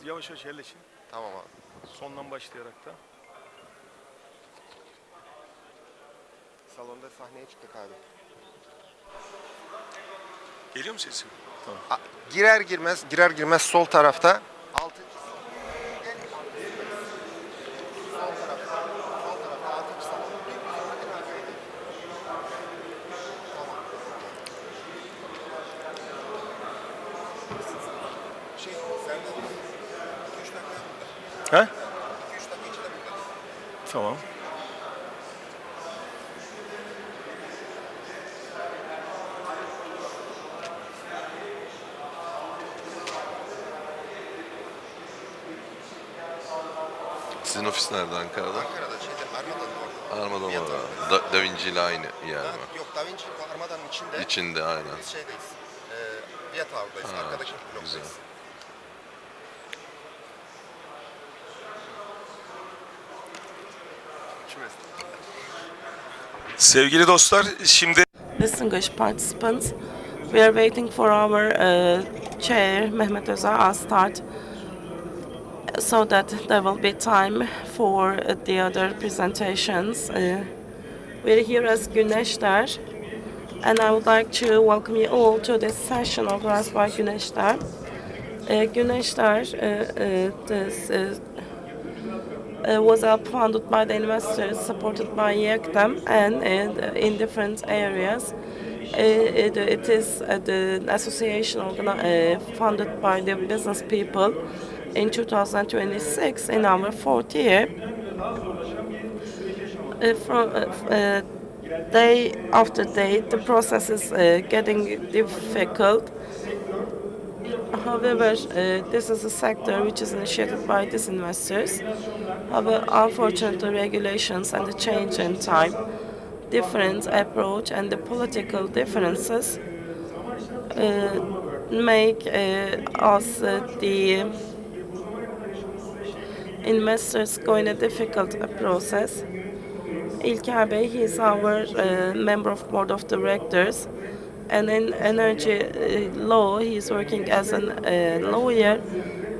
Yavaş yavaş yerleşin. Tamam abi. Sondan başlayarak da. Salonda sahneye çıktık abi. Geliyor mu sesim? Tamam. Girer girmez sol tarafta. Altıncı salon. Sol tarafta. Sol tarafta altıncı salon. Sen de 2-3 dakika. He? 2-3 dakika içinde buradayız. Tamam. Sizin ofis nerede Ankara'da? Ankara'da Armada'nın orada. Armada mı? Da Vinci ile aynı yer mi? Yok, Da Vinci Armada'nın içinde. İçinde aynen. Biz şeydeyiz. Viyat Avru'dayız. Ha, Arkadaki bloktayız. güzel. Sevgili dostlar, şimdi Distinguished participants, we are waiting for our chair, Mehmet Özer, start, so that there will be time for the other presentations. We're here as Güneşler, and I would like to welcome you all to this session organized by Güneşler. Güneşler was founded by the investors, supported by YEKDEM, and in different areas. It is the association funded by the business people in 2026, in our fourth year. Day after day, the process is getting difficult. However, this is a sector which is initiated by these investors. However, unfortunately, regulations and the change in time, different approach, and the political differences make us, the investors, go in a difficult process. İlker Bey, he is our member of board of directors. And in energy law, he is working as a lawyer.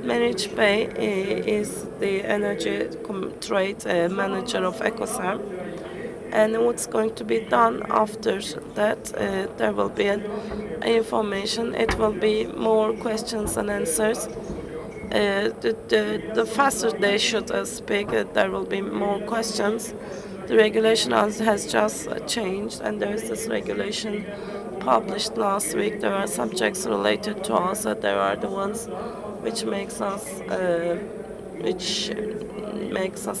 Meriç Bey is the energy trade manager of Ecosem. And what's going to be done after that, there will be an information. It will be more questions and answers. The faster they should speak, there will be more questions. The regulation has just changed, and there is this regulation published last week. There are subjects related to us. There are the ones which makes us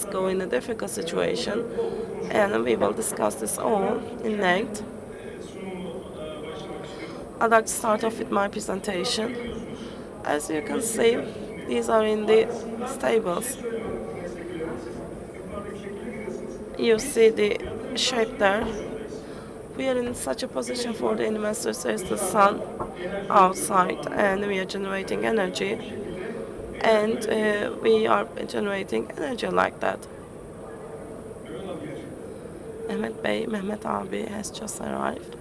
go in a difficult situation, and we will discuss this all in length. I'd like to start off with my presentation. As you can see, these are in the stables. You see the shape there. We are in such a position for the investors. There's the sun outside, and we are generating energy, and we are generating energy like that. Mehmet abi has just arrived.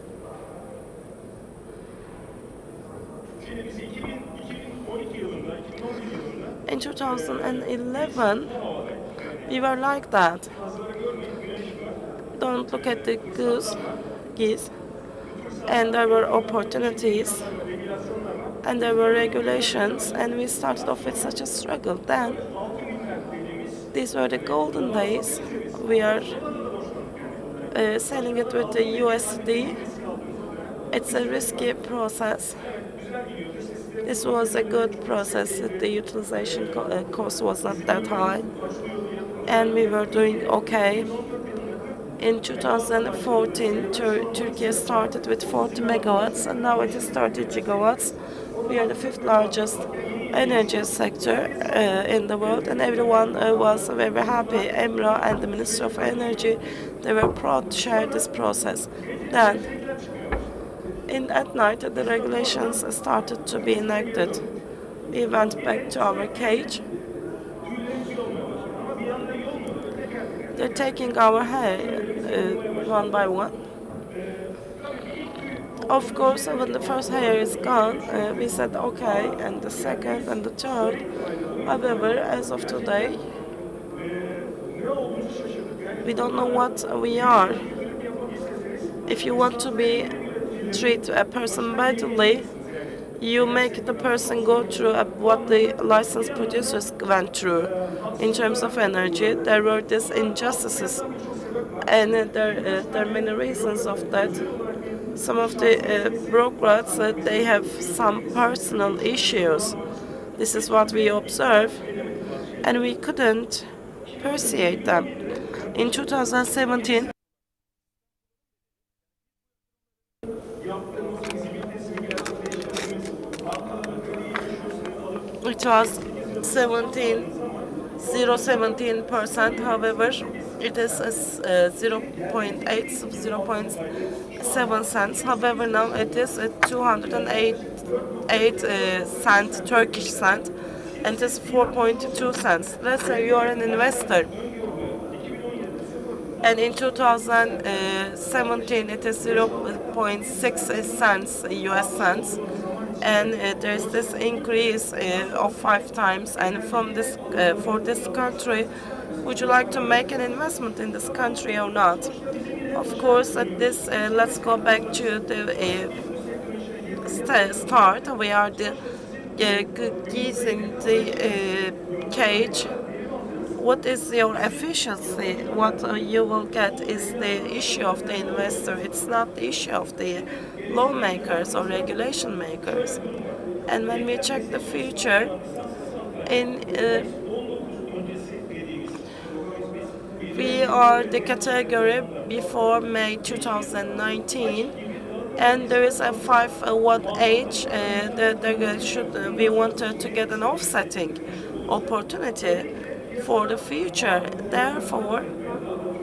In 2011, we were like that. Don't look at the geese. And there were opportunities, and there were regulations, and we started off with such a struggle. Then, these were the golden days. We are selling it with the USD. It's a risky process. This was a good process. The utilization cost was not that high, and we were doing okay. In 2014, Turkey started with 40 megawatts, and now it is 30 gigawatts. We are the fifth largest energy sector in the world, and everyone was very happy. Emrah and the Minister of Energy, they were proud to share this process. Then, at night, the regulations started to be enacted. We went back to our cage. They're taking our hair one by one. Of course, when the first hair is gone, we said okay, and the second and the third. However, as of today, we don't know what we are. If you want to treat a person badly, you make the person go through what the licensed producers went through. In terms of energy, there were these injustices, and there are many reasons of that. Some of the bureaucrats, they have some personal issues. This is what we observe, and we couldn't persuade them. In 2017, it was 0.17%. However, it is 0.8, 0.7 cents. However, now it is 208 cent, Turkish cent, and it is 4.2 cents. Let's say you are an investor, and in 2017 it is 0.6 cents, US cents, and there's this increase of 5 times. And from this for this country, would you like to make an investment in this country or not? Of course, at this let's go back to the start. We are the geese in the cage. What is your efficiency? What you will get is the issue of the investor. It's not the issue of the lawmakers or regulation makers. And when we check the future, we are the category before May 2019, and there is a 5-1H that we wanted to get an offsetting opportunity for the future. Therefore,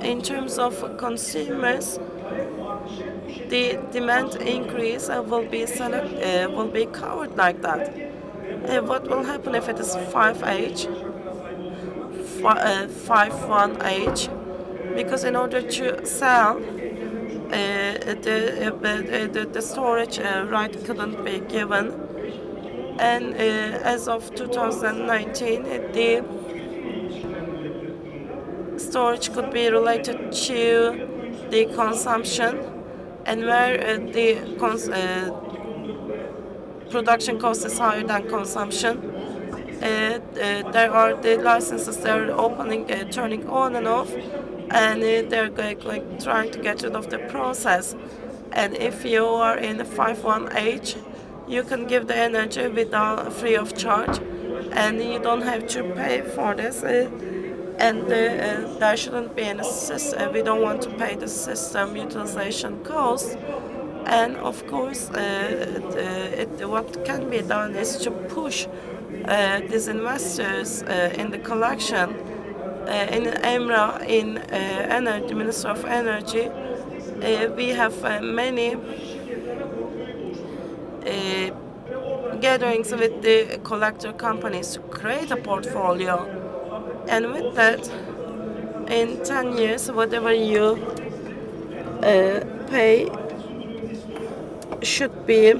in terms of consumers, the demand increase will be covered like that. What will happen if it is 5H, 5-1H? Because in order to sell, the storage right couldn't be given, and as of 2019, the storage could be related to the consumption, and where the production cost is higher than consumption, there are the licenses that are opening, turning on and off, and they're trying to get rid of the process. And if you are in the 5-1H, you can give the energy without free of charge, and you don't have to pay for this. And there shouldn't be any system. We don't want to pay the system utilization cost. And of course, what can be done is to push these investors in the collection. In EMRA, in Energy, Minister of Energy, we have many gatherings with the collector companies to create a portfolio. And with that, in 10 years, whatever you pay should be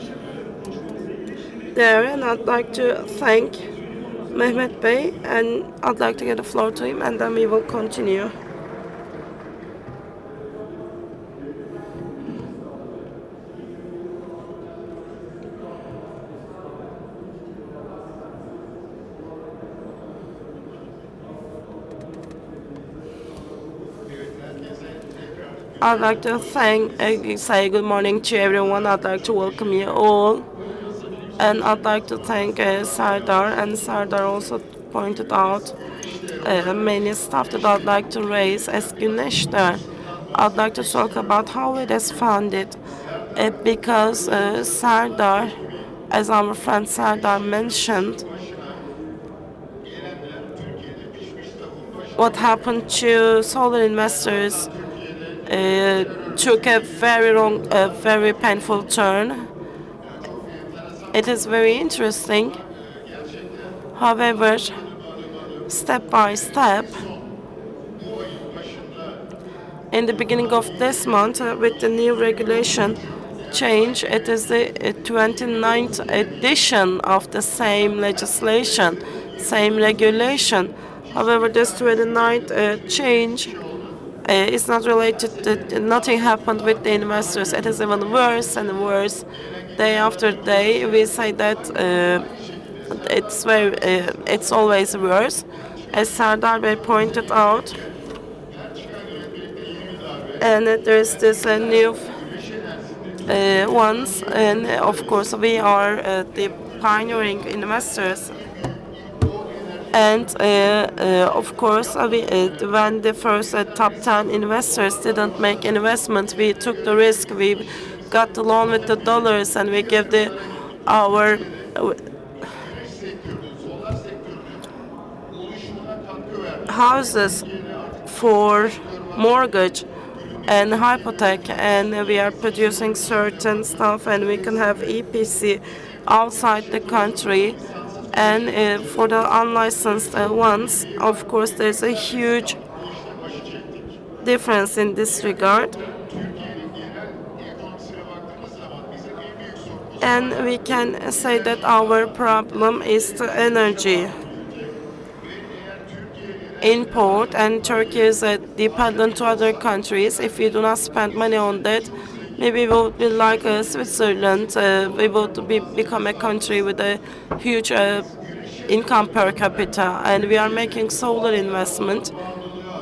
there. And I'd like to thank Mehmet Bey, and I'd like to get the floor to him, and then we will continue. I'd like to say good morning to everyone. I'd like to welcome you all. And I'd like to thank Serdar, and Serdar also pointed out many stuff that I'd like to raise as Güneş'te. I'd like to talk about how it is founded, because Serdar, as our friend Serdar mentioned, what happened to solar investors took a very painful turn. It is very interesting. However, step by step, in the beginning of this month, with the new regulation change, it is the 29th edition of the same legislation. same regulation. However, this 29th change is not related to, nothing happened with the investors. It is even worse and worse. Day after day, we say that it's always worse. As Sardar Bey pointed out, and there's this new ones, and of course we are the pioneering investors. And of course, when the first top 10 investors didn't make investment, we took the risk. We got the loan with the dollars, and we gave our houses for mortgage and hypothec, and we are producing certain stuff, and we can have EPC outside the country. And for the unlicensed ones, of course, there's a huge difference in this regard. And we can say that our problem is the energy import, and Turkey is dependent to other countries. If we do not spend money on that, maybe we would be like Switzerland. We would become a country with a huge income per capita, and we are making solar investment,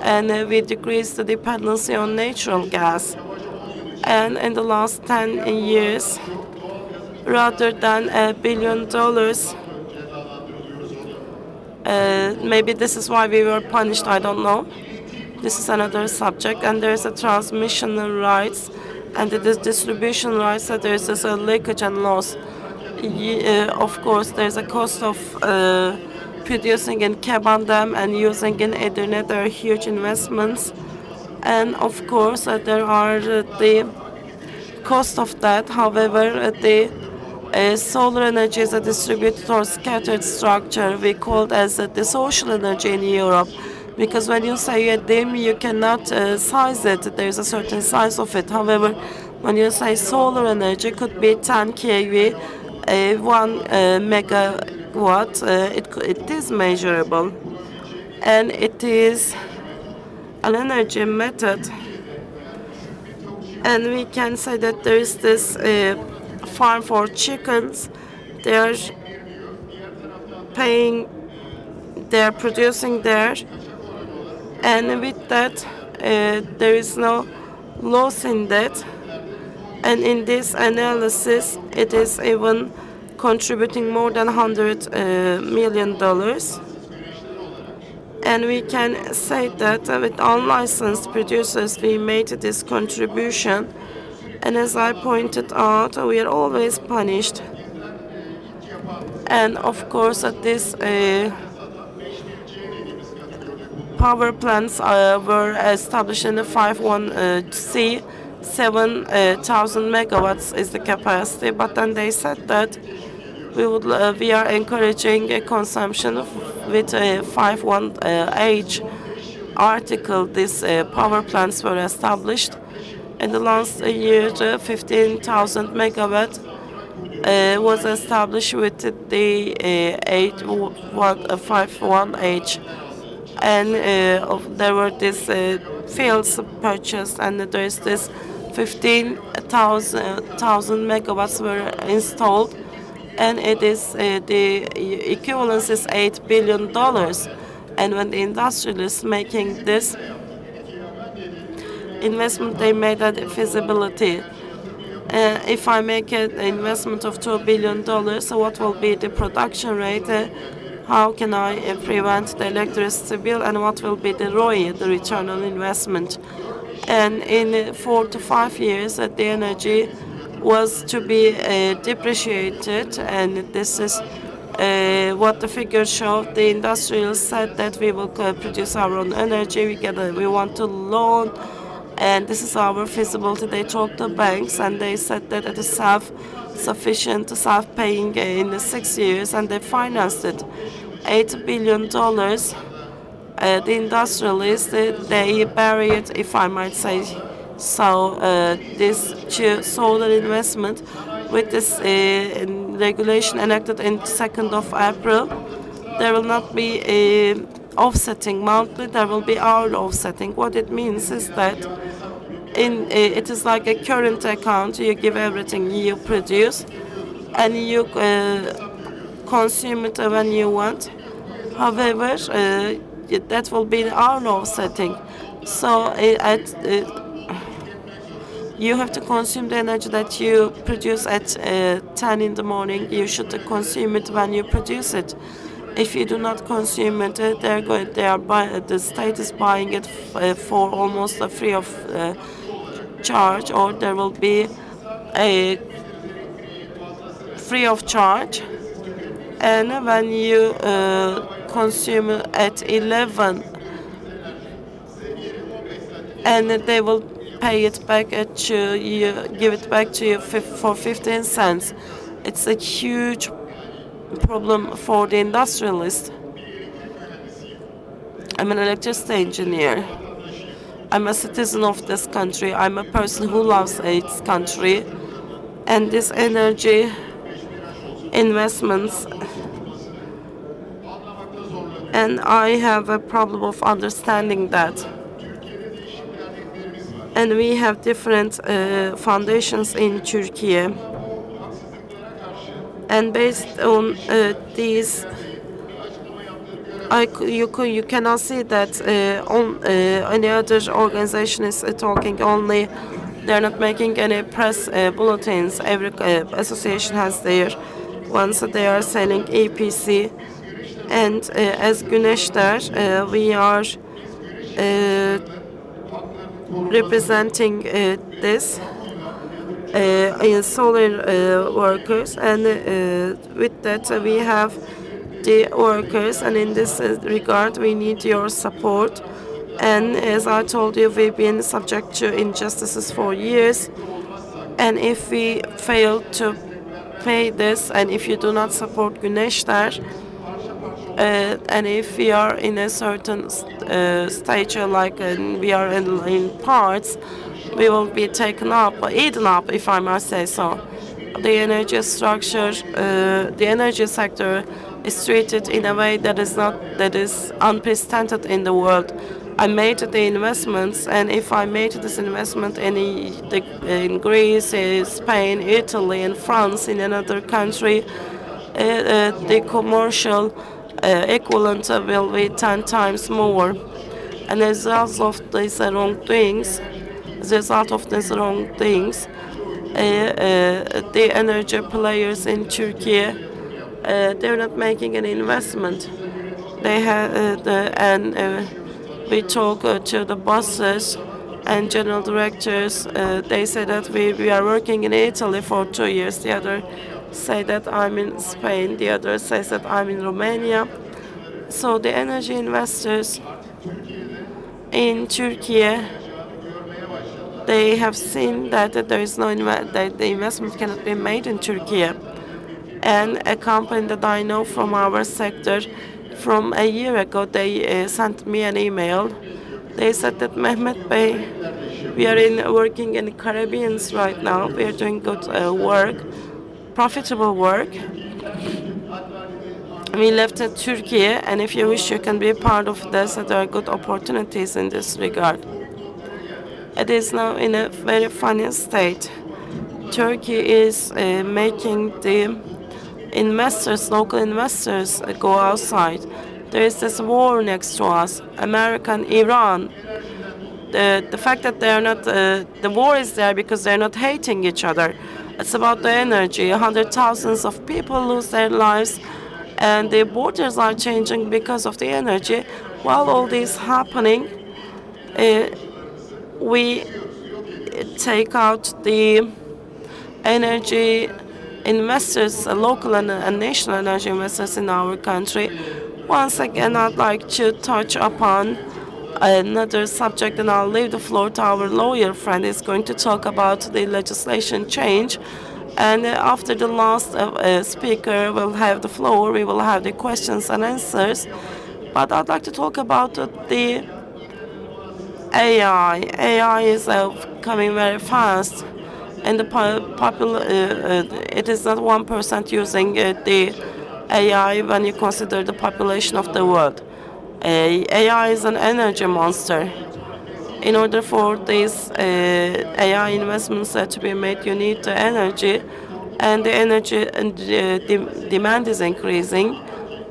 and we decrease the dependency on natural gas. And in the last 10 years, rather than $1 billion, maybe this is why we were punished, I don't know. This is another subject. And there's a transmission rights and the distribution rights, that there's this leakage and loss. Of course, there's a cost of producing in Keban Dam and using in Edirne. There are huge investments. And of course, there are the cost of that. However, the solar energy is a distributed or scattered structure. We call it as the social energy in Europe. Because when you say a dim, you cannot size it. There's a certain size of it. However, when you say solar energy, it could be 10 kV, 1 megawatt. It is measurable. And it is an energy method. And we can say that there is this farm for chickens. They are producing there. And with that, there is no loss in that. And in this analysis, it is even contributing more than $100 million. And we can say that with unlicensed producers, we made this contribution. And as I pointed out, we are always punished. And of course, this power plants were established in the 51C. 7,000 megawatts is the capacity. But then they said that we are encouraging a consumption with a 51H article. These power plants were established. In the last year, 15,000 megawatt was established with the 51H, and there were these fields purchased, and there is this 15,000 megawatts were installed, and it is the equivalence is $8 billion. And when the industrialists making this investment, they made that feasibility. If I make an investment of $2 billion, so what will be the production rate? How can I prevent the electricity bill, and what will be the ROI, the return on investment? And in 4 to 5 years, the energy was to be depreciated, and this is what the figures show. The industrials said that we will produce our own energy. We want to loan, and this is our feasibility. They talked to banks, and they said that it is self-sufficient, self-paying in 6 years, and they financed it. $8 billion. The industrialists, they buried, if I might say so, this solar investment with this regulation enacted in 2nd of April. there will not be a offsetting monthly, there will be hourly offsetting. What it means is that it is like a current account. You give everything you produce, and you consume it when you want. However, that will be our offsetting. So you have to consume the energy that you produce at 10 in the morning. You should consume it when you produce it. If you do not consume it, the state is buying it for almost free of charge, or there will be a free of charge. And when you consume at 11, and they will pay it back at you, give it back to you for 15 cents. It's a huge problem for the industrialist. I'm an electricity engineer. I'm a citizen of this country. I'm a person who loves its country. And this energy investments, and I have a problem of understanding that. And we have different foundations in Turkey. And based on these, you cannot see that any other organization is talking only. They're not making any press bulletins. Every association has their ones. They are selling EPC. And as Güneşler, we are representing this in solar workers, and with that we have the workers, and in this regard we need your support. And as I told you, we've been subject to injustices for years, and if we fail to pay this, and if you do not support Güneşler, and if we are in a certain stage, like we are in parts, we will be eaten up, if I must say so. The energy structure, the energy sector is treated in a way that is unprecedented in the world. I made the investments, and if I made this investment in Greece, Spain, Italy, and France, in another country, the commercial equivalent will be 10 times more. And as a result of these wrong things, the energy players in Turkey, they're not making an investment. They have we talk to the bosses and general directors. They say that we are working in Italy for 2 years. The other say that I'm in Spain. The other says that I'm in Romania. So the energy investors in Turkey, they have seen that there is that the investment cannot be made in Turkey. And a company that I know from our sector, from a year ago, they sent me an email. They said that Mehmet Bey, we are working in the Caribbean right now. We are doing good work, profitable work. We left Turkey, and if you wish, you can be a part of this. There are good opportunities in this regard. It is now in a very funny state. Turkey is making the investors, local investors, go outside. There is this war next to us, America and Iran. The fact that they are not, the war is there because they're not hating each other. It's about the energy. Thousands of people lose their lives, and the borders are changing because of the energy. While all this happening, we take out the energy investors, local and national energy investors in our country. Once again, I'd like to touch upon another subject, and I'll leave the floor to our lawyer friend. He's going to talk about the legislation change. And after the last speaker will have the floor, we will have the questions and answers. But I'd like to talk about the AI. AI is coming very fast, and the it is not 1% using the AI when you consider the population of the world. AI is an energy monster. In order for these AI investments to be made, you need the energy, and the energy demand is increasing,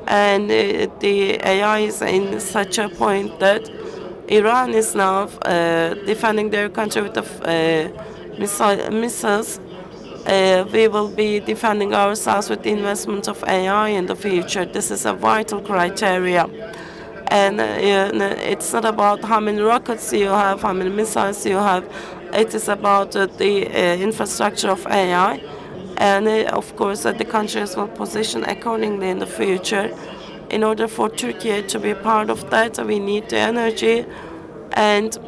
and the AI is in such a point that Iran is now defending their country with the missiles. We will be defending ourselves with the investment of AI in the future. This is a vital criteria. And it's not about how many rockets you have, how many missiles you have. It is about the infrastructure of AI. And of course, the countries will position accordingly in the future. In order for Turkey to be part of that, we need the energy, and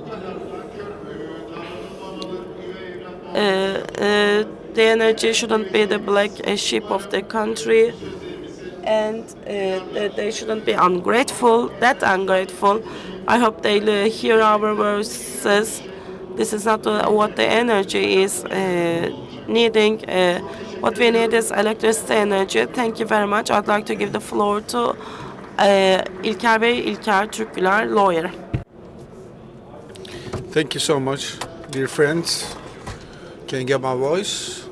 the energy shouldn't be the black sheep of the country, and they shouldn't be ungrateful, that ungrateful. I hope they'll hear our voices. This is not what the energy is needing. What we need is electricity energy. Thank you very much. I'd like to give the floor to İlker Bey, İlker Türkgüler, lawyer. Thank you so much, dear friends. Can you get my voice?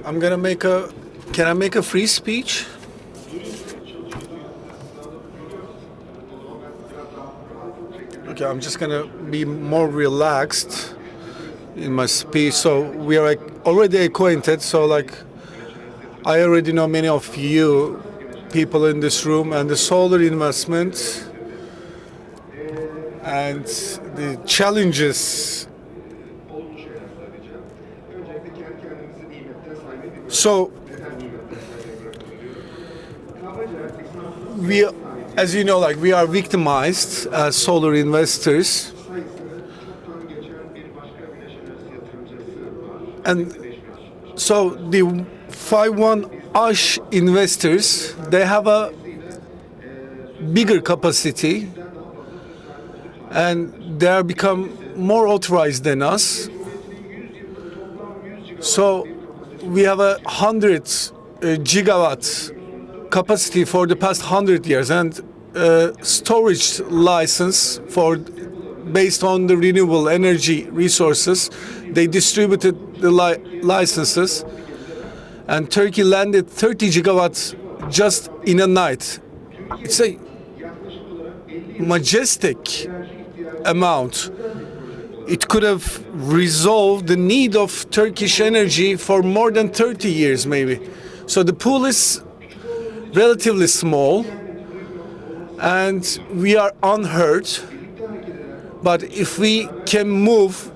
Can I make a free speech? Okay, I'm just gonna be more relaxed in my speech. So we are already acquainted, so like I already know many of you people in this room, and the solar investment and the challenges. So we, as you know, like we are victimized as solar investors, and so the 5.1 investors, they have a bigger capacity, and they are become more authorized than us. So we have 100 gigawatt capacity for the past 100 years, and storage license for based on the renewable energy resources. They distributed the licenses, and Turkey landed 30 gigawatts just in a night. It's a majestic amount. It could have resolved the need of Turkish energy for more than 30 years, maybe. So the pool is relatively small, and we are unheard. But if we can move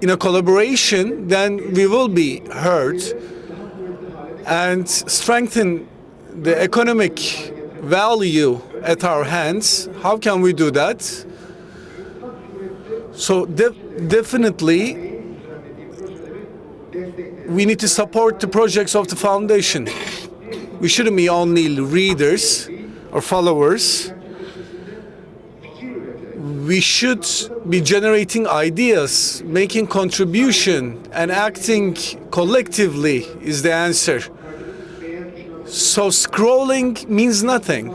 in a collaboration, then we will be heard and strengthen the economic value at our hands. How can we do that? So definitely we need to support the projects of the foundation. We shouldn't be only readers or followers. We should be generating ideas, making contribution, and acting collectively is the answer. So scrolling means nothing.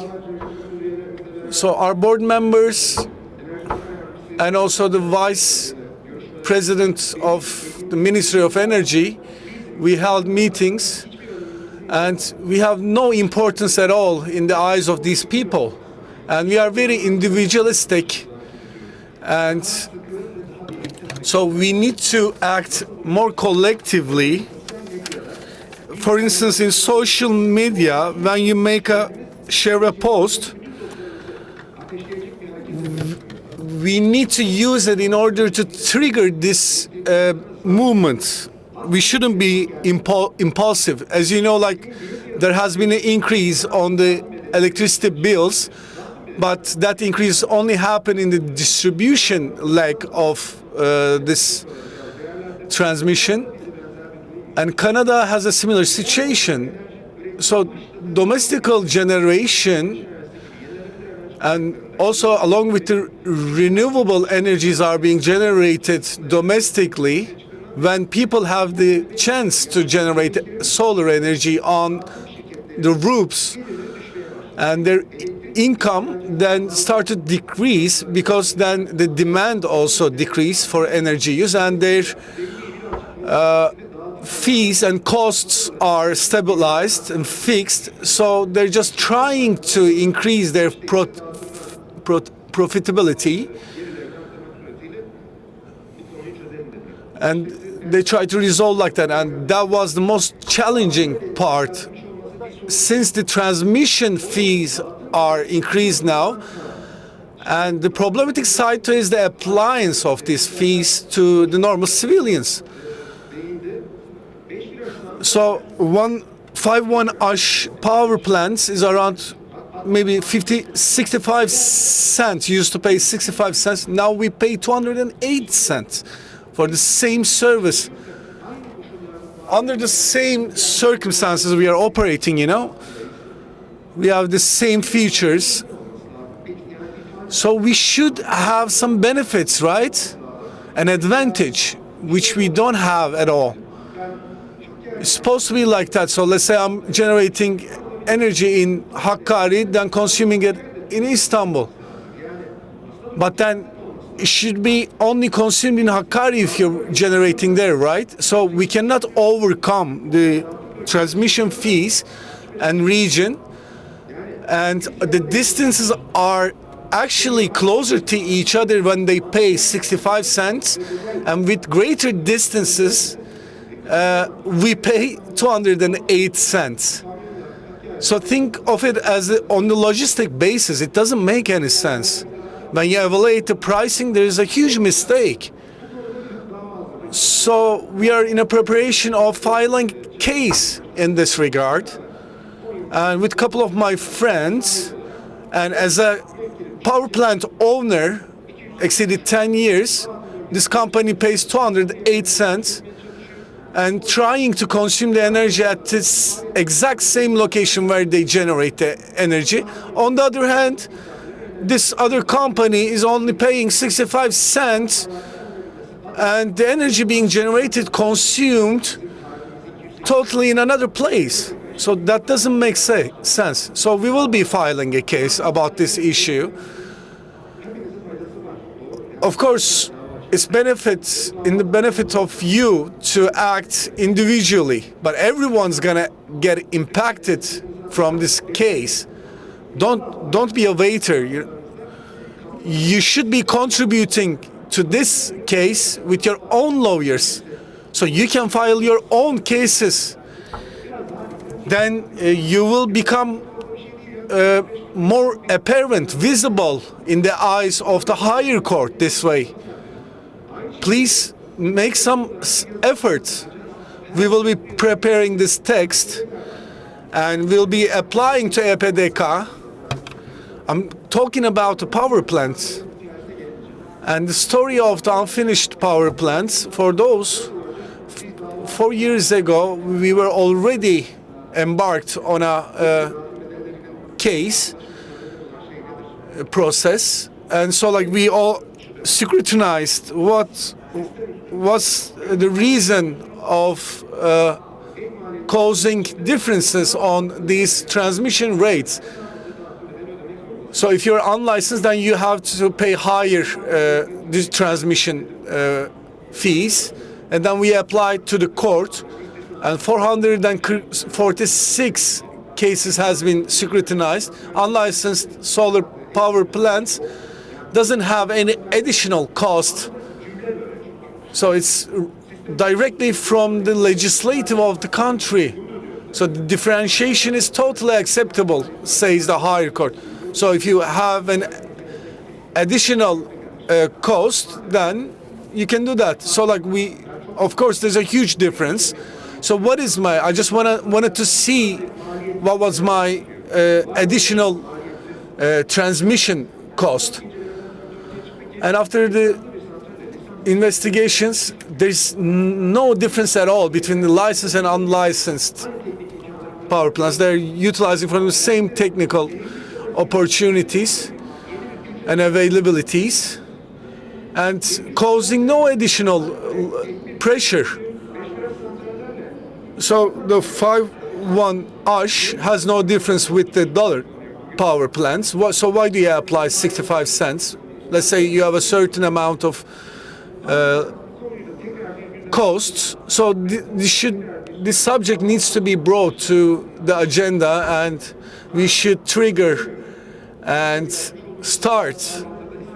So our board members and also the vice president of the Ministry of Energy, we held meetings, and we have no importance at all in the eyes of these people. And we are very individualistic. And so we need to act more collectively. For instance, in social media, when you share a post, we need to use it in order to trigger this movement. We shouldn't be impulsive. As you know, like there has been an increase on the electricity bills, but that increase only happened in the distribution leg of this transmission. And Canada has a similar situation. So domestical generation and also along with the renewable energies are being generated domestically, when people have the chance to generate solar energy on the roofs, and their income then started to decrease because then the demand also decreased for energy use, and their fees and costs are stabilized and fixed. So they're just trying to increase their profitability, and they try to resolve like that, and that was the most challenging part, since the transmission fees are increased now, and the problematic side to is the appliance of these fees to the normal civilians. So 151 ash power plants is around maybe 65 cents. Used to pay 65 cents. Now we pay 208 cents for the same service. Under the same circumstances we are operating, you know, we have the same features. So we should have some benefits, right? An advantage, which we don't have at all. It's supposed to be like that. So let's say I'm generating energy in Hakkari, then consuming it in Istanbul. But then it should be only consumed in Hakkari if you're generating there, right? So we cannot overcome the transmission fees and region, and the distances are actually closer to each other when they pay 65 cents, and with greater distances we pay 208 cents. So think of it as on the logistic basis, it doesn't make any sense. When you evaluate the pricing, there is a huge mistake. So we are in a preparation of filing case in this regard, and with a couple of my friends, and as a power plant owner exceeded 10 years, this company pays 208 cents and trying to consume the energy at this exact same location where they generate the energy. On the other hand, this other company is only paying 65 cents, and the energy being generated, consumed totally in another place. So that doesn't make sense. So we will be filing a case about this issue. Of course, it's in the benefit of you to act individually, but everyone's gonna get impacted from this case. Don't be a waiter. You should be contributing to this case with your own lawyers, so you can file your own cases. Then you will become more apparent, visible in the eyes of the higher court this way. Please make some effort. We will be preparing this text and we'll be applying to EPDK. I'm talking about the power plants and the story of the unfinished power plants. For those, 4 years ago, we were already embarked on a case process, and so like we all scrutinized what was the reason of causing differences on these transmission rates. So if you're unlicensed, then you have to pay higher these transmission fees, and then we applied to the court, and 446 cases has been scrutinized. Unlicensed solar power plants doesn't have any additional cost. So it's directly from the legislative of the country. So the differentiation is totally acceptable, says the higher court. So if you have an additional cost, then you can do that. So like of course, there's a huge difference. So what is I just wanted to see what was my additional transmission cost. And after the investigations, there's no difference at all between the licensed and unlicensed power plants. They're utilizing from the same technical opportunities and availabilities, and causing no additional pressure. So the 5.1 ash has no difference with the dollar power plants. So why do you apply 65 cents? Let's say you have a certain amount of costs. So this subject needs to be brought to the agenda, and we should trigger and start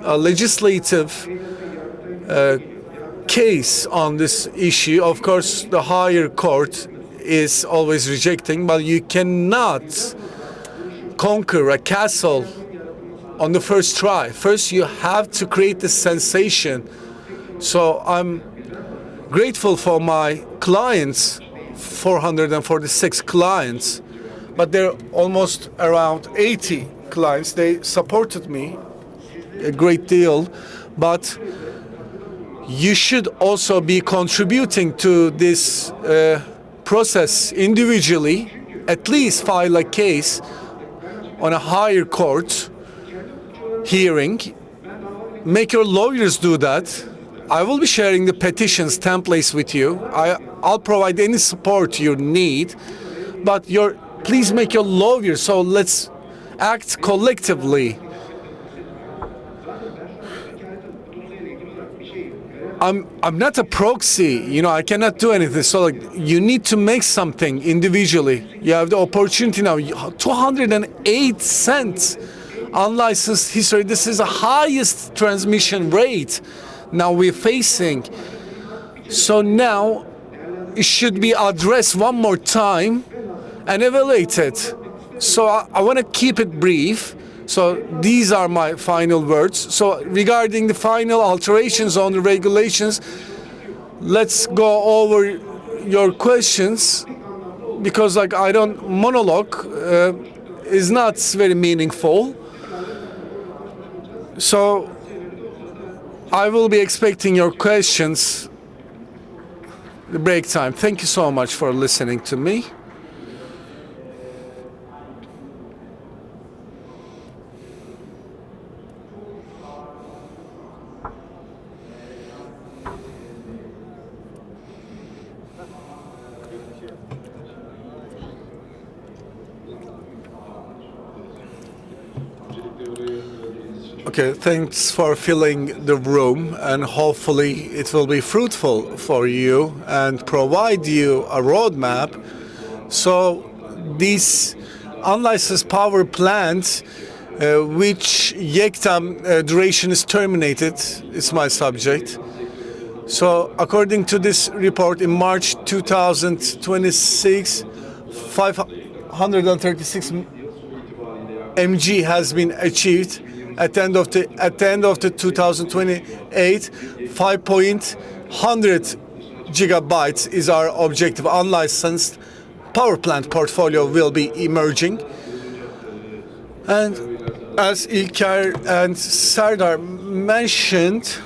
a legislative case on this issue. Of course, the higher court is always rejecting, but you cannot conquer a castle on the first try. First, you have to create the sensation. So I'm grateful for my clients, 446 clients, but there are almost around 80 clients. They supported me a great deal, but you should also be contributing to this process individually. At least file a case on a higher court hearing. Make your lawyers do that. I will be sharing the petitions templates with you. I'll provide any support you need, but please make your lawyers. So let's act collectively. I'm not a proxy, I cannot do anything. So you need to make something individually. You have the opportunity now. 208 cents unlicensed history. This is the highest transmission rate now we're facing. So now it should be addressed one more time and evaluated. So I want to keep it brief. So these are my final words. So regarding the final alterations on the regulations, let's go over your questions, because I don't monologue is not very meaningful. So I will be expecting your questions the break time. Thank you so much for listening to me. Okay, thanks for filling the room, and hopefully it will be fruitful for you and provide you a roadmap. So these unlicensed power plants, which YEKTAM duration is terminated, is my subject. So according to this report, in March 2026, 536 mg has been achieved. At the end of the 2028, 5.100 gigabytes is our objective. Unlicensed power plant portfolio will be emerging. And as İlker and Serdar mentioned,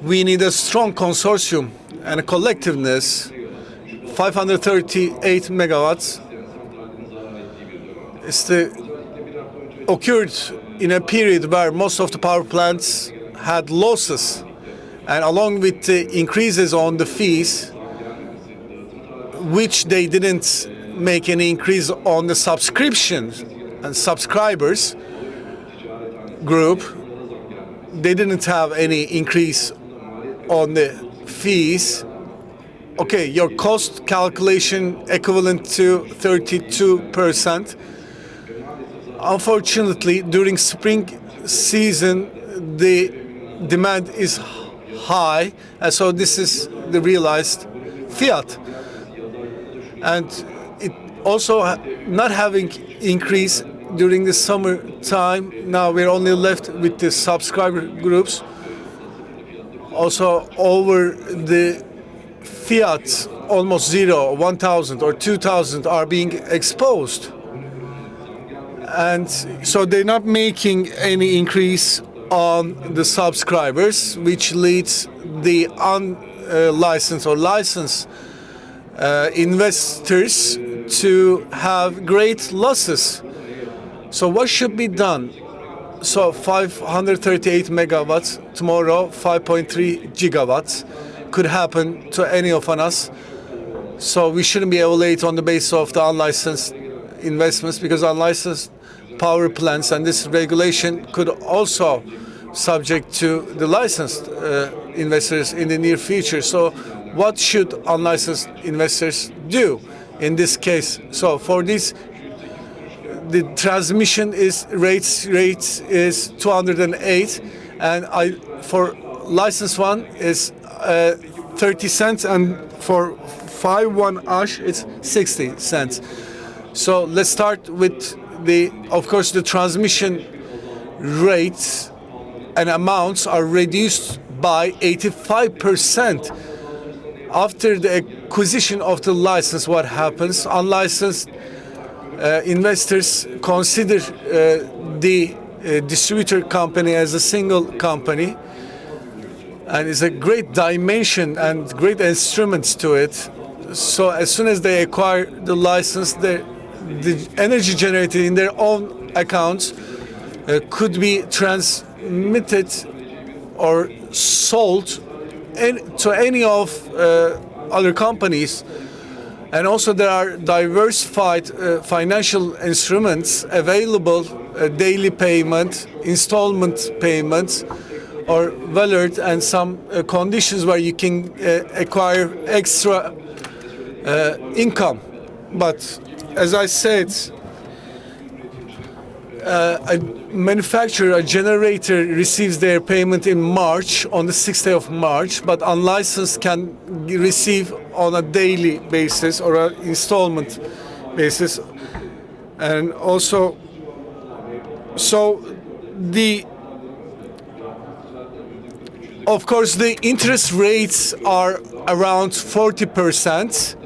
we need a strong consortium and a collectiveness. 538 megawatts occurred in a period where most of the power plants had losses, and along with the increases on the fees, which they didn't make any increase on the subscriptions and subscribers group, they didn't have any increase on the fees. Okay, your cost calculation equivalent to 32%. Unfortunately, during spring season, the demand is high, and so this is the realized fiat. And it also not having increase during the summer time. Now we're only left with the subscriber groups. Also over the fiat, almost zero, 1,000 or 2,000 are being exposed. And so they're not making any increase on the subscribers, which leads the unlicensed or licensed investors to have great losses. So what should be done? So 538 megawatts, tomorrow 5.3 gigawatts could happen to any of us. So we shouldn't be evaluated on the basis of the unlicensed investments, because unlicensed power plants and this regulation could also subject to the licensed investors in the near future. So what should unlicensed investors do in this case? So for this, the transmission is rates is 208, and for licensed one is 30 cents, and for 5.1 ash it's 60 cents. So let's start with of course the transmission rates and amounts are reduced by 85%. After the acquisition of the license, what happens? Unlicensed investors consider the distributor company as a single company, and it's a great dimension and great instruments to it. So as soon as they acquire the license, the energy generated in their own accounts could be transmitted or sold to any of other companies. And also there are diversified financial instruments available, daily payment, installment payments, or valued, and some conditions where you can acquire extra income. But as I said, a manufacturer, a generator receives their payment in March, on the 6th day of March, but unlicensed can receive on a daily basis or an installment basis. And also, so of course, the interest rates are around 40%,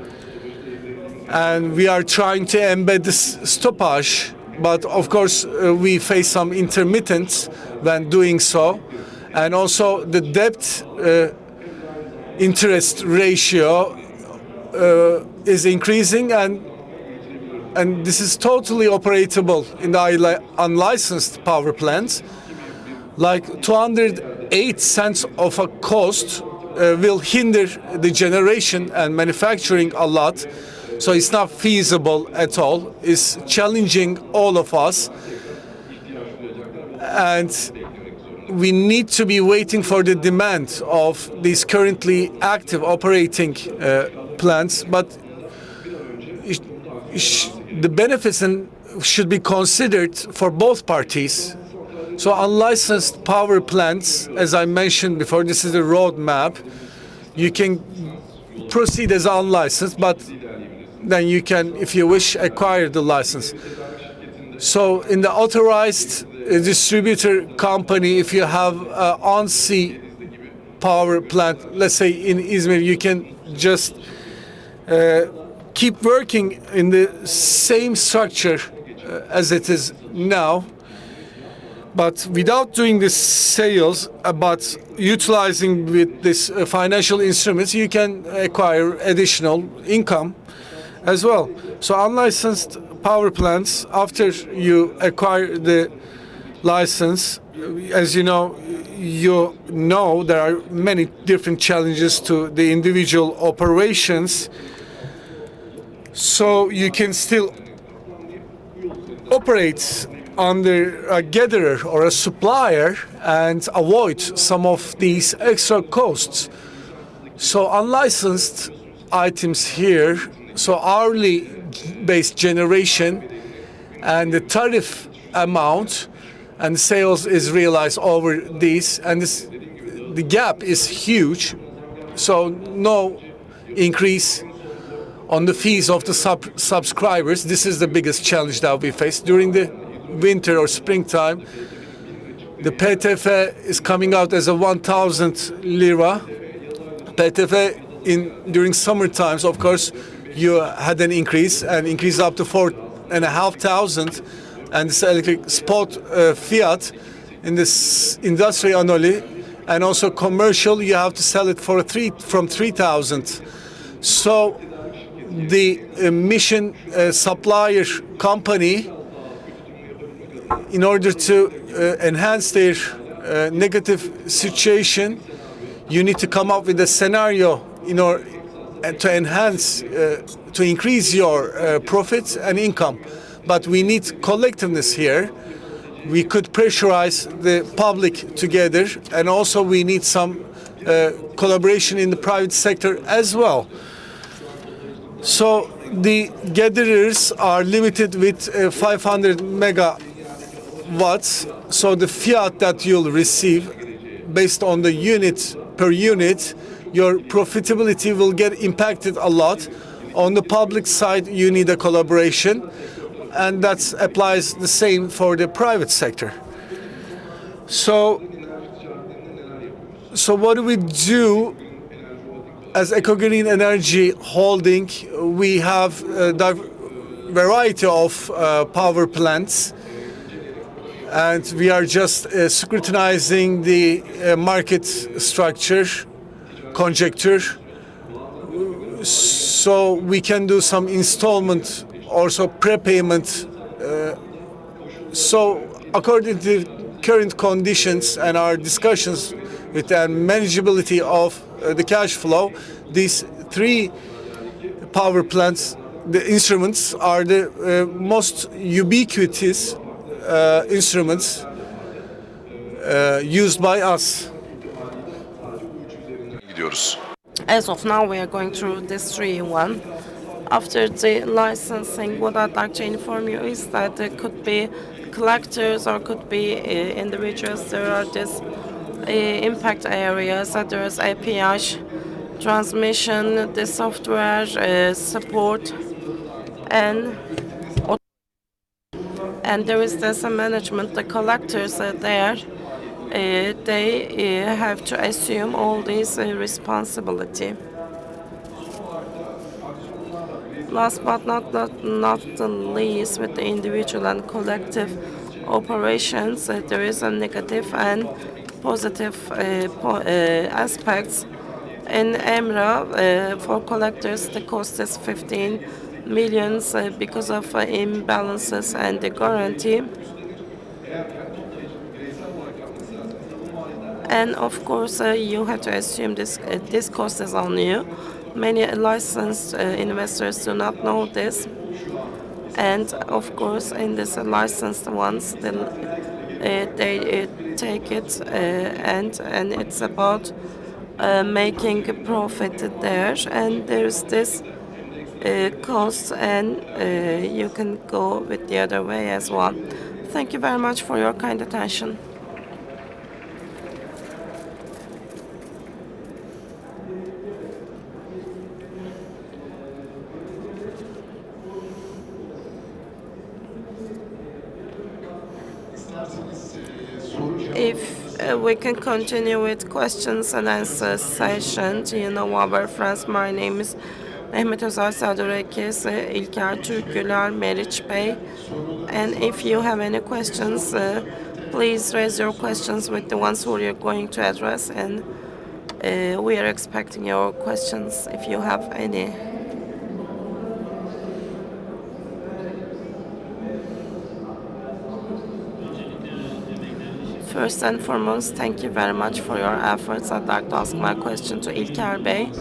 and we are trying to embed this stoppage. But of course, we face some intermittence when doing so, and also the debt interest ratio is increasing, and this is totally operatable in the unlicensed power plants. Like 208 cents of a cost will hinder the generation and manufacturing a lot. So it's not feasible at all. It's challenging all of us. And we need to be waiting for the demand of these currently active operating plants. But the benefits should be considered for both parties. So unlicensed power plants, as I mentioned before, this is a roadmap. You can proceed as unlicensed, but then you can, if you wish, acquire the license. So in the authorized distributor company, if you have an on-sea power plant, let's say in Izmir, you can just keep working in the same structure as it is now, but without doing the sales, but utilizing with this financial instruments, you can acquire additional income as well. So unlicensed power plants, after you acquire the license, as you know there are many different challenges to the individual operations. So you can still operate under a gatherer or a supplier and avoid some of these extra costs. So unlicensed items here, so hourly based generation and the tariff amount and sales is realized over these, and the gap is huge. So no increase on the fees of the subscribers. This is the biggest challenge that we face during the winter or springtime. The PTF is coming out as a 1,000 lira. PTF during summer times, of course, you had an increase up to 4,500, and this electric spot fiat in this industry only, and also commercial, you have to sell it for from 3,000. So the mission supplier company, in order to enhance their negative situation, you need to come up with a scenario in order to enhance, to increase your profits and income. But we need collectiveness here. We could pressurize the public together, and also we need some collaboration in the private sector as well. So the gatherers are limited with 500 megawatts. So the fiat that you'll receive based on the unit per unit, your profitability will get impacted a lot. On the public side, you need a collaboration, and that applies the same for the private sector. So what do we do as Ecogreen Energy Holding? We have a variety of power plants, and we are just scrutinizing the market structure, conjecture, so we can do some installment, also prepayment. So according to current conditions and our discussions with the manageability of the cash flow, these three power plants, the instruments, are the most ubiquitous instruments used by us. Gidiyoruz. As of now, we are going through this 3-in-1. After the licensing, what I'd like to inform you is that there could be collectors or could be individuals. There are these impact areas, there is API transmission, the software support, and there is this management. The collectors are there. They have to assume all this responsibility. Last but not the least, with the individual and collective operations, there is a negative and positive aspects. In EMRA, for collectors, the cost is 15 million because of imbalances and the guarantee. And of course, you have to assume this cost is on you. Many licensed investors do not know this. And of course, in these licensed ones, they take it, and it's about making a profit there. And there's this cost, and you can go with the other way as well. Thank you very much for your kind attention. If we can continue with questions and answers session. You know our friends. My name is Mehmet Özer, Sadurekis, İlker Türküler, Meriç Bey. And if you have any questions, please raise your questions with the ones who you're going to address. And we are expecting your questions if you have any. First and foremost, thank you very much for your efforts. I'd like to ask my question to İlker Bey.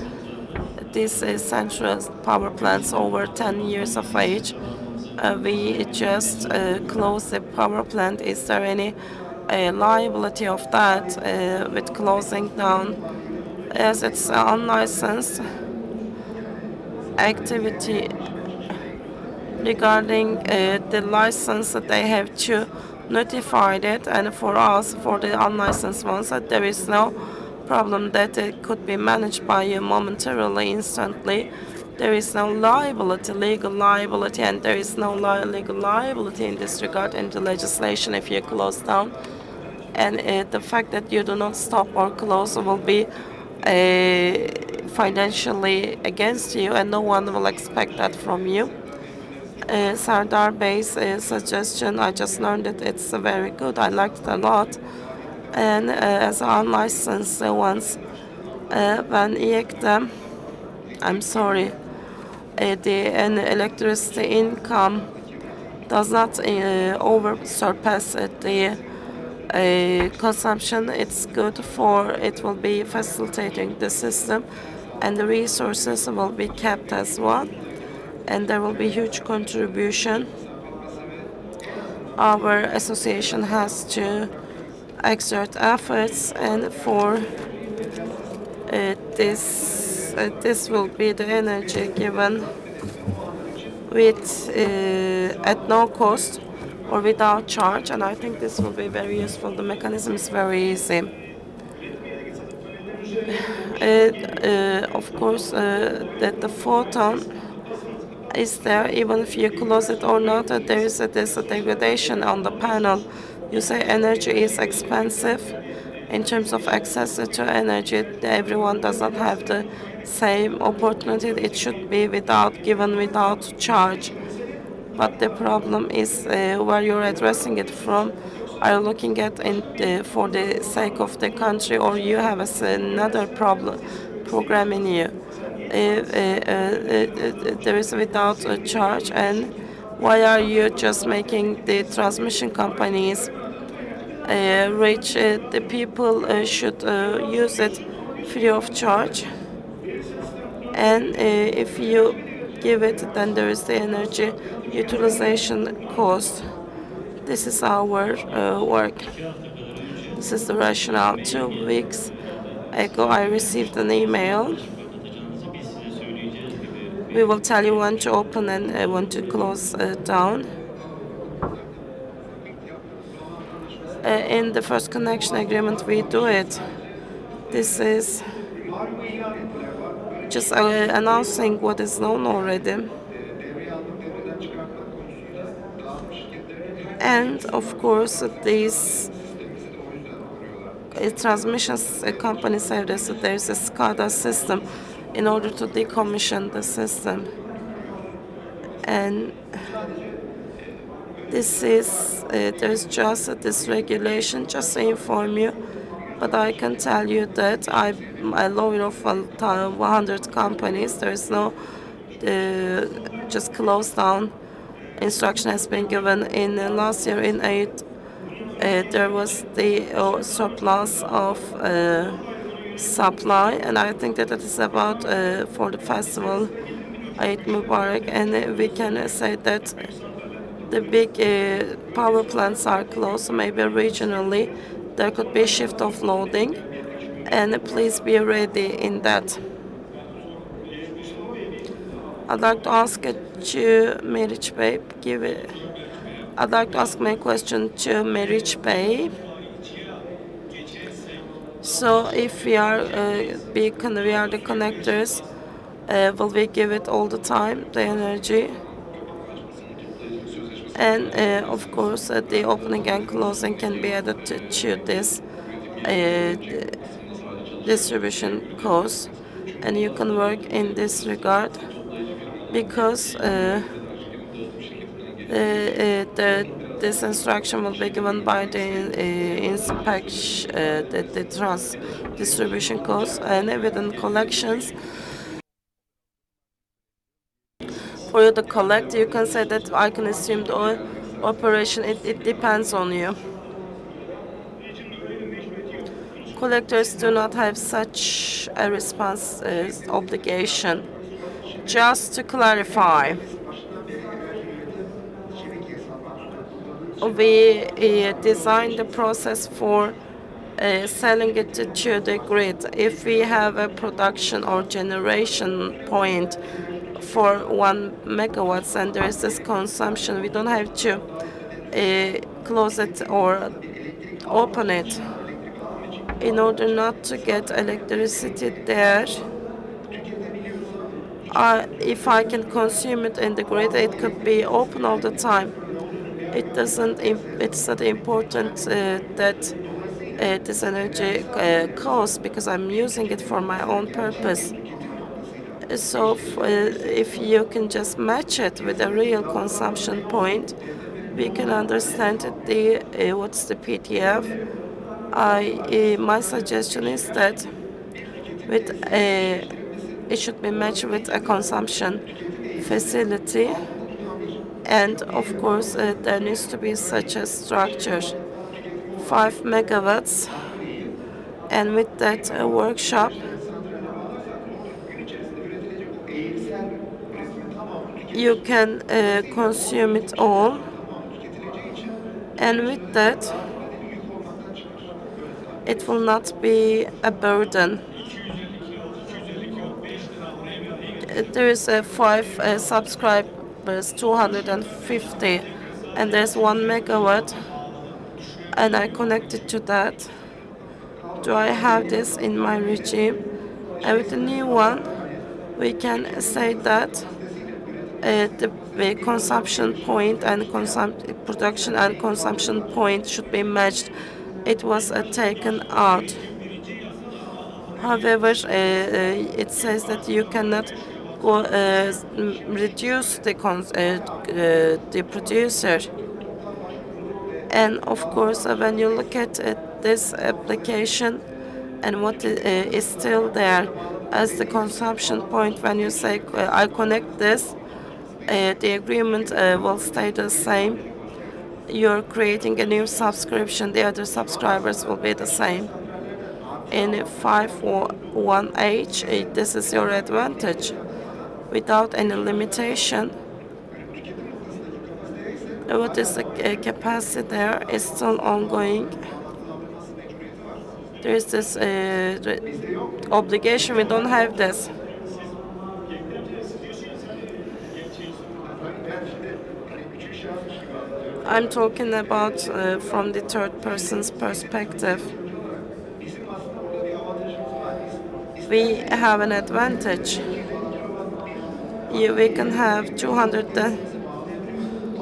This is central power plants over 10 years of age. We just closed the power plant. Is there any liability of that with closing down, as it's unlicensed activity? Regarding the license, that they have to notify it, and for us, for the unlicensed ones, there is no problem that it could be managed by you momentarily, instantly. There is no liability, legal liability, and there is no legal liability in this regard in the legislation if you close down. And the fact that you do not stop or close will be financially against you, and no one will expect that from you. Sardar Bey's suggestion, I just learned it. It's very good. I liked it a lot. And as unlicensed ones, when EEC'de, I'm sorry, the electricity income does not surpass the consumption. It's good for, it will be facilitating the system, and the resources will be kept as well, and there will be huge contribution. Our association has to exert efforts, and for this will be the energy given with at no cost or without charge, and I think this will be very useful. The mechanism is very easy. Of course, that the photon is there, even if you close it or not, there's a degradation on the panel. You say energy is expensive. In terms of access to energy, everyone does not have the same opportunity. It should be given without charge. But the problem is where you're addressing it from. Are you looking at for the sake of the country, or you have another program in you? There is without a charge, and why are you just making the transmission companies rich? The people should use it free of charge, and if you give it, then there is the energy utilization cost. This is our work. This is the rationale. 2 weeks ago, I received an email. We will tell you when to open and when to close down. In the first connection agreement, we do it. This is just announcing what is known already. And of course, these transmission companies say that there's a SCADA system in order to decommission the system. And this is, there's just this regulation, just to inform you. But I can tell you that I'm a lawyer of 100 companies. There is no just close down instruction has been given. In last year in 8, there was the surplus of supply, and I think that it is about for the festival Eid Mubarak, and we can say that the big power plants are closed, so maybe regionally there could be a shift of loading, and please be ready in that. I'd like to ask to Meriç Bey, I'd like to ask my question to Meriç Bey. So if we are we are the connectors, will we give it all the time, the energy? And of course, the opening and closing can be added to this distribution cost, and you can work in this regard, because this instruction will be given by the inspection, the distribution cost, and within collections. For you to collect, you can say that I can assume the operation. It depends on you. Collectors do not have such a response obligation. Just to clarify, we designed the process for selling it to the grid. If we have a production or generation point for 1 megawatts and there is this consumption, we don't have to close it or open it. In order not to get electricity there, if I can consume it in the grid, it could be open all the time. It's not important that this energy costs, because I'm using it for my own purpose. So if you can just match it with a real consumption point, we can understand what's the PTF. My suggestion is that it should be matched with a consumption facility, and of course there needs to be such a structure 5 megawatts, and with that workshop, you can consume it all, and with that, it will not be a burden. There is 5 subscribers, 250, and there's 1 megawatt, and I connected to that. Do I have this in my regime? And with the new one, we can say that the consumption point and production and consumption point should be matched. It was taken out. However, it says that you cannot go reduce the producer. And of course, when you look at this application and what is still there as the consumption point, when you say I connect this, the agreement will stay the same. You're creating a new subscription, the other subscribers will be the same. In 5.1H, this is your advantage. Without any limitation, what is the capacity there is still ongoing. There is this obligation, we don't have this. I'm talking about from the third person's perspective. We have an advantage. We can have 200.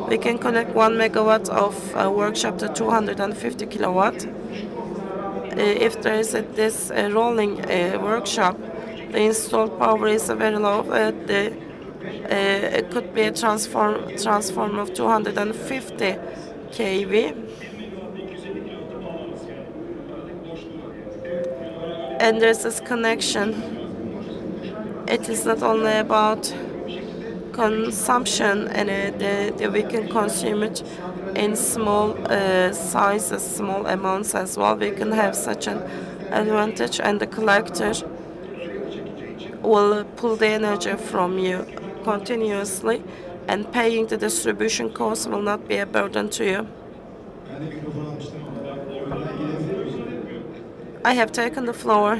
We can connect 1 megawatt of workshop to 250 kilowatt. If there is this rolling workshop, the installed power is very low. It could be a transformer of 250 kV. And there's this connection. It is not only about consumption, and we can consume it in small sizes, small amounts as well. We can have such an advantage, and the collector will pull the energy from you continuously, and paying the distribution cost will not be a burden to you. I have taken the floor.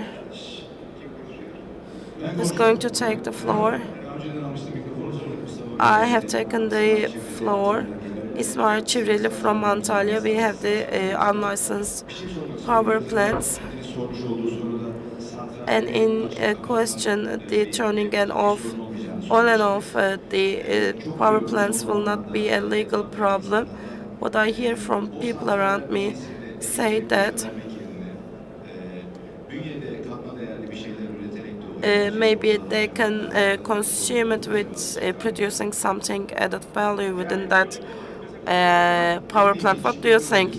Who's going to take the floor? I have taken the floor. İsmail Çivreli from Antalya. We have the unlicensed power plants. And in question, the turning on and off the power plants will not be a legal problem. What I hear from people around me say that maybe they can consume it with producing something added value within that power plant. What do you think?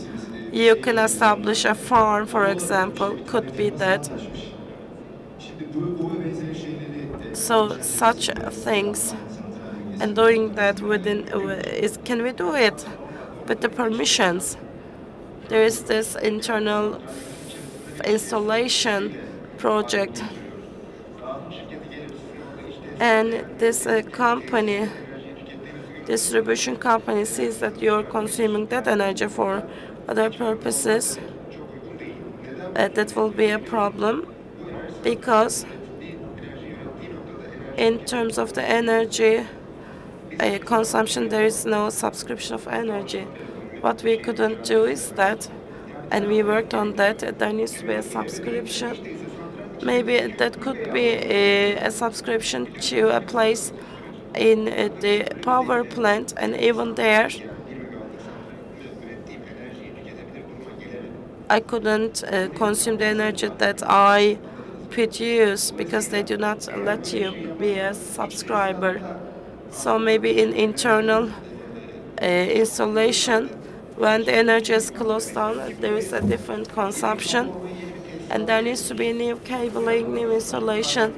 You can establish a farm, for example, could be that. So such things, and doing that can we do it with the permissions? There is this internal installation project. And this company, distribution company, sees that you're consuming that energy for other purposes. That will be a problem, because in terms of the energy consumption, there is no subscription of energy. What we couldn't do is that, and we worked on that, there needs to be a subscription. Maybe that could be a subscription to a place in the power plant, and even there, I couldn't consume the energy that I produce, because they do not let you be a subscriber. So maybe in internal installation, when the energy is closed down, there is a different consumption. And there needs to be new cabling, new installation.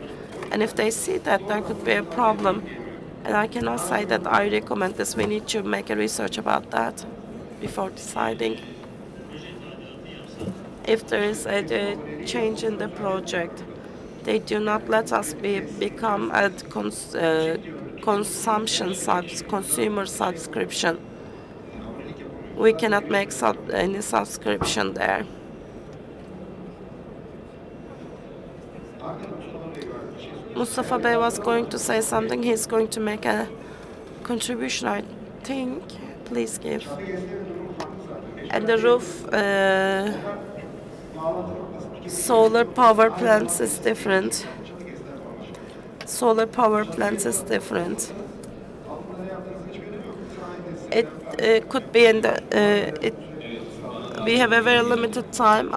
And if they see that, there could be a problem. And I cannot say that I recommend this. We need to make a research about that before deciding. if there is a change in the project. They do not let us become a consumer subscription. We cannot make any subscription there. Mustafa Bey was going to say something. He's going to make a contribution, I think. Please give. And the roof, solar power plants is different. Solar power plants is different. It could be in the. We have a very limited time.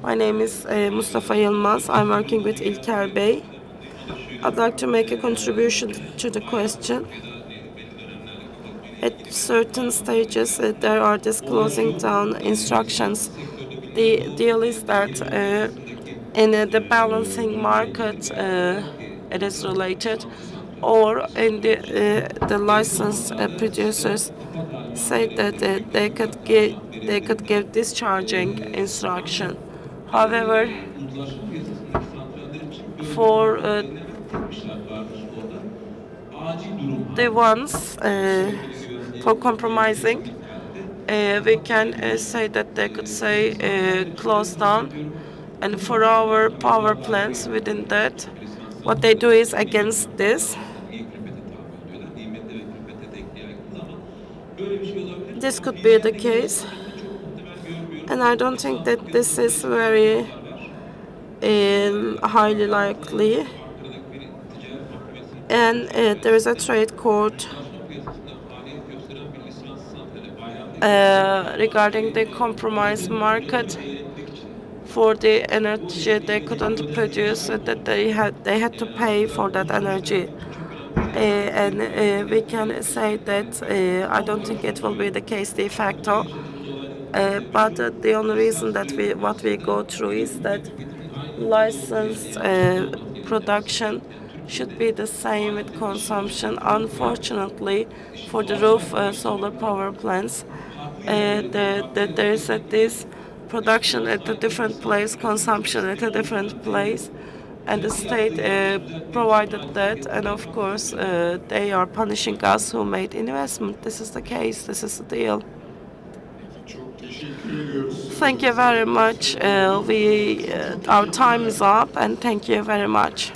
My name is Mustafa Yılmaz. I'm working with İlker Bey. I'd like to make a contribution to the question. At certain stages, there are disclosing down instructions. The deal is that in the balancing market, it is related, or in the licensed producers say that they could give discharging instruction. However, for the ones for compromising, we can say that they could say close down. And for our power plants within that, what they do is against this. This could be the case. And I don't think that this is very highly likely. And there is a trade court regarding the compromised market for the energy they couldn't produce, that they had to pay for that energy. And we can say that I don't think it will be the case de facto. But the only reason that what we go through is that licensed production should be the same with consumption. Unfortunately, for the roof solar power plants, there is this production at a different place, consumption at a different place, and the state provided that, and of course they are punishing us who made investment. This is the case. This is the deal. Thank you very much. Our time is up, and thank you very much.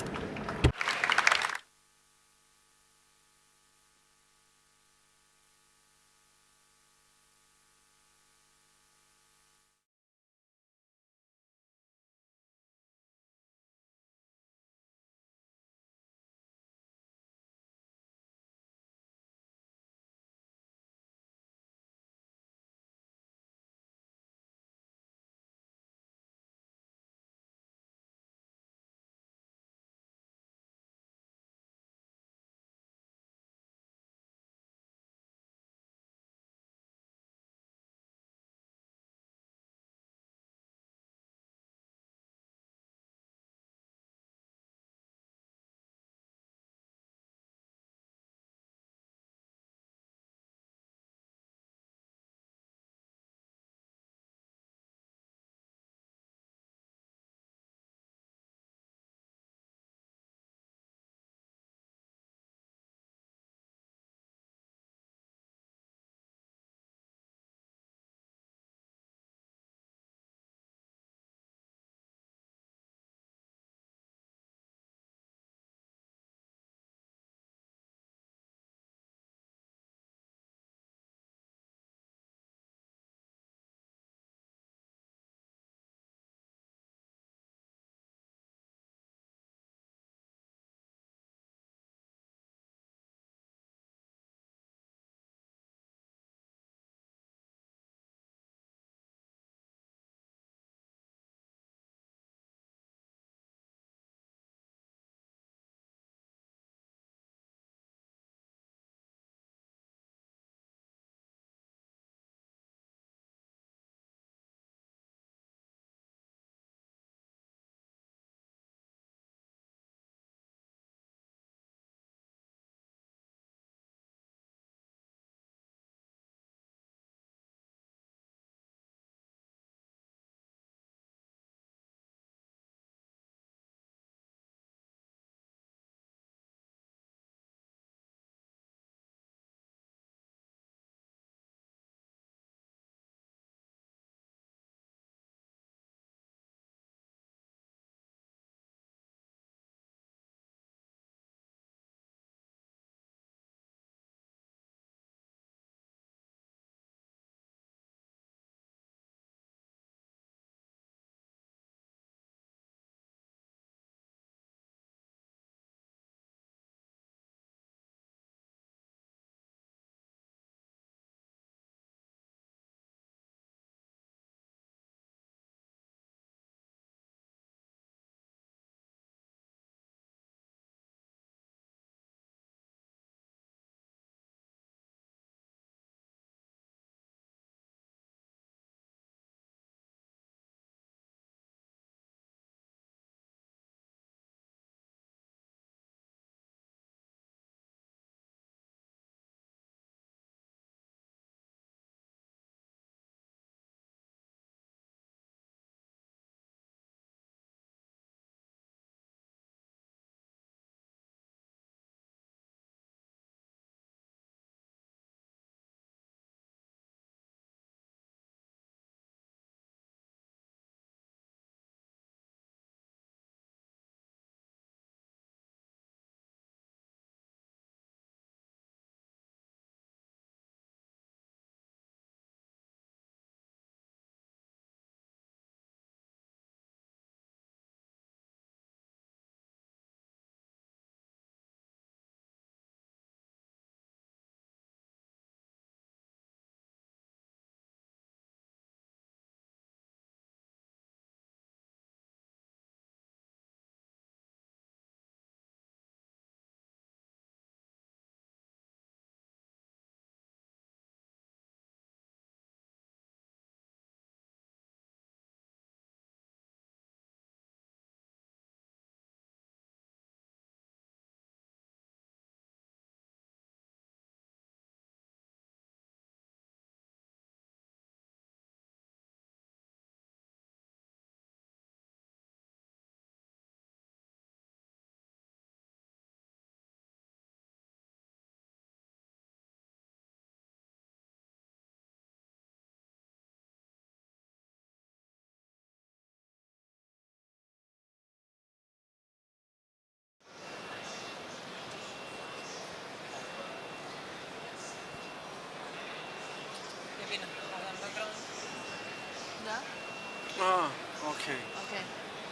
Ah, okay. Okay,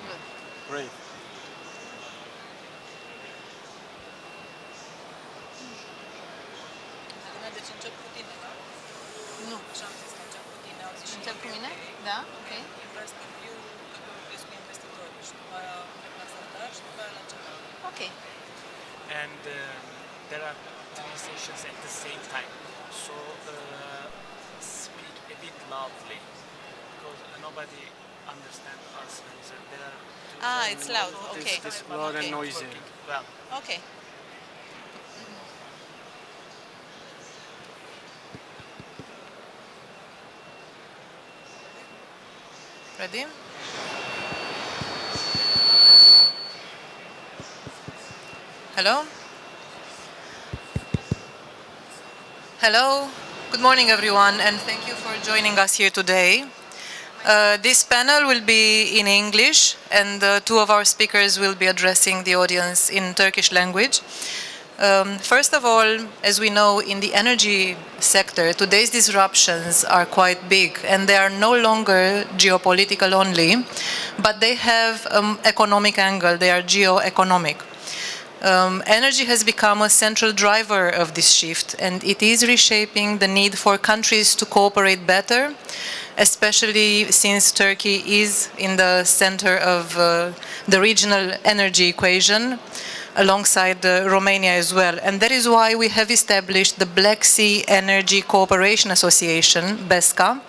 good. Great. Nu. Încep cu mine? Da? Ok. Ok. And there are three sessions at the same time. So speak a bit loudly because nobody understands us. There are two It's loud. Okay. It's loud and Okay. noisy. well. Okay. Ready? Hello? Hello. Good morning, everyone, and thank you for joining us here today. This panel will be in English, and two of our speakers will be addressing the audience in Turkish language. First of all, as we know, in the energy sector, today's disruptions are quite big, and they are no longer geopolitical only, but they have economic angle. They are geo-economic. Energy has become a central driver of this shift, and it is reshaping the need for countries to cooperate better, especially since Turkey is in the center of the regional energy equation, alongside Romania as well. And that is why we have established the Black Sea Energy Cooperation Association, BESCA,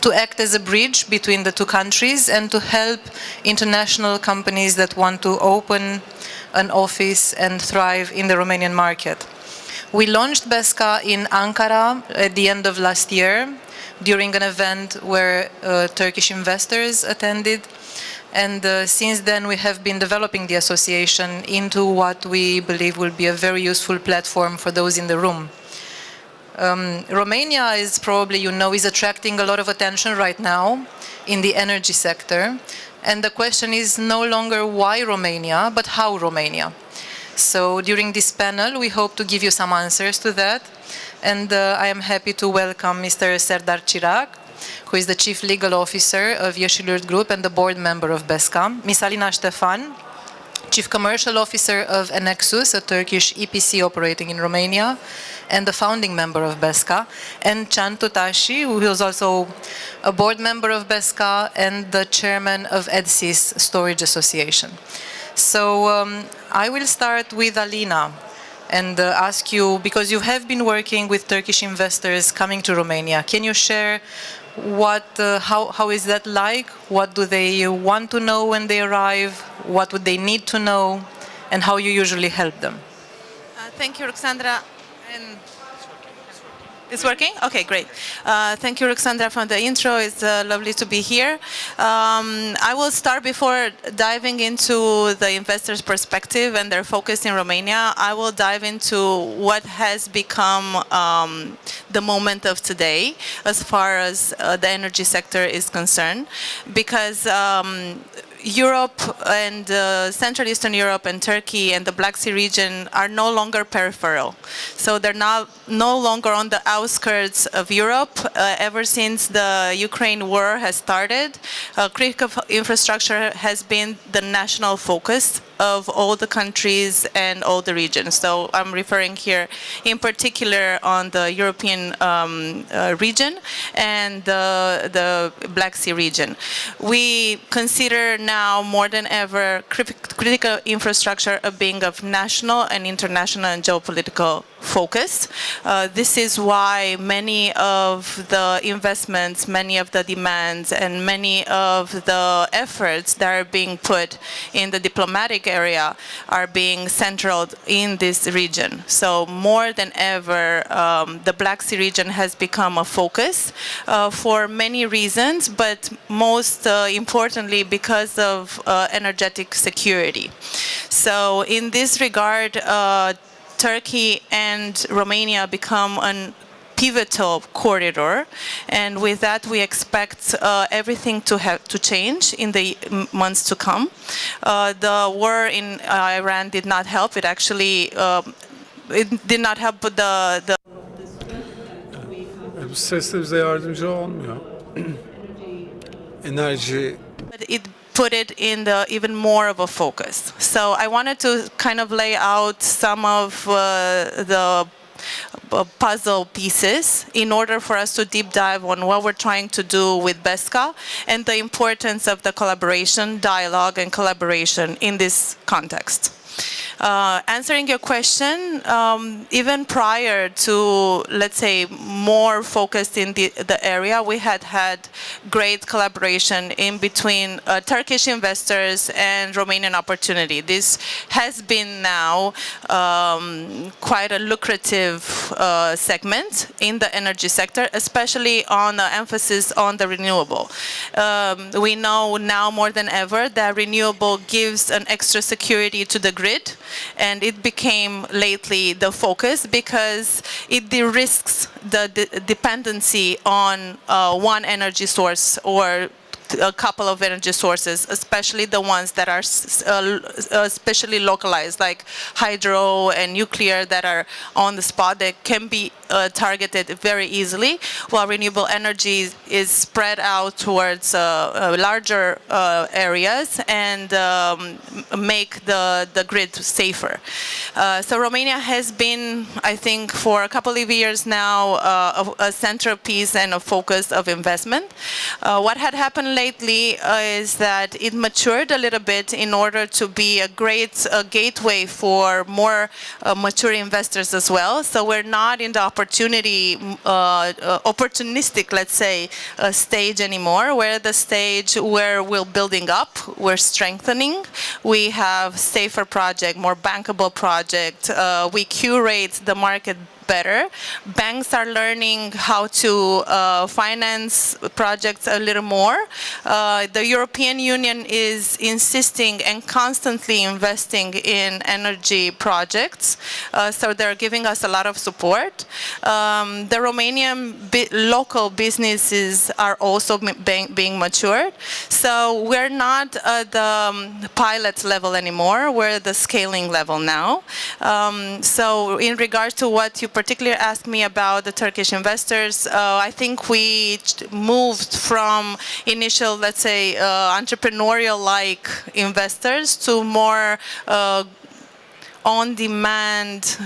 to act as a bridge between the two countries and to help international companies that want to open an office and thrive in the Romanian market. We launched BESCA in Ankara at the end of last year during an event where Turkish investors attended. And since then, we have been developing the association into what we believe will be a very useful platform for those in the room. Romania, as probably you know, is attracting a lot of attention right now in the energy sector. And the question is no longer why Romania, but how Romania. So during this panel, we hope to give you some answers to that. And I am happy to welcome Mr. Serdar Chirac, who is the Chief Legal Officer of Yeşilyurt Group and the board member of BESCA, Ms. Alina Ștefan, Chief Commercial Officer of Enexus, a Turkish EPC operating in Romania, and the founding member of BESCA, and Can Tutashi, who is also a board member of BESCA and the chairman of EDSIS Storage Association. So I will start with Alina and ask you, because you have been working with Turkish investors coming to Romania, can you share how is that like? What do they want to know when they arrive? What would they need to know? And how you usually help them? Thank you, Roxandra. It's working? Okay, great. Thank you, Roxandra, for the intro. It's lovely to be here. I will start before diving into the investors' perspective and their focus in Romania. I will dive into what has become the moment of today as far as the energy sector is concerned, because Europe and Central Eastern Europe and Turkey and the Black Sea region are no longer peripheral. So they're no longer on the outskirts of Europe. Ever since the Ukraine war has started, critical infrastructure has been the national focus of all the countries and all the regions. So I'm referring here in particular on the European region and the Black Sea region. We consider now more than ever critical infrastructure of being of national and international and geopolitical focus. This is why many of the investments, many of the demands, and many of the efforts that are being put in the diplomatic area are being centered in this region. So more than ever, the Black Sea region has become a focus for many reasons, but most importantly because of energetic security. So in this regard, Turkey and Romania become a pivotal corridor, and with that we expect everything to change in the months to come. The war in Iran did not help. It actually it did not help the Sesle bize yardımcı olmuyor. energy. but it put it in the even more of a focus. So I wanted to kind of lay out some of the puzzle pieces in order for us to deep dive on what we're trying to do with BESCA and the importance of the collaboration, dialogue, and collaboration in this context. Answering your question, even prior to, let's say, more focused in the area, we had great collaboration in between Turkish investors and Romanian opportunity. This has been now quite a lucrative segment in the energy sector, especially on the emphasis on the renewable. We know now more than ever that renewable gives an extra security to the grid, and it became lately the focus because it de-risks the dependency on one energy source or a couple of energy sources, especially the ones that are especially localized, like hydro and nuclear that are on the spot that can be targeted very easily, while renewable energy is spread out towards larger areas and make the grid safer. So Romania has been, I think, for a couple of years now, a centerpiece and a focus of investment. What had happened lately is that it matured a little bit in order to be a great gateway for more mature investors as well. So we're not in the opportunistic, let's say, stage anymore. We're at the stage where we're building up, we're strengthening. We have safer project, more bankable project. We curate the market better. Banks are learning how to finance projects a little more. The European Union is insisting and constantly investing in energy projects, so they're giving us a lot of support. The Romanian local businesses are also being matured, so we're not at the pilot level anymore, we're at the scaling level now. So in regards to what you particularly asked me about the Turkish investors, I think we moved from initial, let's say, entrepreneurial-like investors to more on-demand,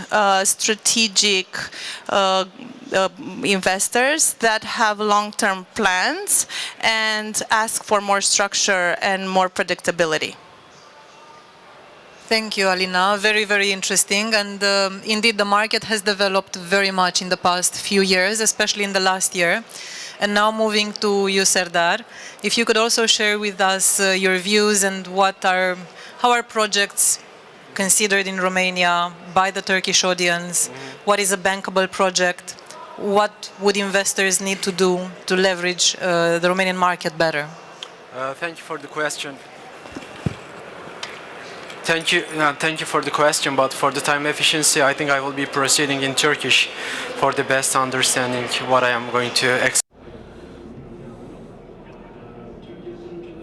strategic investors that have long-term plans and ask for more structure and more predictability. Thank you, Alina. Very, very interesting. And indeed, the market has developed very much in the past few years, especially in the last year. And now moving to you, Serdar, if you could also share with us your views and how are projects considered in Romania by the Turkish audience? What is a bankable project? What would investors need to do to leverage the Romanian market better? Thank you for the question. Thank you for the question, but for the time efficiency, I think I will be proceeding in Turkish for the best understanding what I am going to explain.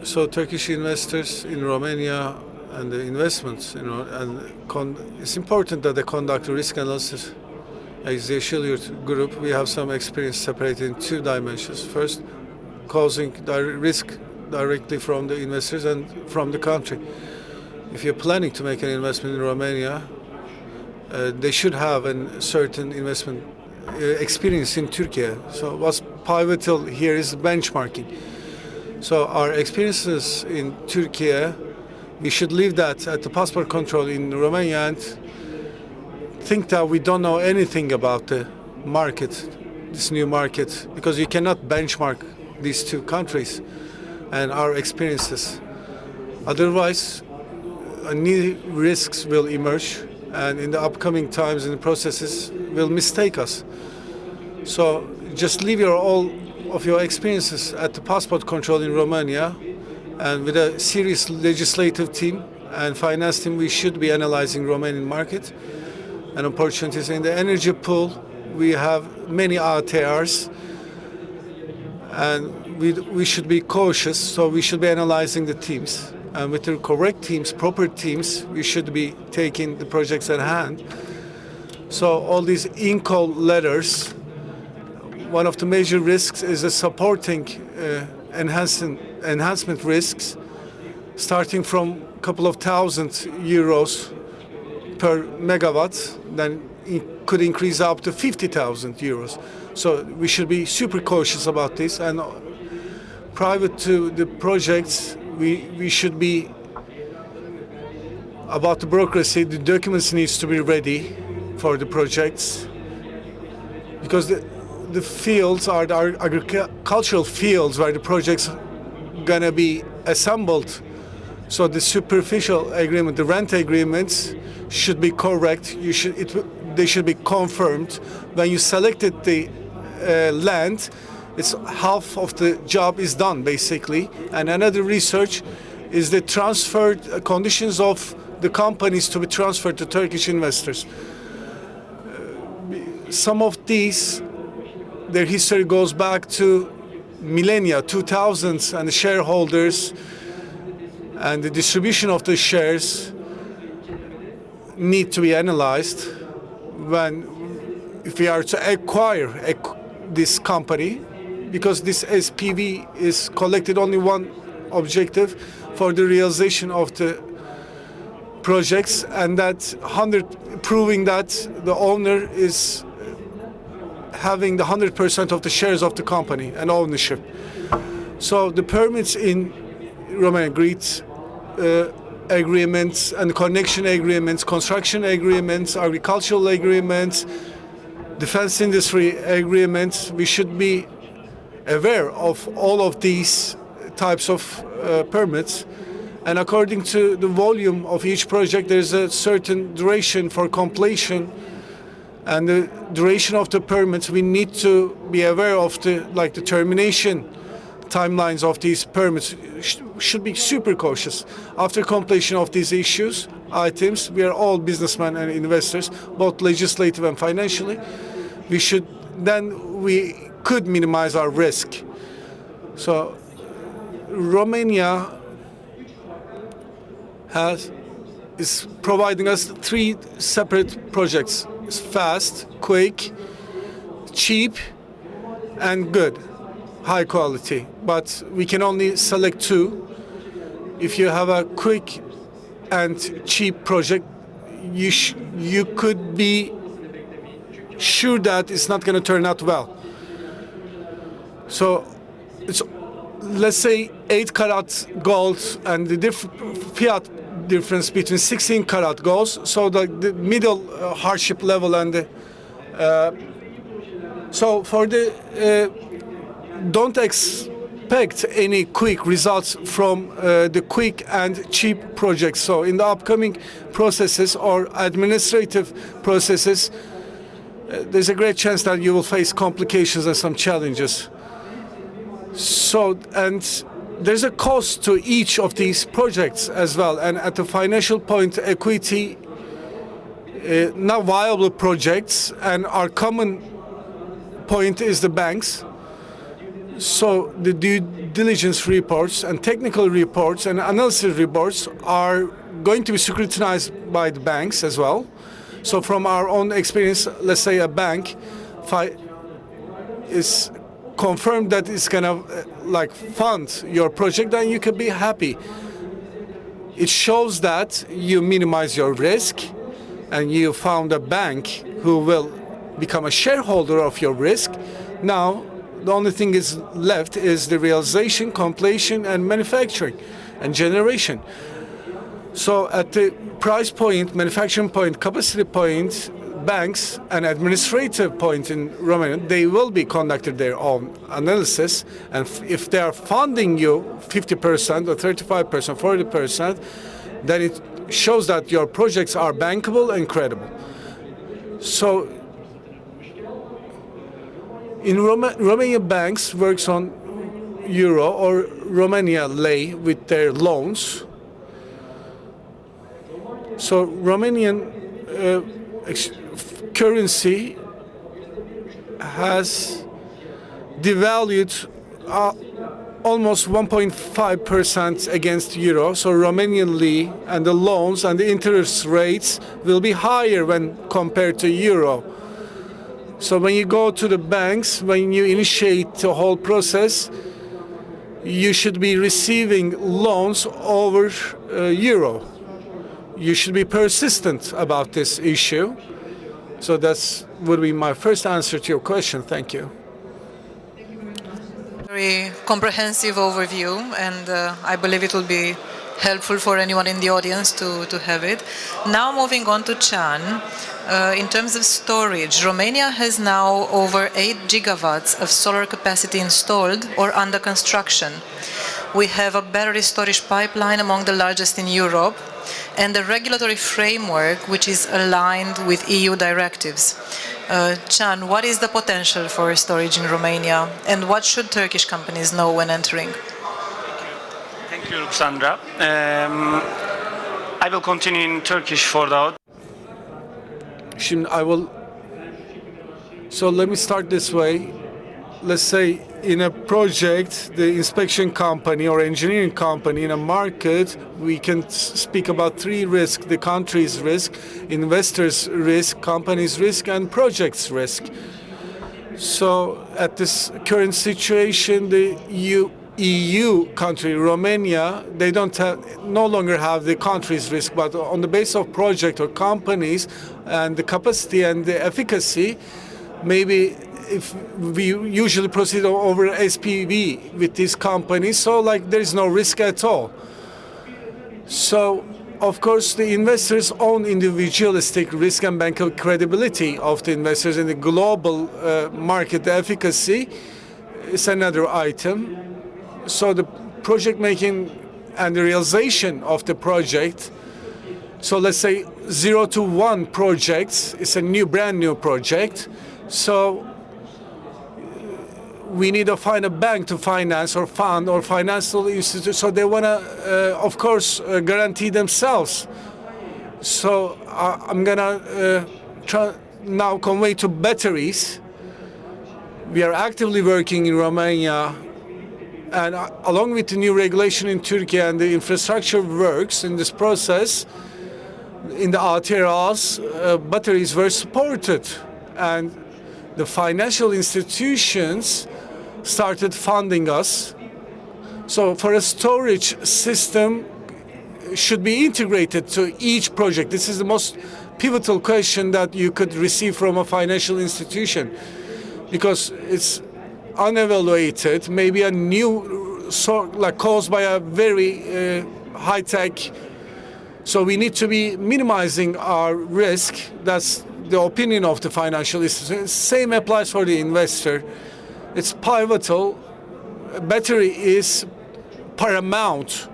So Turkish investors in Romania and the investments, it's important that they conduct a risk analysis. As the Schiller Group, we have some experience separated in two dimensions. First, causing risk directly from the investors and from the country. If you're planning to make an investment in Romania, they should have a certain investment experience in Turkey. So what's pivotal here is benchmarking. So our experiences in Turkey, we should leave that at the passport control in Romania and think that we don't know anything about the market, this new market, because you cannot benchmark these two countries and our experiences. Otherwise, new risks will emerge, and in the upcoming times and the processes will mistake us. So just leave all of your experiences at the passport control in Romania, and with a serious legislative team and finance team, we should be analyzing Romanian market and opportunities. In the energy pool, we have many ATRs, and we should be cautious, so we should be analyzing the teams. And with the correct teams, proper teams, we should be taking the projects at hand. So all these in-call letters, one of the major risks is supporting enhancement risks, starting from a couple of thousand euros per megawatt, then it could increase up to 50,000 euros. So we should be super cautious about this. And private to the projects, we should be about the bureaucracy. The documents needs to be ready for the projects, because the fields are the agricultural fields where the projects gonna be assembled. So the superficial agreement, the rent agreements, should be correct. They should be confirmed. When you selected the land, it's half of the job is done basically. And another research is the transferred conditions of the companies to be transferred to Turkish investors. Some of these, their history goes back to millennia, 2000s, and the shareholders and the distribution of the shares need to be analyzed if we are to acquire this company, because this SPV is collected only one objective for the realization of the projects, and that proving that the owner is having the 100% of the shares of the company and ownership. So the permits in Romania, grid agreements and connection agreements, construction agreements, agricultural agreements, defense industry agreements, we should be aware of all of these types of permits. And according to the volume of each project, there's a certain duration for completion. And the duration of the permits, we need to be aware of the termination timelines of these permits. Should be super cautious. After completion of these items, we are all businessmen and investors, both legislative and financially. We could minimize our risk. So Romania is providing us 3 separate projects. It's fast, quick, cheap, and good, high quality. But we can only select 2. If you have a quick and cheap project, you could be sure that it's not going to turn out well. So it's, let's say, 8 karat gold, and the fiat difference between 16 karat goals, so the middle hardship level, and so for the don't expect any quick results from the quick and cheap projects. So in the upcoming processes or administrative processes, there's a great chance that you will face complications and some challenges. So, and there's a cost to each of these projects as well. And at the financial point, equity, not viable projects, and our common point is the banks. So the due diligence reports and technical reports and analysis reports are going to be scrutinized by the banks as well. So from our own experience, let's say a bank is confirmed that it's gonna fund your project, then you can be happy. It shows that you minimize your risk, and you found a bank who will become a shareholder of your risk. Now the only thing is left is the realization, completion, and manufacturing and generation. So at the price point, manufacturing point, capacity point, banks and administrative point in Romania, they will be conducted their own analysis, and if they are funding you 50% or 35%, 40%, then it shows that your projects are bankable and credible. So in Romania, banks works on euro or Romania lei with their loans. So Romanian currency has devalued almost 1.5% against euro. So Romanian lei and the loans and the interest rates will be higher when compared to euro. So when you go to the banks, when you initiate the whole process, you should be receiving loans over euro. You should be persistent about this issue. So that's would be my first answer to your question. Thank you. Very comprehensive overview, and I believe it will be helpful for anyone in the audience to have it. Now moving on to Can. In terms of storage, Romania has now over 8 gigawatts of solar capacity installed or under construction. We have a battery storage pipeline among the largest in Europe, and a regulatory framework which is aligned with EU directives. Can, what is the potential for storage in Romania, and what should Turkish companies know when entering? Thank you, Sandra. I will continue in Turkish for the Şimdi so let me start this way. Let's say in a project, the inspection company or engineering company in a market, we can speak about 3 risks: the country's risk, investors' risk, company's risk, and project's risk. So at this current situation, the EU country, Romania, they no longer have the country's risk, but on the base of project or companies and the capacity and the efficacy, maybe if we usually proceed over SPV with these companies, so like there is no risk at all. So of course the investors' own individualistic risk and bank credibility of the investors in the global market efficacy is another item. So the project making and the realization of the project, so let's say 0 to 1 projects, it's a brand new project. So we need to find a bank to finance or fund or financial institute. So they want to, of course, guarantee themselves. So I'm gonna try now convey to batteries. We are actively working in Romania, and along with the new regulation in Turkey and the infrastructure works in this process, in the ATRAs, batteries were supported, and the financial institutions started funding us. So for a storage system should be integrated to each project. This is the most pivotal question that you could receive from a financial institution, because it's unevaluated, maybe a new sort, like caused by a very high tech. So we need to be minimizing our risk. That's the opinion of the financial institution. Same applies for the investor. It's pivotal. Battery is paramount.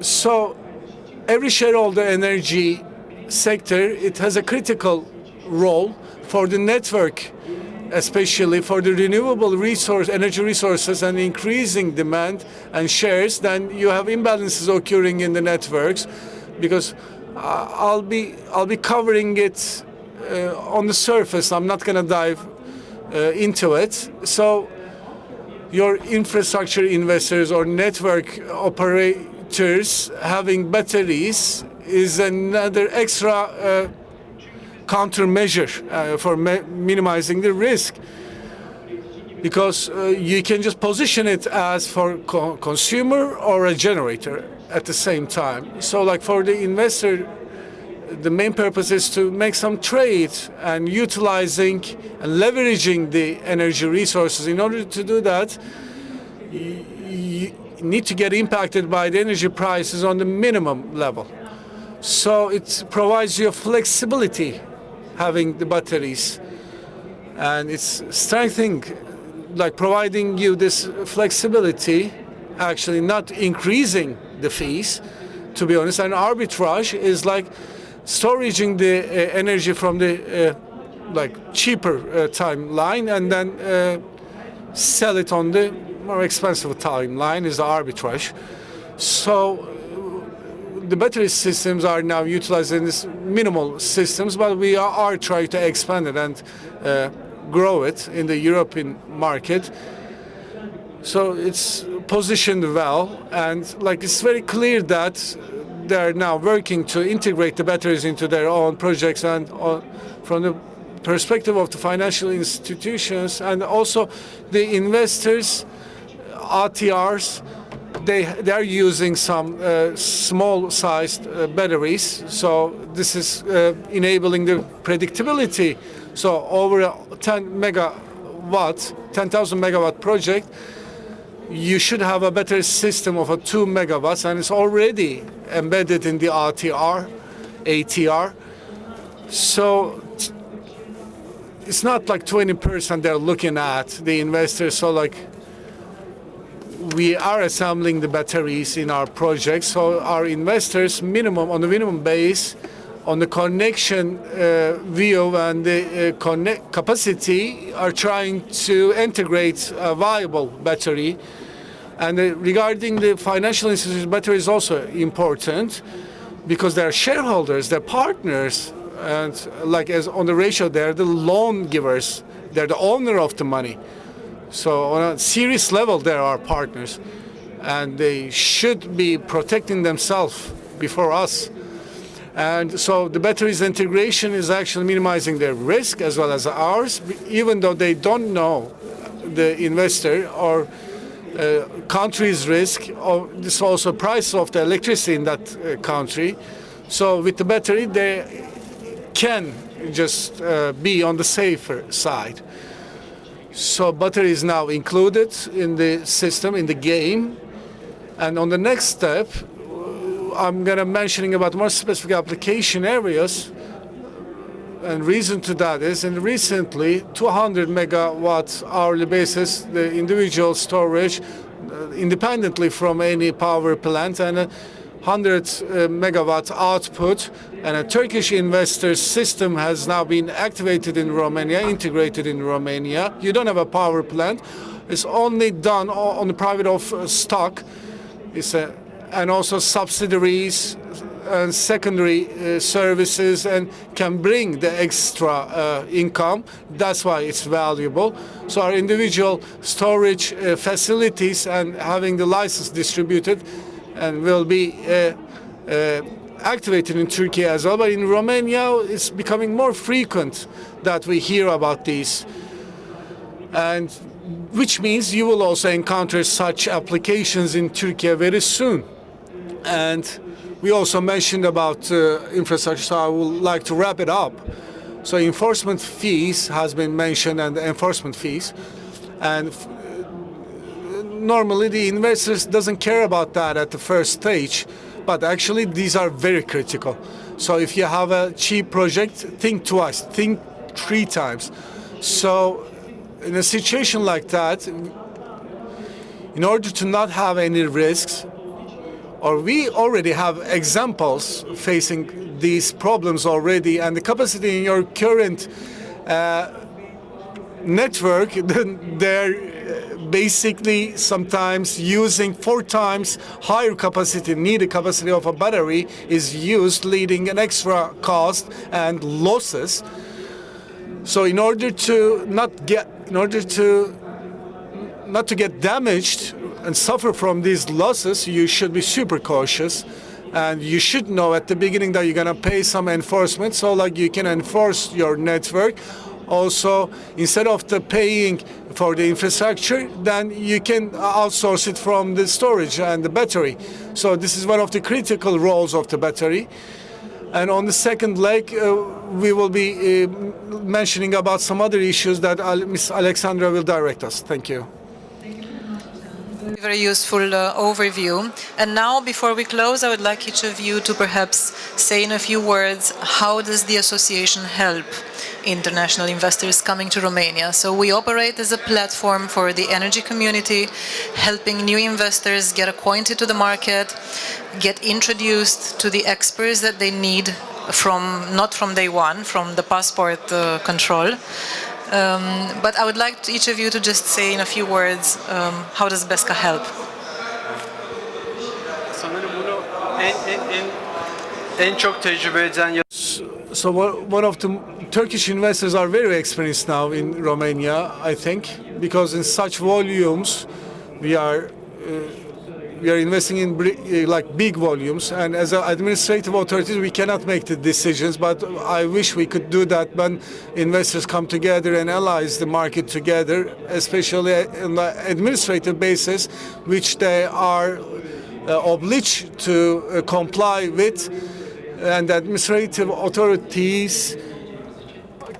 So every shareholder energy sector, it has a critical role for the network, especially for the renewable energy resources and increasing demand and shares. Then you have imbalances occurring in the networks, because I'll be covering it on the surface. I'm not going to dive into it. So your infrastructure investors or network operators having batteries is another extra countermeasure for minimizing the risk, because you can just position it as for consumer or a generator at the same time. So like for the investor, the main purpose is to make some trade and utilizing and leveraging the energy resources. In order to do that, you need to get impacted by the energy prices on the minimum level. So it provides you flexibility having the batteries, and it's strengthening, like providing you this flexibility, actually not increasing the fees, to be honest. And arbitrage is like storing the energy from the like cheaper timeline and then sell it on the more expensive timeline is the arbitrage. So the battery systems are now utilizing these minimal systems, but we are trying to expand it and grow it in the European market. So it's positioned well, and like it's very clear that they are now working to integrate the batteries into their own projects, and from the perspective of the financial institutions and also the investors, RTRs, they're using some small-sized batteries. So this is enabling the predictability. So over a 10,000 megawatt project, you should have a better system of a 2 megawatts, and it's already embedded in the RTR, ATR. So it's not like 20% they're looking at, the investors. So like we are assembling the batteries in our project. So our investors minimum, on the minimum base, on the connection view and the connect capacity are trying to integrate a viable battery. And regarding the financial institutions, battery is also important because they're shareholders, they're partners, and like as on the ratio, they're the loan givers, they're the owner of the money. So on a serious level, there are partners, and they should be protecting themselves before us. And so the batteries integration is actually minimizing their risk as well as ours, even though they don't know the investor or country's risk, or this also price of the electricity in that country. So with the battery, they can just be on the safer side. So battery is now included in the system, in the game. And on the next step, I'm going to mentioning about more specific application areas. And reason to that is, and recently, 200 megawatt hourly basis, the individual storage, independently from any power plant, and 100 megawatt output, and a Turkish investor system has now been activated in Romania, integrated in Romania. You don't have a power plant. It's only done on the private of stock. And also subsidiaries and secondary services, and can bring the extra income. That's why it's valuable. So our individual storage facilities and having the license distributed and will be activated in Turkey as well. But in Romania, it's becoming more frequent that we hear about these. And which means you will also encounter such applications in Turkey very soon. And we also mentioned about infrastructure, so I would like to wrap it up. So enforcement fees has been mentioned, and the enforcement fees. And normally the investors doesn't care about that at the first stage, but actually these are very critical. So if you have a cheap project, think twice, think 3 times. So in a situation like that, in order to not have any risks, or we already have examples facing these problems already, and the capacity in your current network, they're basically sometimes using 4 times higher capacity, needed capacity of a battery is used, leading an extra cost and losses. So in order to not get damaged and suffer from these losses, you should be super cautious, and you should know at the beginning that you're going to pay some enforcement, so like you can enforce your network. Also, instead of the paying for the infrastructure, then you can outsource it from the storage and the battery. So this is one of the critical roles of the battery. And on the second leg, we will be mentioning about some other issues that Ms. Alexandra will direct us. Thank you. Very useful overview. And now, before we close, I would like each of you to perhaps say in a few words, how does the association help international investors coming to Romania? So we operate as a platform for the energy community, helping new investors get acquainted to the market, get introduced to the experts that they need not from day one, from the passport control. But I would like each of you to just say in a few words, how does BESCA help? Sanırım bunu en çok tecrübe eden. So one of the Turkish investors are very experienced now in Romania, I think, because in such volumes we are we are investing in like big volumes, and as administrative authorities, we cannot make the decisions. But I wish we could do that when investors come together and analyze the market together, especially on the administrative basis, which they are obliged to comply with, and the administrative authorities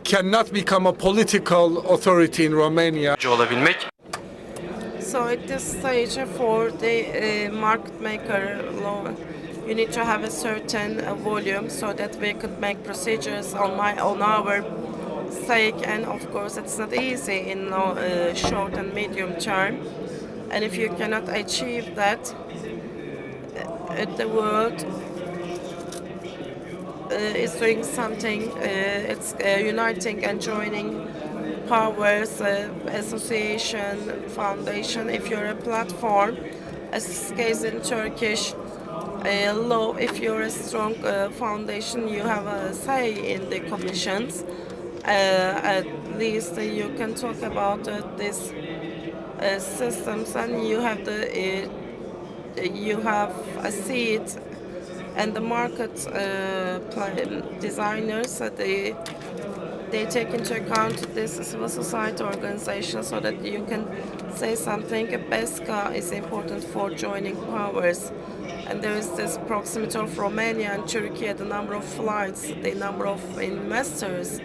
cannot become a political authority in Romania. Olabilmek. So at this stage, for the market maker law, you need to have a certain volume so that we could make procedures on our sake. And of course, it's not easy in short and medium term. And if you cannot achieve that, the world is doing something. It's uniting and joining powers, association, foundation. If you're a platform, as is case in Turkish law, if you're a strong foundation, you have a say in the commissions. At least you can talk about these systems, and you have a seat. And the market designers, they take into account this civil society organization so that you can say something. BESCA is important for joining powers. And there is this proximity of Romania and Turkey, the number of flights, the number of investors.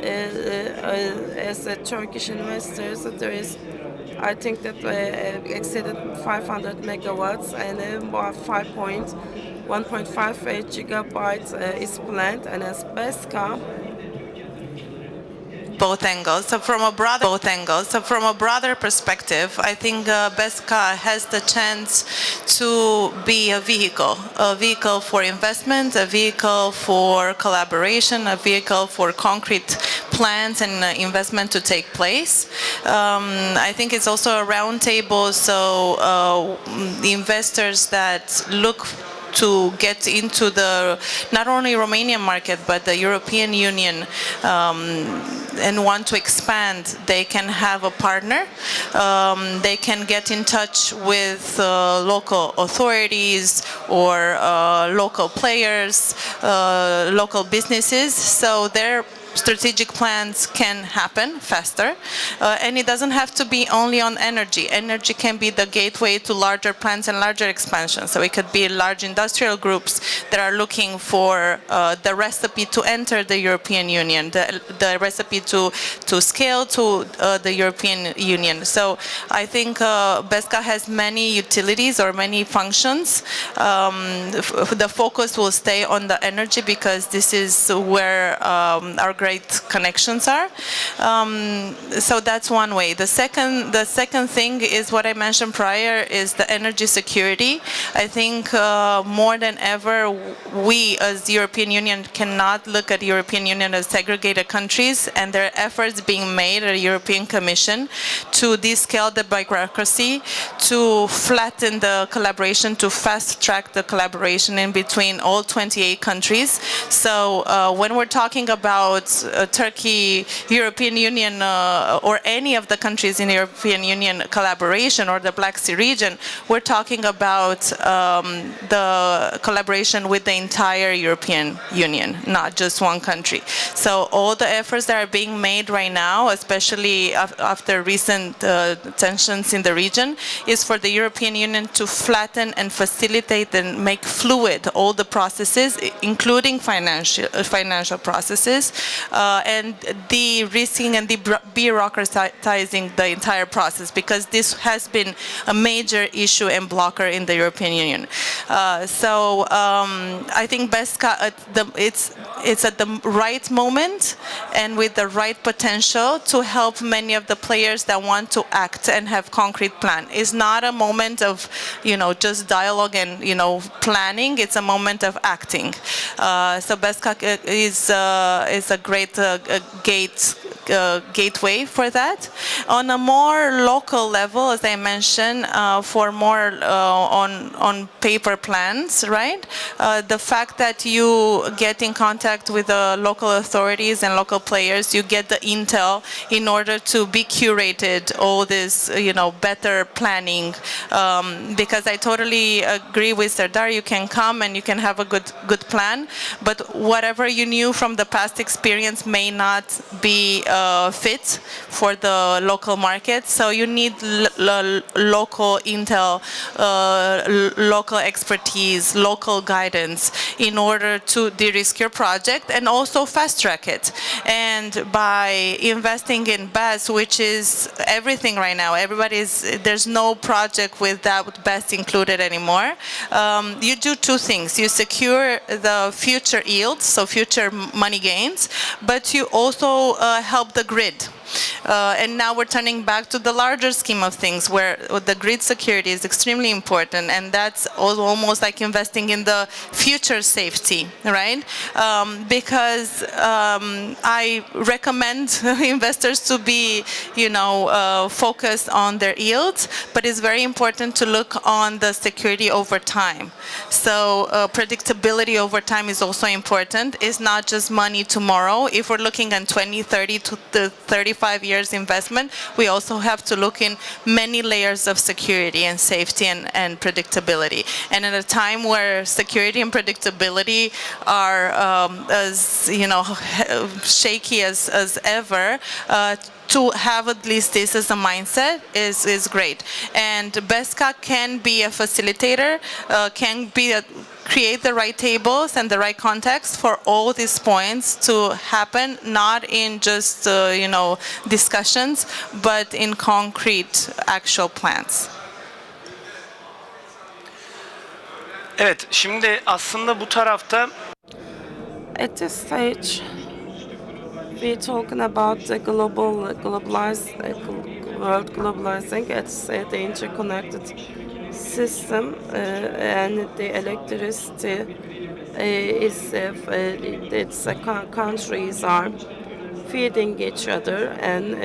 As Turkish investors, there is, I think that exceeded 500 megawatts, and about 1.58 gigabytes is planned. And as BESCA, both angles. So from a broader perspective, I think BESCA has the chance to be a vehicle for investment, a vehicle for collaboration, a vehicle for concrete plans and investment to take place. I think it's also a roundtable, so the investors that look to get into the not only Romanian market but the European Union and want to expand, they can have a partner. They can get in touch with local authorities or local players, local businesses, so their strategic plans can happen faster, and it doesn't have to be only on energy. Energy can be the gateway to larger plans and larger expansions. So it could be large industrial groups that are looking for the recipe to enter the European Union, the recipe to scale to the European Union. So I think BESCA has many utilities or many functions. The focus will stay on the energy because this is where our great connections are. So that's one way. The second thing is what I mentioned prior, is the energy security. I think more than ever, we as the European Union cannot look at the European Union as segregated countries, and there are efforts being made at the European Commission to descale the bureaucracy, to flatten the collaboration, to fast track the collaboration in between all 28 countries. So when we're talking about Turkey, European Union, or any of the countries in the European Union collaboration, or the Black Sea region, we're talking about the collaboration with the entire European Union, not just one country. So all the efforts that are being made right now, especially after recent tensions in the region, is for the European Union to flatten and facilitate and make fluid all the processes, including financial processes, and de-risking and de-bureaucratizing the entire process, because this has been a major issue and blocker in the European Union. So I think BESCA, it's at the right moment and with the right potential to help many of the players that want to act and have concrete plan. It's not a moment of, just dialogue and, planning. It's a moment of acting. So BESCA is a great gate gateway for that. On a more local level, as I mentioned, for more on paper plans, right? The fact that you get in contact with the local authorities and local players, you get the intel in order to be curated all this, better planning. Because I totally agree with Serdar, you can come and you can have a good plan, but whatever you knew from the past experience may not be fit for the local market. So you need local intel, local expertise, local guidance in order to de-risk your project and also fast-track it. And by investing in BESS, which is everything right now, there's no project without BESS included anymore. You do two things. You secure the future yields, so future money gains, but you also help the grid. And now we're turning back to the larger scheme of things where the grid security is extremely important, and that's almost like investing in the future safety, right? Because I recommend investors to be, focused on their yields, but it's very important to look on the security over time. So predictability over time is also important. It's not just money tomorrow. If we're looking at 20, 30 to 35 years investment, we also have to look in many layers of security and safety and predictability. And at a time where security and predictability are as shaky as ever, to have at least this as a mindset is great. And BESCA can be a facilitator, create the right tables and the right context for all these points to happen, not in just discussions, but in concrete actual plans. Evet, şimdi aslında bu tarafta At this stage, we're talking about the world globalizing. It's the interconnected system, and the electricity countries are feeding each other, and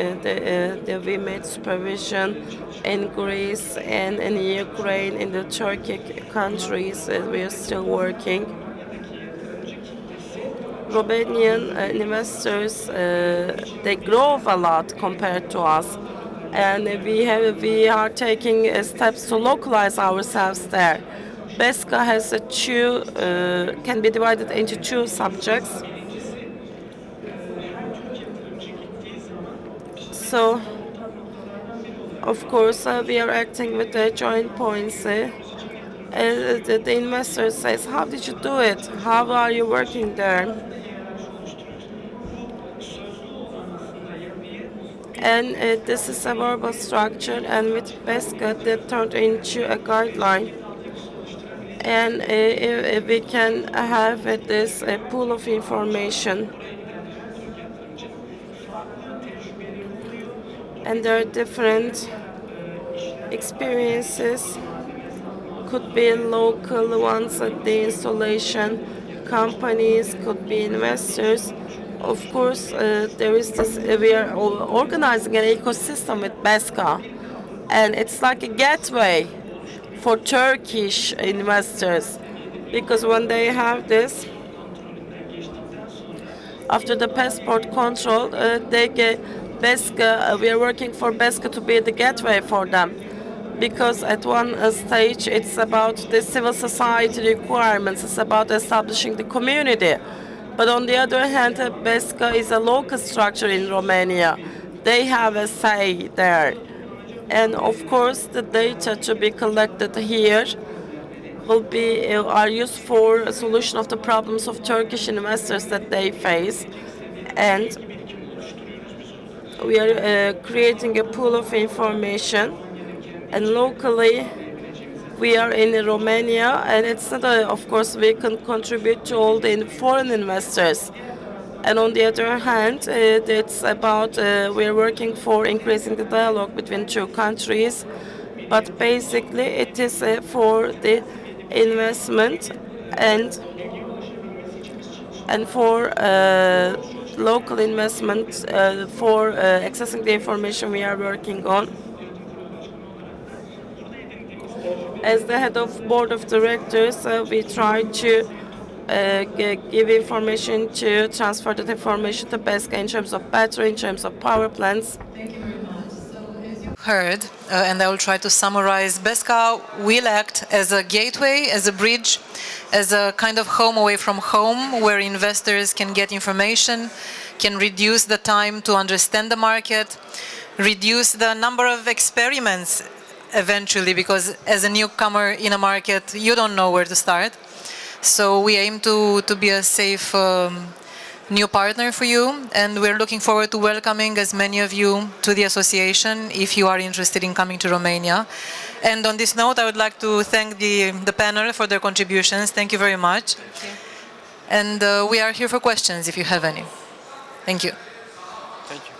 we made supervision in Greece and in Ukraine, in the Turkic countries. We are still working. Romanian investors, they grow a lot compared to us, and we are taking steps to localize ourselves there. BESCA has can be divided into two subjects. So, of course, we are acting with the joint points. The investor says, "How did you do it? How are you working there?" And this is a verbal structure, and with BESCA that turned into a guideline. And we can have this pool of information. And there are different experiences. Could be local ones at the installation, companies, could be investors. Of course, there is this. We are organizing an ecosystem with BESCA, and it's like a gateway for Turkish investors, because when they have this, after the passport control, they get BESCA. We are working for BESCA to be the gateway for them, because at one stage it's about the civil society requirements. It's about establishing the community. But on the other hand, BESCA is a local structure in Romania. They have a say there. And of course, the data to be collected here are used for a solution of the problems of Turkish investors that they face. And we are creating a pool of information. And locally, we are in Romania, and it's not, of course, we can contribute to all the foreign investors. And on the other hand, it's about we're working for increasing the dialogue between two countries. But basically, it is for the investment and for local investment for accessing the information we are working on. As the head of board of directors, we try to give information to transfer that information to BESCA in terms of battery, in terms of power plants. Heard, and I will try to summarize. BESCA will act as a gateway, as a bridge, as a kind of home away from home where investors can get information, can reduce the time to understand the market, reduce the number of experiments eventually, because as a newcomer in a market, you don't know where to start. So we aim to be a safe new partner for you, and we're looking forward to welcoming as many of you to the association if you are interested in coming to Romania. And on this note, I would like to thank the panel for their contributions. Thank you very much. Thank you. And we are here for questions if you have any. Thank you. Thank you.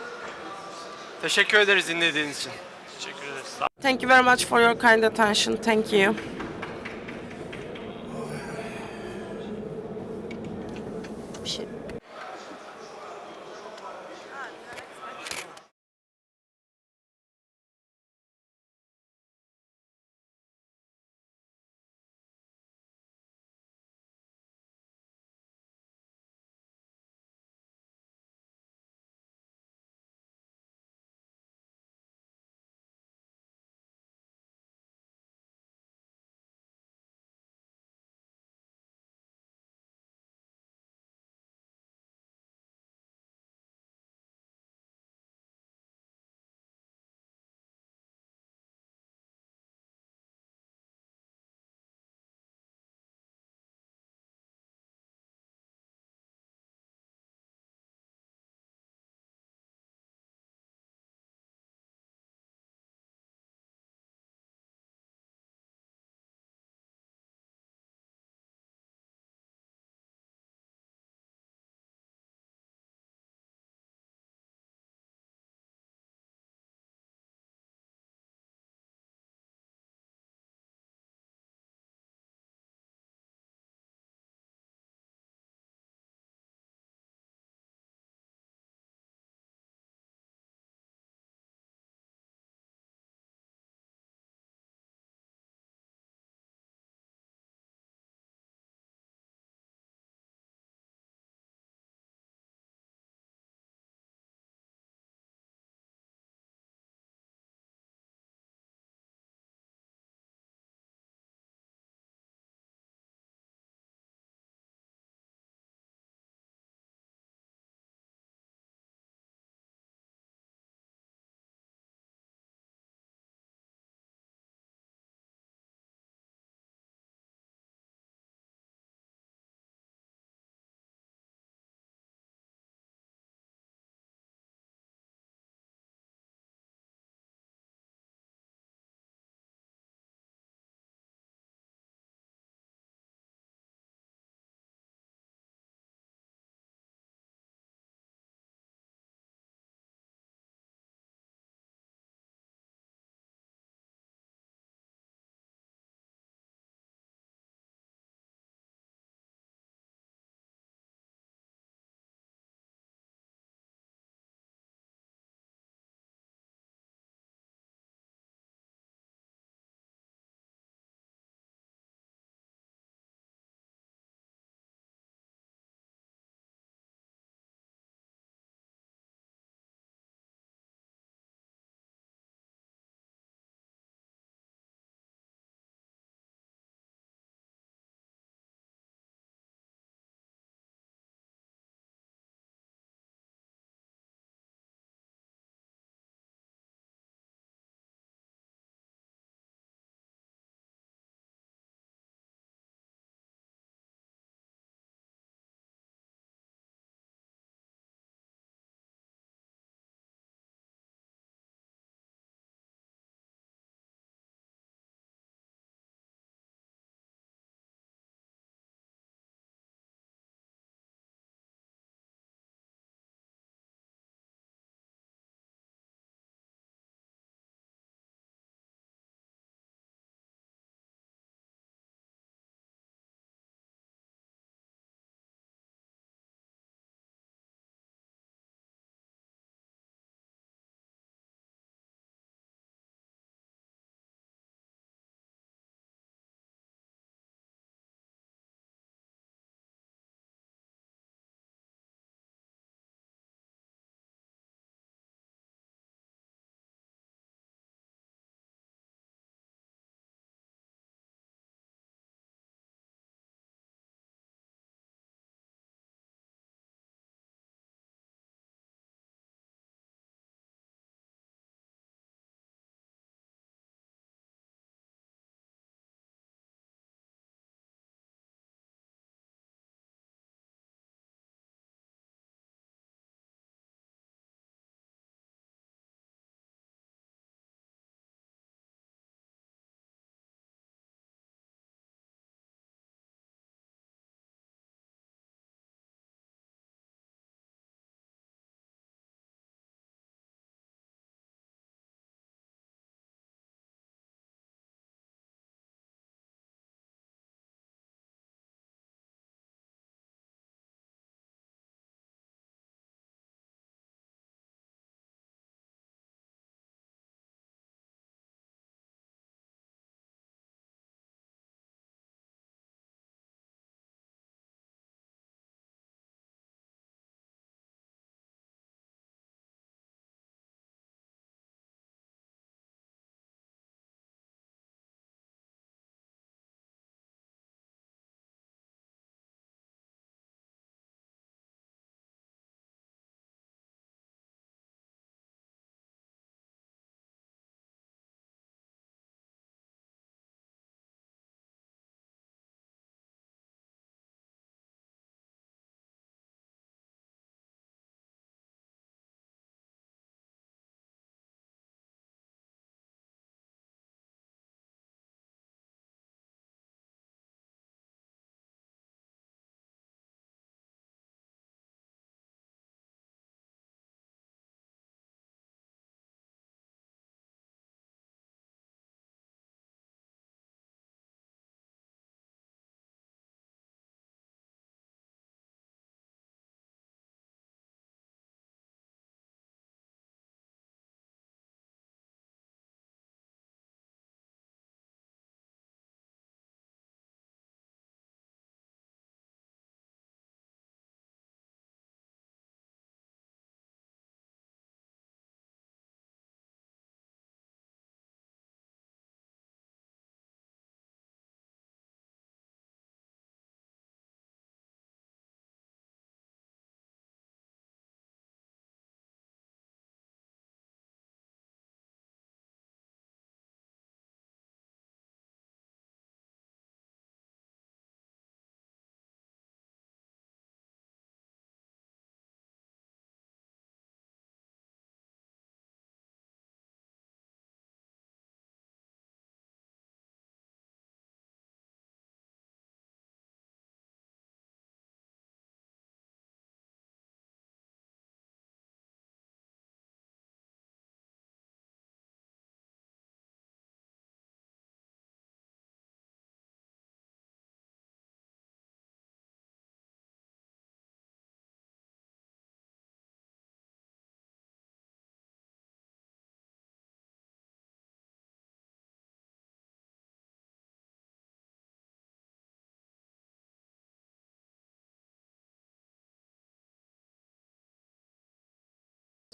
Teşekkür ederiz dinlediğiniz için. Teşekkür ederiz. Thank you very much for your kind attention. Thank you. Bir şey-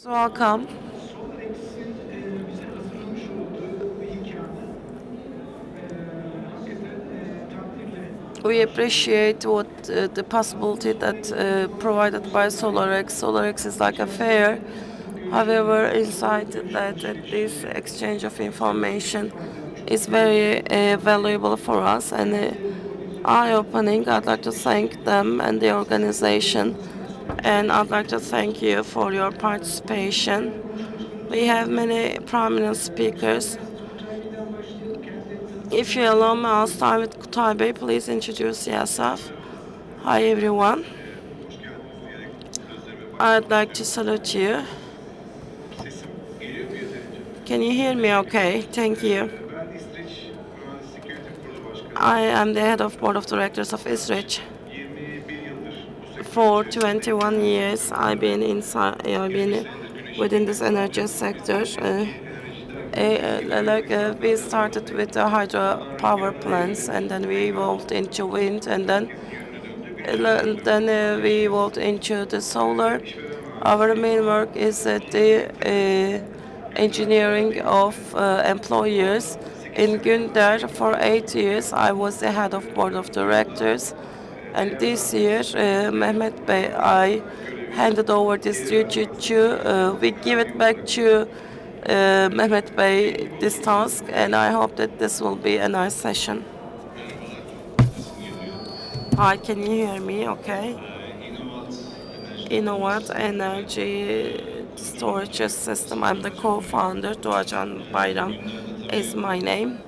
Welcome. We appreciate what the possibility that provided by Solarex. Solarex is like a fair. However, inside that this exchange of information is very valuable for us and eye-opening. I'd like to thank them and the organization, and I'd like to thank you for your participation. We have many prominent speakers. If you allow me, I'll start with Kutay Bey. Please introduce yourself. Hi, everyone. I'd like to salute you. Can you hear me okay? Thank you. I am the head of board of directors of İsveç. For 21 years, I've been within this energy sector. We started with the hydropower plants, and then we evolved into wind, and then we evolved into the solar. Our main work is the engineering of employers. In Günder, for 8 years, I was the head of board of directors. And this year, Mehmet Bey, I handed over this duty to, we give it back to Mehmet Bey, this task, and I hope that this will be a nice session. Hi, can you hear me okay? Innovat Energy Storage System. I'm the co-founder. Doğacan Bayram is my name.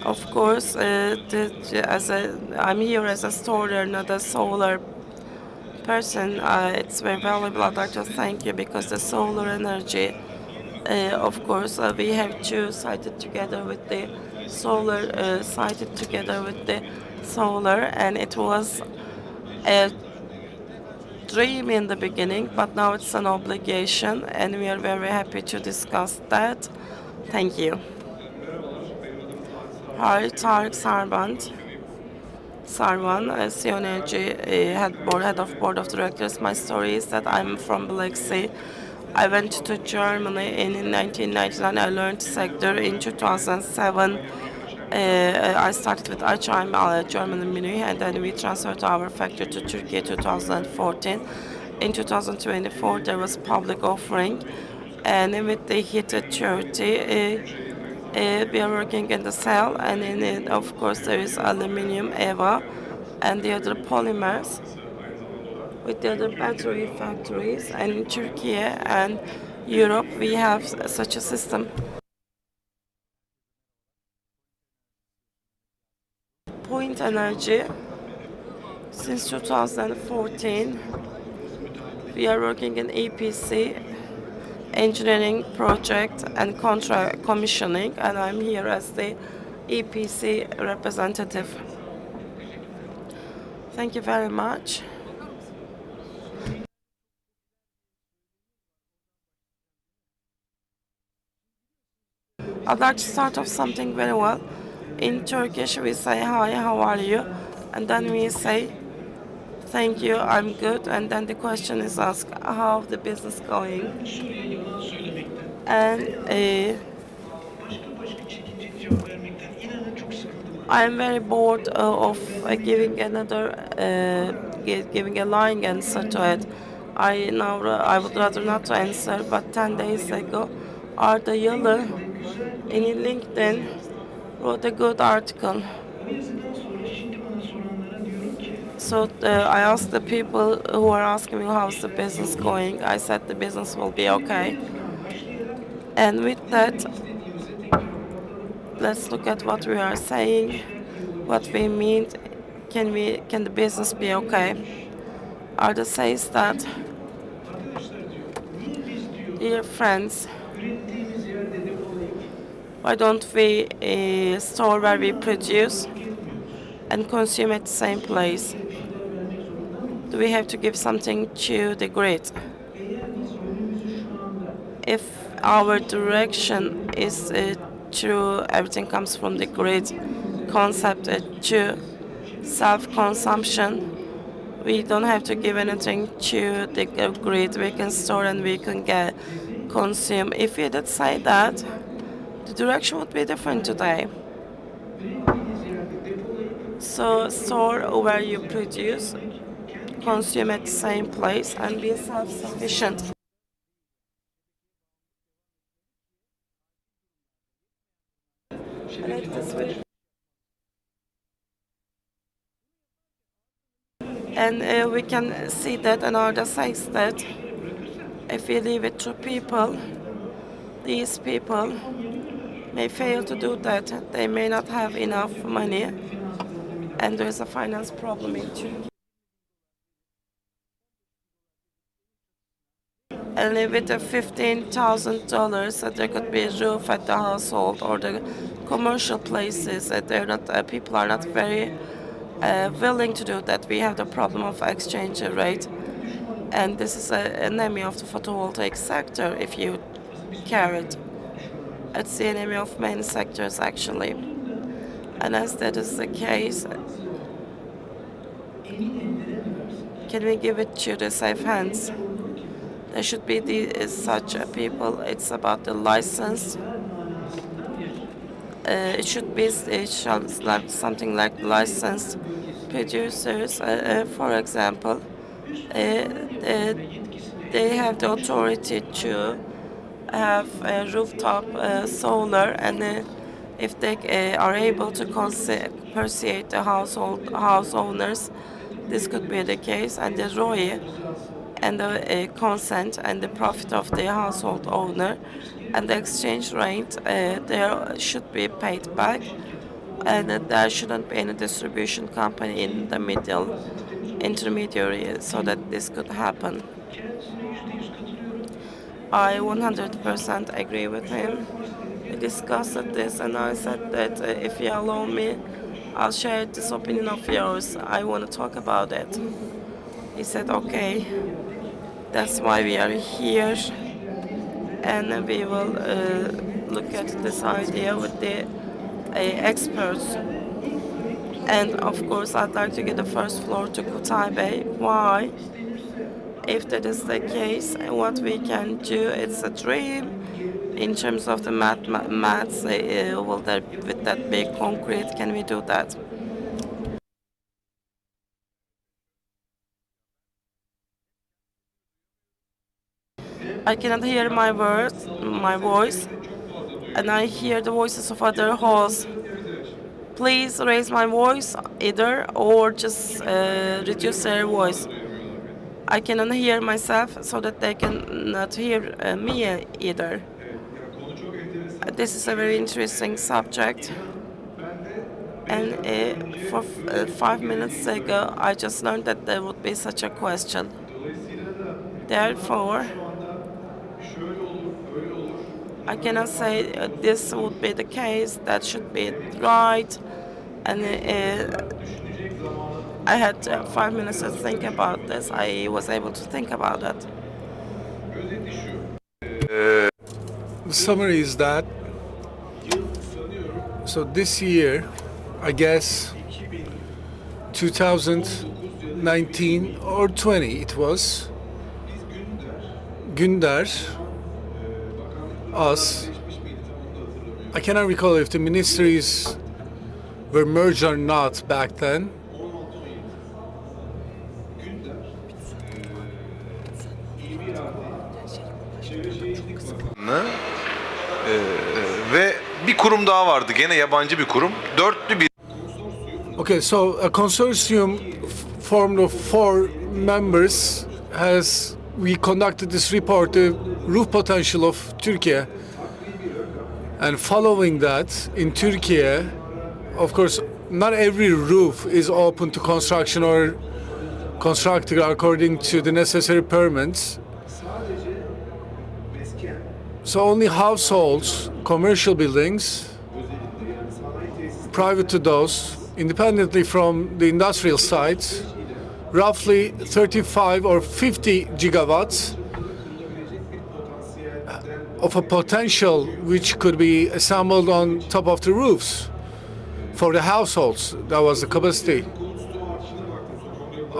Of course, I'm here as a storer, not a solar person. It's very valuable. I'd like to thank you because the solar energy, of course, we have two sited together with the solar, and it was a dream in the beginning, but now it's an obligation, and we are very happy to discuss that. Thank you. Hi, Tarık Sarvan, Sun Energy head of board of directors. My story is that I'm from Black Sea. I went to Germany in 1999. I learned sector in 2007. I started with Eichheim, Germany, Munich, and then we transferred our factory to Turkey 2014. In 2024, there was public offering, and with the heated 30, we are working in the cell, and in it, of course, there is aluminum, EVA, and the other polymers with the other battery factories. And in Turkey and Europe, we have such a system. Point Energy, since 2014, we are working in EPC, engineering, project, and contract commissioning, and I'm here as the EPC representative. Thank you very much. I'd like to start off something very well. In Turkish, we say, hi, how are you? And then we say, thank you, I'm good. And then the question is asked, how the business going? And I'm very bored of giving a lying answer to it. I would rather not to answer, but 10 days ago, Arda Yalı in LinkedIn wrote a good article. So I asked the people who are asking me how's the business going. I said the business will be okay. And with that, let's look at what we are saying, what we mean. Can the business be okay? Arda says that, dear friends, why don't we store where we produce and consume at the same place? Do we have to give something to the grid? If our direction is true, everything comes from the grid concept to self-consumption, We don't have to give anything to the grid. We can store and we can consume. If we did say that, the direction would be different today. So store where you produce, consume at the same place, and be self-sufficient. Like this way. And we can see that another says that if we leave it to people, these people may fail to do that. They may not have enough money, and there is a finance problem in Turkey. And with the $15,000, there could be a roof at the household or the commercial places. They're not, people are not very willing to do that. We have the problem of exchange rate, and this is an enemy of the photovoltaic sector. If you care it, it's the enemy of many sectors actually. And as that is the case, can we give it to the safe hands? There should be such people. It's about the license. It should be like something like licensed producers. For example, they have the authority to have rooftop solar, and if they are able to persuade the house owners, this could be the case, and the ROI and the consent and the profit of the household owner and the exchange rate, there should be paid back, and there shouldn't be any distribution company in the middle, intermediary, so that this could happen. I 100% agree with him. We discussed this, and I said that if you allow me, I'll share this opinion of yours. I want to talk about it. He said, okay, that's why we are here, and we will look at this idea with the experts. And of course, I'd like to get the first floor to Kutay Bey. Why? If that is the case, what we can do, it's a dream. In terms of the maths, will that be concrete? Can we do that? I cannot hear my voice, and I hear the voices of other hosts. Please raise my voice either, or just reduce their voice. I cannot hear myself, so that they cannot hear me either. This is a very interesting subject, and for 5 minutes ago, I just learned that there would be such a question. Therefore, I cannot say this would be the case, that should be right, and I had 5 minutes to think about this. I was able to think about that. The summary is that, so this year, I guess 2019 or 20 it was, Günder, us, I cannot recall if the ministries were merged or not back then. Ve bir kurum daha vardı, gene yabancı bir kurum. Dörtlü bir. Okay, so a consortium formed of 4 members we conducted this report, the roof potential of Turkey. And following that, in Turkey, of course, not every roof is open to construction or constructed according to the necessary permits. So only households, commercial buildings, private to those, independently from the industrial sites, roughly 35 or 50 gigawatts of a potential which could be assembled on top of the roofs for the households. That was the capacity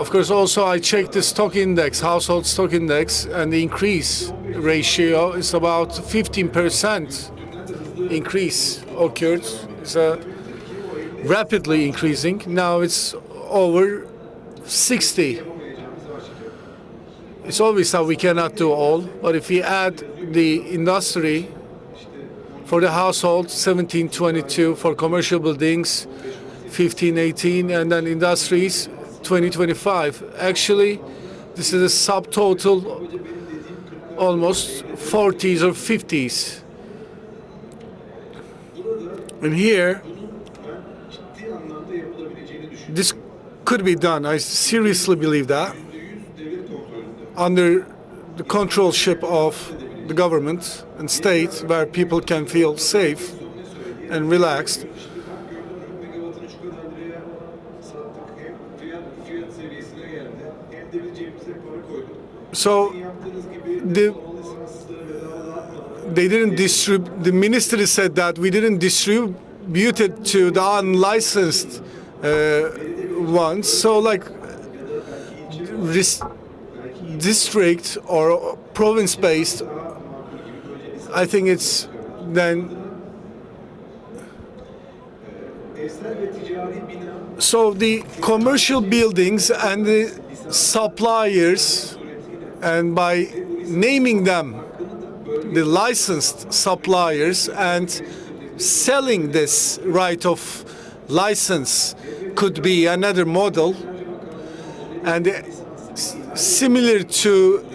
of course, also I checked the stock index, household stock index, and the increase ratio is about 15% increase occurred. It's rapidly increasing. Now it's over 60. It's obvious that we cannot do all, but if we add the industry for the household, 1722, for commercial buildings, 1518, and then industries, 2025. Actually, this is a subtotal, almost 40s or 50s. And here, this could be done. I seriously believe that, under the controlship of the government and state, where people can feel safe and relaxed. So they didn't distribute. The ministry said that we didn't distribute it to the unlicensed ones. So like district or province-based, I think it's then. So the commercial buildings and the suppliers, and by naming them the licensed suppliers and selling this right of license, could be another model. And similar to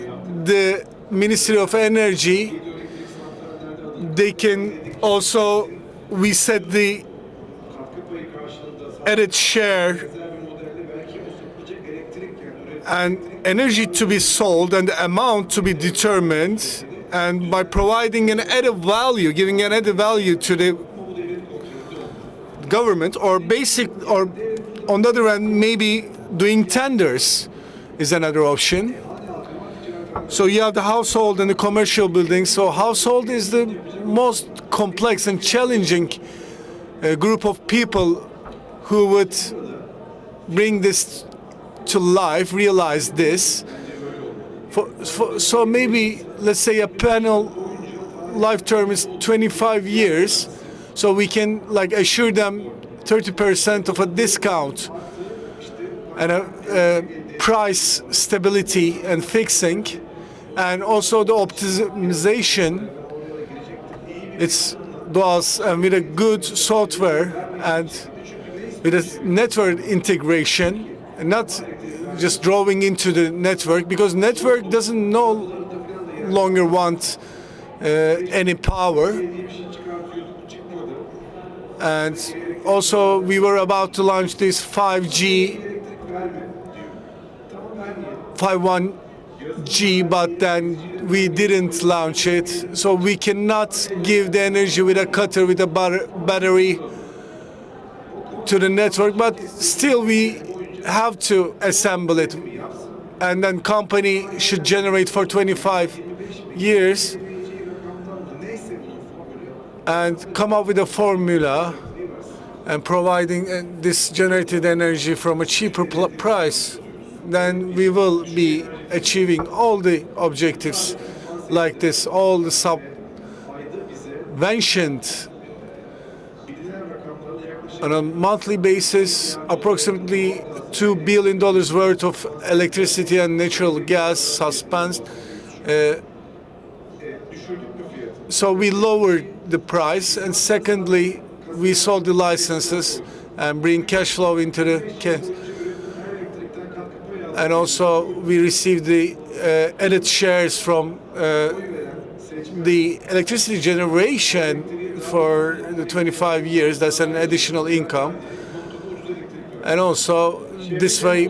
the Ministry of Energy, they can also, we set the added share and energy to be sold and the amount to be determined, and by providing an added value, giving an added value to the government, or basic, or on the other hand, maybe doing tenders is another option. So you have the household and the commercial buildings. So household is the most complex and challenging group of people who would bring this to life, realize this. So maybe, let's say a panel life term is 25 years, so we can like assure them 30% of a discount and a price stability and fixing, and also the optimization. It's does, and with a good software and with a network integration, and not just drawing into the network, because network doesn't no longer want any power. And also we were about to launch this 5G, 51G, but then we didn't launch it. So we cannot give the energy with a cutter, with a battery to the network, but still we have to assemble it, and then company should generate for 25 years and come up with a formula and providing this generated energy from a cheaper price. Then we will be achieving all the objectives like this, all the subventioned on a monthly basis, approximately $2 billion worth of electricity and natural gas suspensed. So we lowered the price, and secondly, we sold the licenses and bring cash flow into the cash. And also we received the added shares from the electricity generation for the 25 years. That's an additional income. And also this way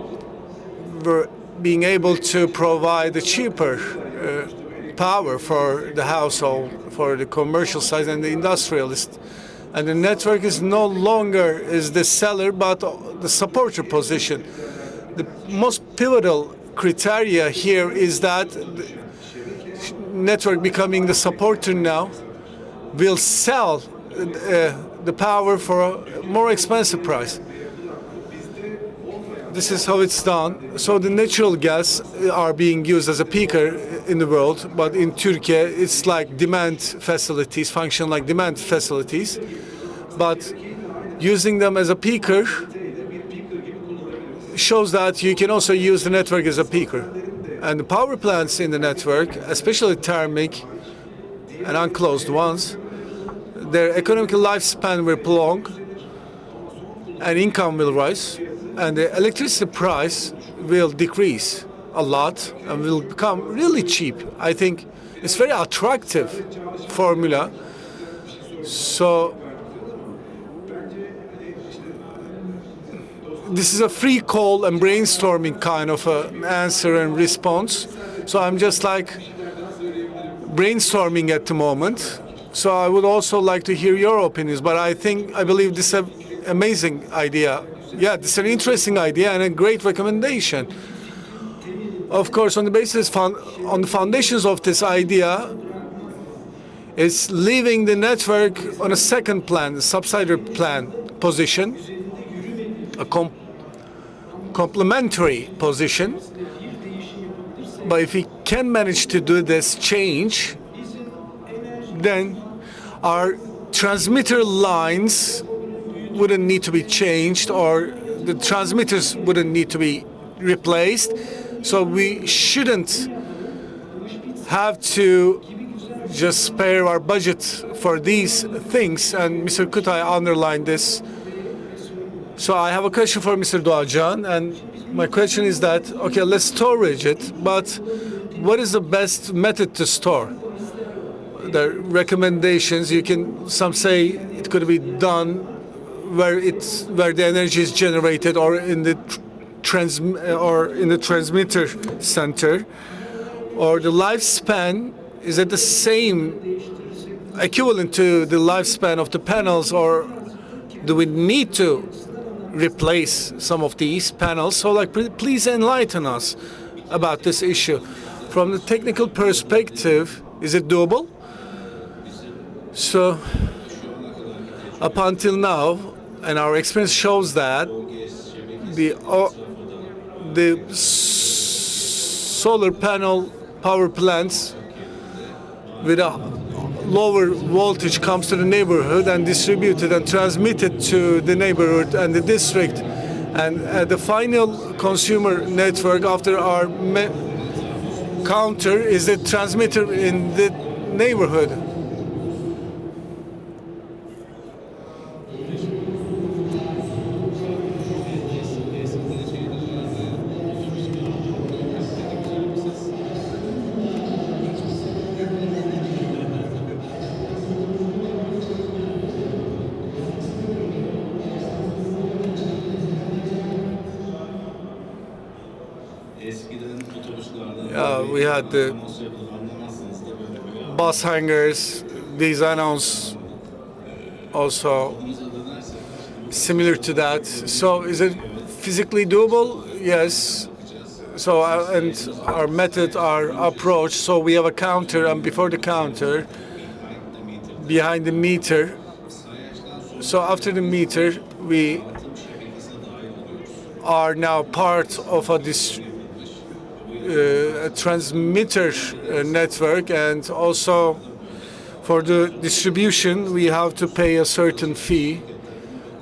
we're being able to provide a cheaper power for the household, for the commercial side and the industrialist. And the network is no longer is the seller, but the supporter position. The most pivotal criteria here is that the network becoming the supporter now will sell the power for a more expensive price. this is how it's done. So the natural gas are being used as a peaker in the world, but in Turkey it's like demand facilities, function like demand facilities. But using them as a peaker shows that you can also use the network as a peaker. And the power plants in the network, especially thermic and unclosed ones, their economic lifespan will prolong and income will rise, and the electricity price will decrease a lot and will become really cheap. I think it's very attractive formula. So this is a free call and brainstorming kind of answer and response. So I'm just like brainstorming at the moment. So I would also like to hear your opinions, but I believe this is an amazing idea. Yeah, this is an interesting idea and a great recommendation. Of course, on the foundations of this idea, is leaving the network on a second plan, a subsidiary plan position, a complementary position. But if we can manage to do this change, then our transmitter lines wouldn't need to be changed, or the transmitters wouldn't need to be replaced. So we shouldn't have to just spare our budget for these things. And Mr. Kutay underlined this. So I have a question for Mr. Doğacan, and my question is that, okay, let's storage it, but what is the best method to store? The recommendations, some say it could be done where the energy is generated, or in the transmitter center, or the lifespan is at the same equivalent to the lifespan of the panels, or do we need to replace some of these panels? So please enlighten us about this issue. From the technical perspective, is it doable? So up until now, and our experience shows that the solar panel power plants with a lower voltage comes to the neighborhood and distributed and transmitted to the neighborhood and the district, and the final consumer network after our counter is the transmitter in the neighborhood. We had the bus hangars, these announced also similar to that. So is it physically doable? Yes. So and our method, our approach, so we have a counter, and before the counter, behind the meter. So after the meter, we are now part of a transmitter network, and also for the distribution we have to pay a certain fee,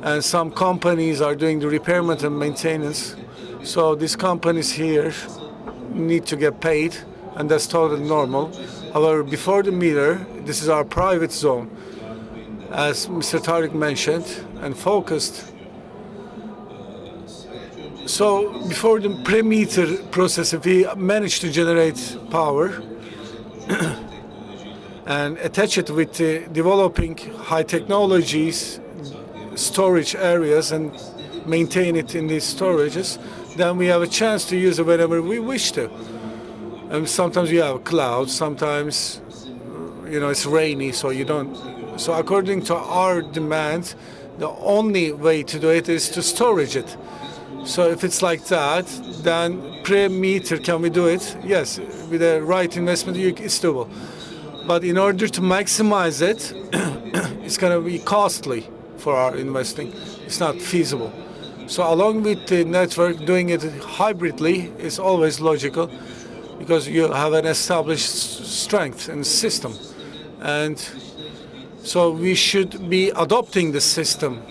and some companies are doing the repairment and maintenance. So these companies here need to get paid, and that's totally normal. However, before the meter, this is our private zone, as Mr. Tariq mentioned, and focused. So before the pre-meter process, if we manage to generate power and attach it with developing high technologies, storage areas, and maintain it in these storages, then we have a chance to use it whenever we wish to. And sometimes you have clouds, sometimes it's rainy, so you don't. So according to our demand, the only way to do it is to storage it. So if it's like that, then pre-meter, can we do it? Yes, with the right investment, it's doable. But in order to maximize it, it's going to be costly for our investing. It's not feasible. So along with the network, doing it hybridly is always logical because you have an established strength and system. And so we should be adopting the system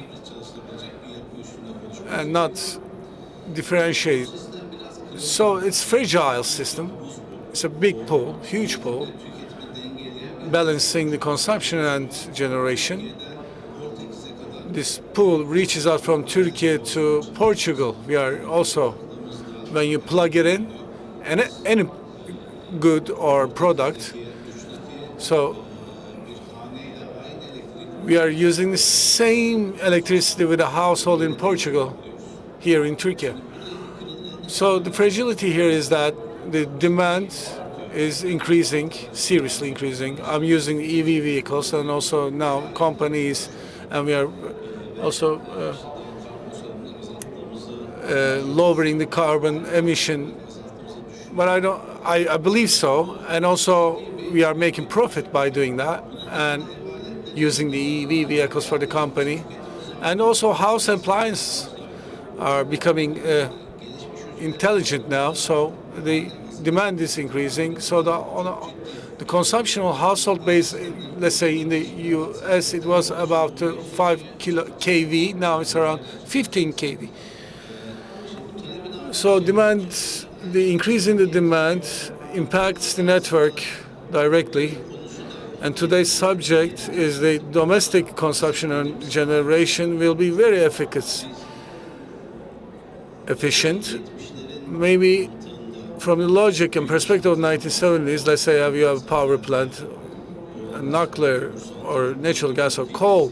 and not differentiate. So it's fragile system. It's a big pool, huge pool, balancing the consumption and generation. This pool reaches out from Turkey to Portugal. We are also, when you plug it in, any good or product, so we are using the same electricity with a household in Portugal here in Turkey. So the fragility here is that the demand is increasing, seriously increasing. I'm using EV vehicles and also now companies, and we are also lowering the carbon emission. But I believe so, and also we are making profit by doing that and using the EV vehicles for the company. And also house appliances are becoming intelligent now, so the demand is increasing. So the consumption on household base, let's say in the US, it was about 5 kV. Now it's around 15 kV. So the increase in the demand impacts the network directly. And today's subject is the domestic consumption and generation will be very efficient. Maybe from the logic and perspective of 1970s, let's say you have a power plant, a nuclear or natural gas or coal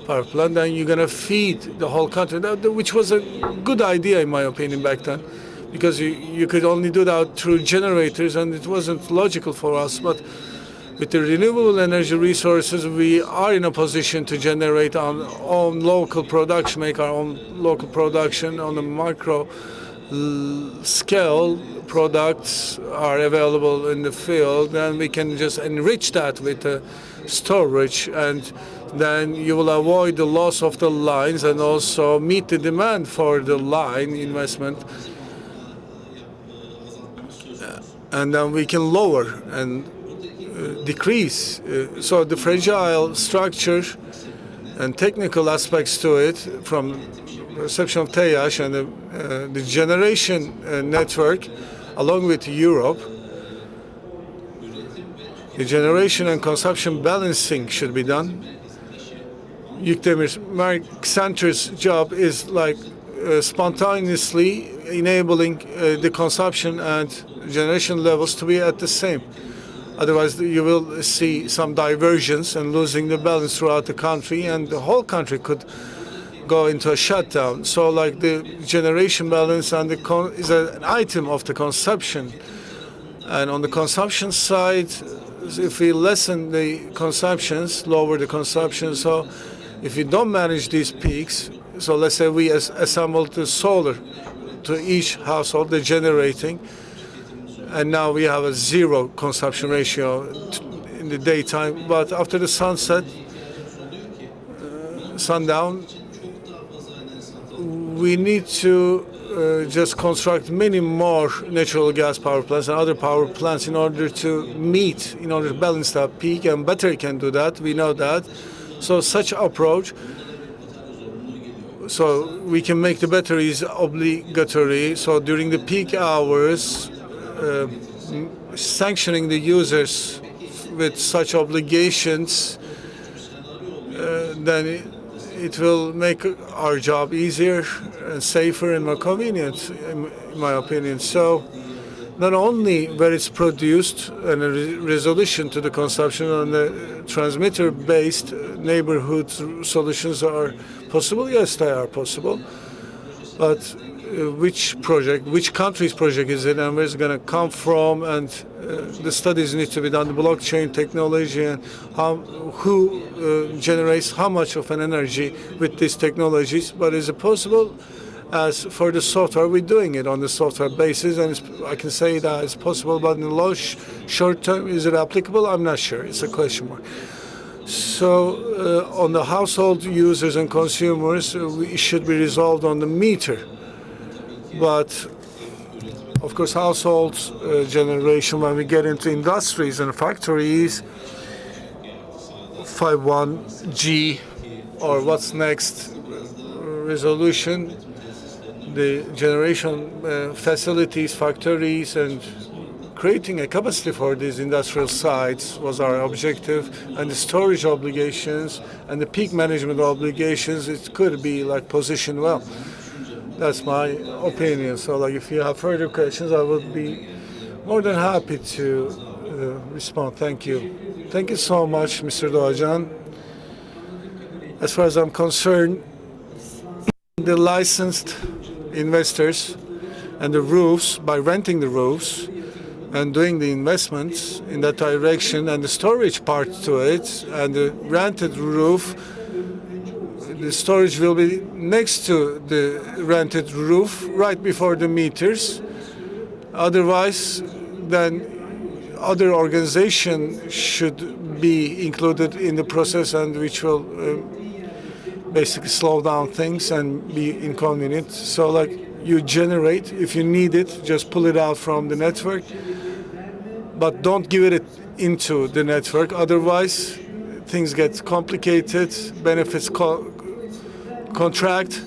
power plant, then you're going to feed the whole country, which was a good idea in my opinion back then, because you could only do that through generators and it wasn't logical for us. But with the renewable energy resources, we are in a position to generate our own local production, make our own local production on a micro scale. Products are available in the field, and we can just enrich that with storage, and then you will avoid the loss of the lines and also meet the demand for the line investment. And then we can lower and decrease. So the fragile structure and technical aspects to it, from perception of TEAŞ and the generation network, along with Europe, the generation and consumption balancing should be done. Mark Center's job is like spontaneously enabling the consumption and generation levels to be at the same. Otherwise, you will see some divergence and losing the balance throughout the country, and the whole country could go into a shutdown. So, like the generation balance and is an item of the consumption. And on the consumption side, if we lessen the consumptions, lower the consumption, so if we don't manage these peaks, so let's say we assemble the solar to each household, the generating, and now we have a zero consumption ratio in the daytime. But after the sunset, sundown, we need to just construct many more natural gas power plants and other power plants in order to balance that peak, and battery can do that. We know that. So such approach, so we can make the batteries obligatory. So during the peak hours, sanctioning the users with such obligations, then it will make our job easier and safer and more convenient, in my opinion. So not only where it's produced and a resolution to the consumption on the transmitter-based neighborhood solutions are possible. Yes, they are possible. But which country's project is it, and where it's going to come from, and the studies need to be done, the blockchain technology, and who generates how much of an energy with these technologies. But is it possible? As for the software, we're doing it on the software basis, and I can say that it's possible, but in the short term, is it applicable? I'm not sure. It's a question mark. So on the household users and consumers, it should be resolved on the meter. But of course, household generation, when we get into industries and factories, 51G or what's next resolution, the generation facilities, factories, and creating a capacity for these industrial sites was our objective, and the storage obligations and the peak management obligations, it could be like positioned well. That's my opinion. So like if you have further questions, I would be more than happy to respond. Thank you. Thank you so much, Mr. Doğacan. As far as I'm concerned, the licensed investors and the roofs, by renting the roofs and doing the investments in that direction and the storage part to it and the rented roof, the storage will be next to the rented roof right before the meters. Otherwise, then other organization should be included in the process, and which will basically slow down things and be inconvenient. So like you generate, if you need it, just pull it out from the network, but don't give it into the network. Otherwise, things get complicated, benefits contract.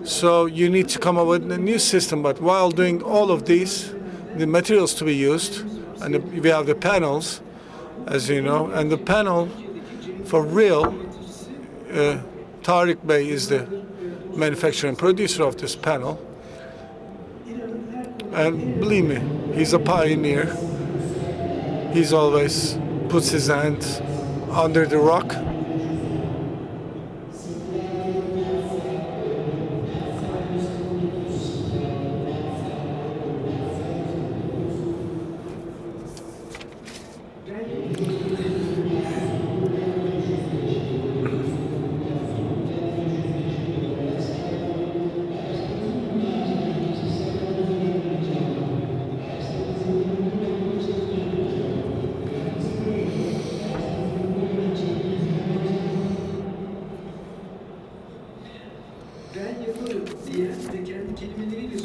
So you need to come up with a new system. But while doing all of these, the materials to be used, and we have the panels, as you know, and the panel for real, Tariq Bey is the manufacturer and producer of this panel. And believe me, he's a pioneer. He's always puts his hand under the rock.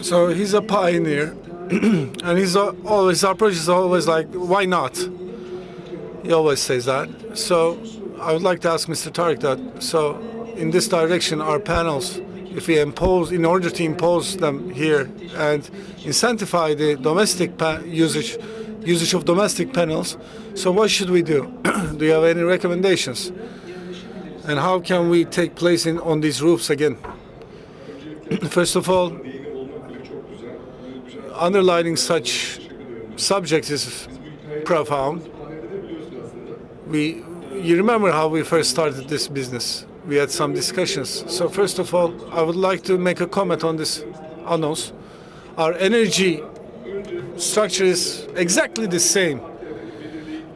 So he's a pioneer, and he's always, our approach is always like, why not? He always says that. So I would like to ask Mr. Tariq that, so in this direction, our panels, if we impose, in order to impose them here and incentivize the domestic usage of domestic panels, so what should we do? Do you have any recommendations? And how can we take place on these roofs again? First of all, underlining such subjects is profound. You remember how we first started this business. We had some discussions. So first of all, I would like to make a comment on this announce. Our energy structure is exactly the same.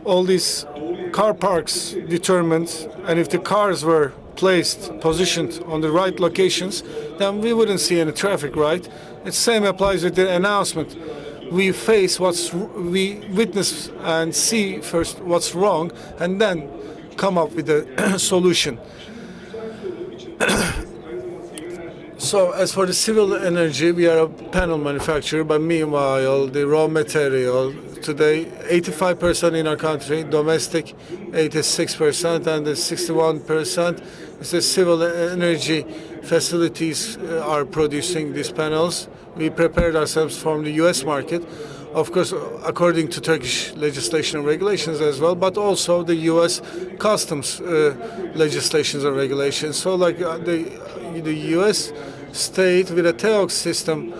All these car parks determined, and if the cars were positioned on the right locations, then we wouldn't see any traffic, right? The same applies with the announcement. We we witness and see first what's wrong, and then come up with a solution. So as for the civil energy, we are a panel manufacturer, but meanwhile, the raw material, today 85% in our country, domestic 86%, and the 61% is the civil energy facilities are producing these panels. We prepared ourselves from the US market, of course, according to Turkish legislation and regulations as well, but also the US customs legislations and regulations. So like the US state with a TEOX system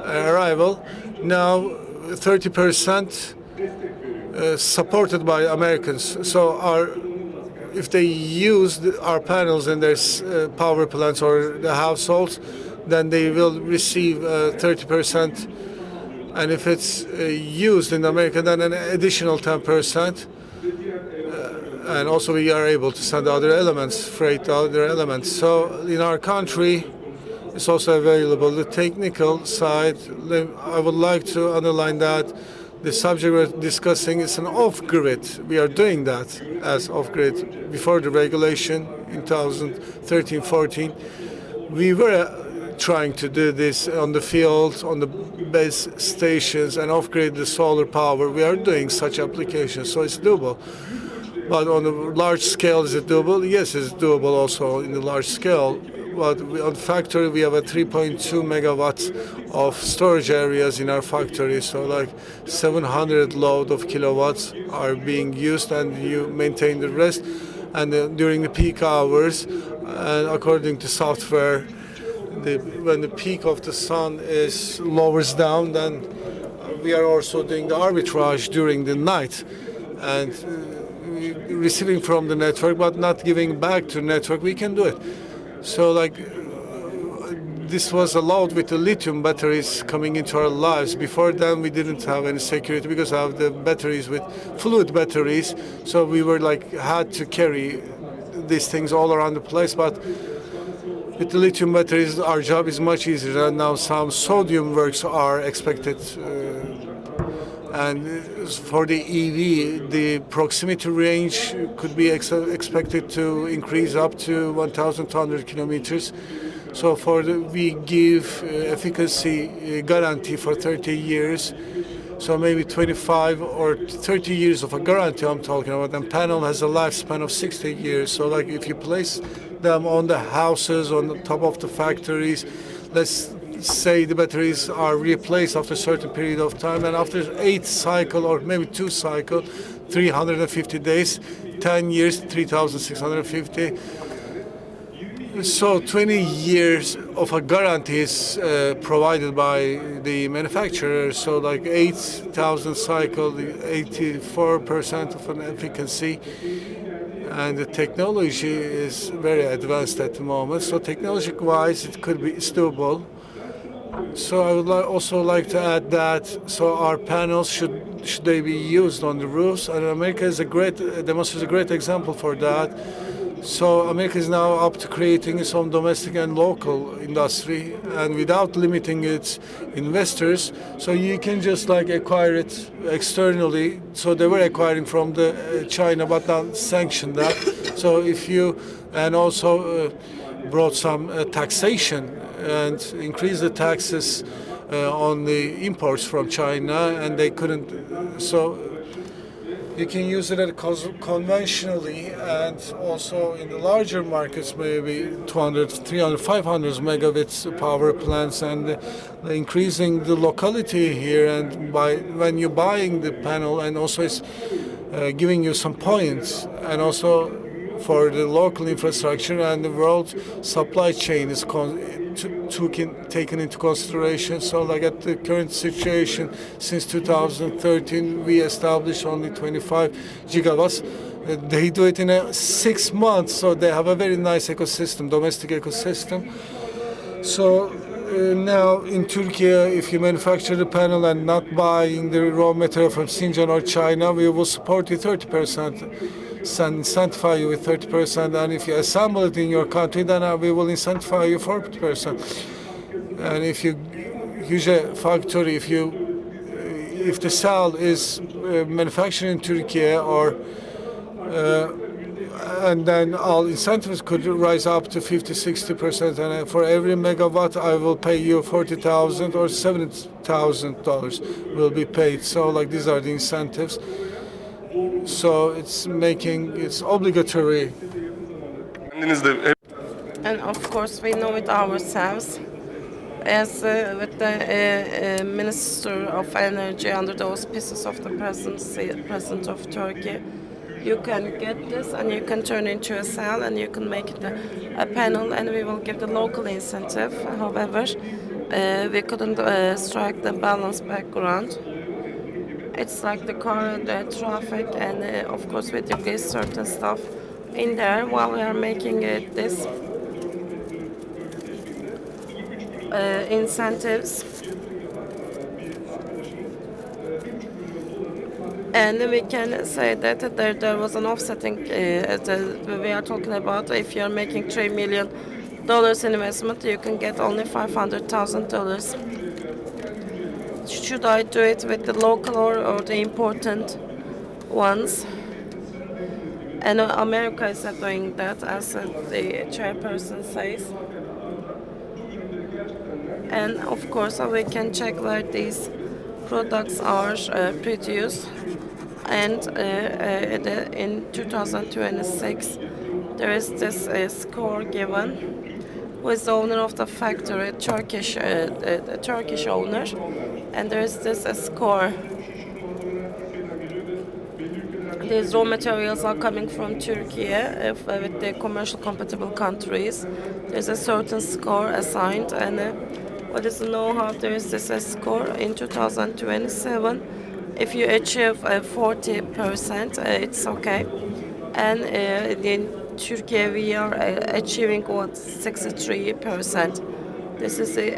arrival, now 30% supported by Americans. So if they use our panels in their power plants or the households, then they will receive 30%. And if it's used in America, then an additional 10%. And also we are able to send other elements, freight other elements. So in our country, it's also available. The technical side, I would like to underline that the subject we're discussing is an off-grid. We are doing that as off-grid. Before the regulation in 2013-14, we were trying to do this on the field, on the base stations, and off-grid the solar power. We are doing such applications, so it's doable. But on a large scale, is it doable? Yes, it's doable also in the large scale. But on factory, we have a 3.2 megawatts of storage areas in our factory. So like 700 load of kilowatts are being used, and you maintain the rest. And during the peak hours, and according to software, when the peak of the sun is lowers down, then we are also doing the arbitrage during the night, and receiving from the network, but not giving back to the network. We can do it. So like this was allowed with the lithium batteries coming into our lives. Before then, we didn't have any security because of the batteries with fluid batteries. So we were like had to carry these things all around the place. But with the lithium batteries, our job is much easier. And now some sodium works are expected. And for the EV, the proximity range could be expected to increase up to 1,200 kilometers. So we give efficacy guarantee for 30 years. So maybe 25 or 30 years of a guarantee I'm talking about. And panel has a lifespan of 60 years. So like if you place them on the houses, on the top of the factories, let's say the batteries are replaced after a certain period of time, and after 8 cycle or maybe 2 cycle, 350 days, 10 years, 3,650. So 20 years of a guarantee is provided by the manufacturer. So like 8,000 cycle, 84% of an efficacy. And the technology is very advanced at the moment. So technology-wise, it's doable. So I would also like to add that so our panels should they be used on the roofs, and America is demonstrates a great example for that. So America is now up to creating its own domestic and local industry, and without limiting its investors. So you can just like acquire it externally. So they were acquiring from the China, but not sanctioned that. So if you and also brought some taxation and increased the taxes on the imports from China, and they couldn't. So you can use it conventionally, and also in the larger markets, maybe 200, 300, 500 megawatts power plants, and increasing the locality here. And when you're buying the panel, and also it's giving you some points, and also for the local infrastructure and the world supply chain is taken into consideration. So like at the current situation, since 2013, we established only 25 gigawatts. They do it in 6 months, so they have a very nice ecosystem, domestic ecosystem. So now in Turkey, if you manufacture the panel and not buying the raw material from Xinjiang or China, we will support you 30%. Incentivize you with 30%, and if you assemble it in your country, then we will incentivize you 40%. And if you use a factory, if the cell is manufactured in Turkey, or and then all incentives could rise up to 50-60%, and for every megawatt I will pay you $40,000 or $70,000 will be paid. So like these are the incentives. So it's obligatory. And of course, we know it ourselves. As with the Minister of Energy under the auspices of the President of Turkey, you can get this and you can turn into a cell and you can make it a panel, and we will give the local incentive. However, we couldn't strike the balance background. It's like the car, the traffic, and of course we decrease certain stuff in there while we are making this incentives. And we can say that there was an offsetting. We are talking about if you are making $3 million investment, you can get only $500,000. should I do it with the local or the important ones? And America is not doing that, as the chairperson says. And of course, we can check where these products are produced. And in 2026, there is this score given, who is the owner of the factory, Turkish, the Turkish owner, and there is this score. These raw materials are coming from Turkey with the commercial compatible countries. There's a certain score assigned, and what is the know-how? There is this score in 2027. If you achieve 40%, it's okay. And in Turkey, we are achieving what 63%. This is the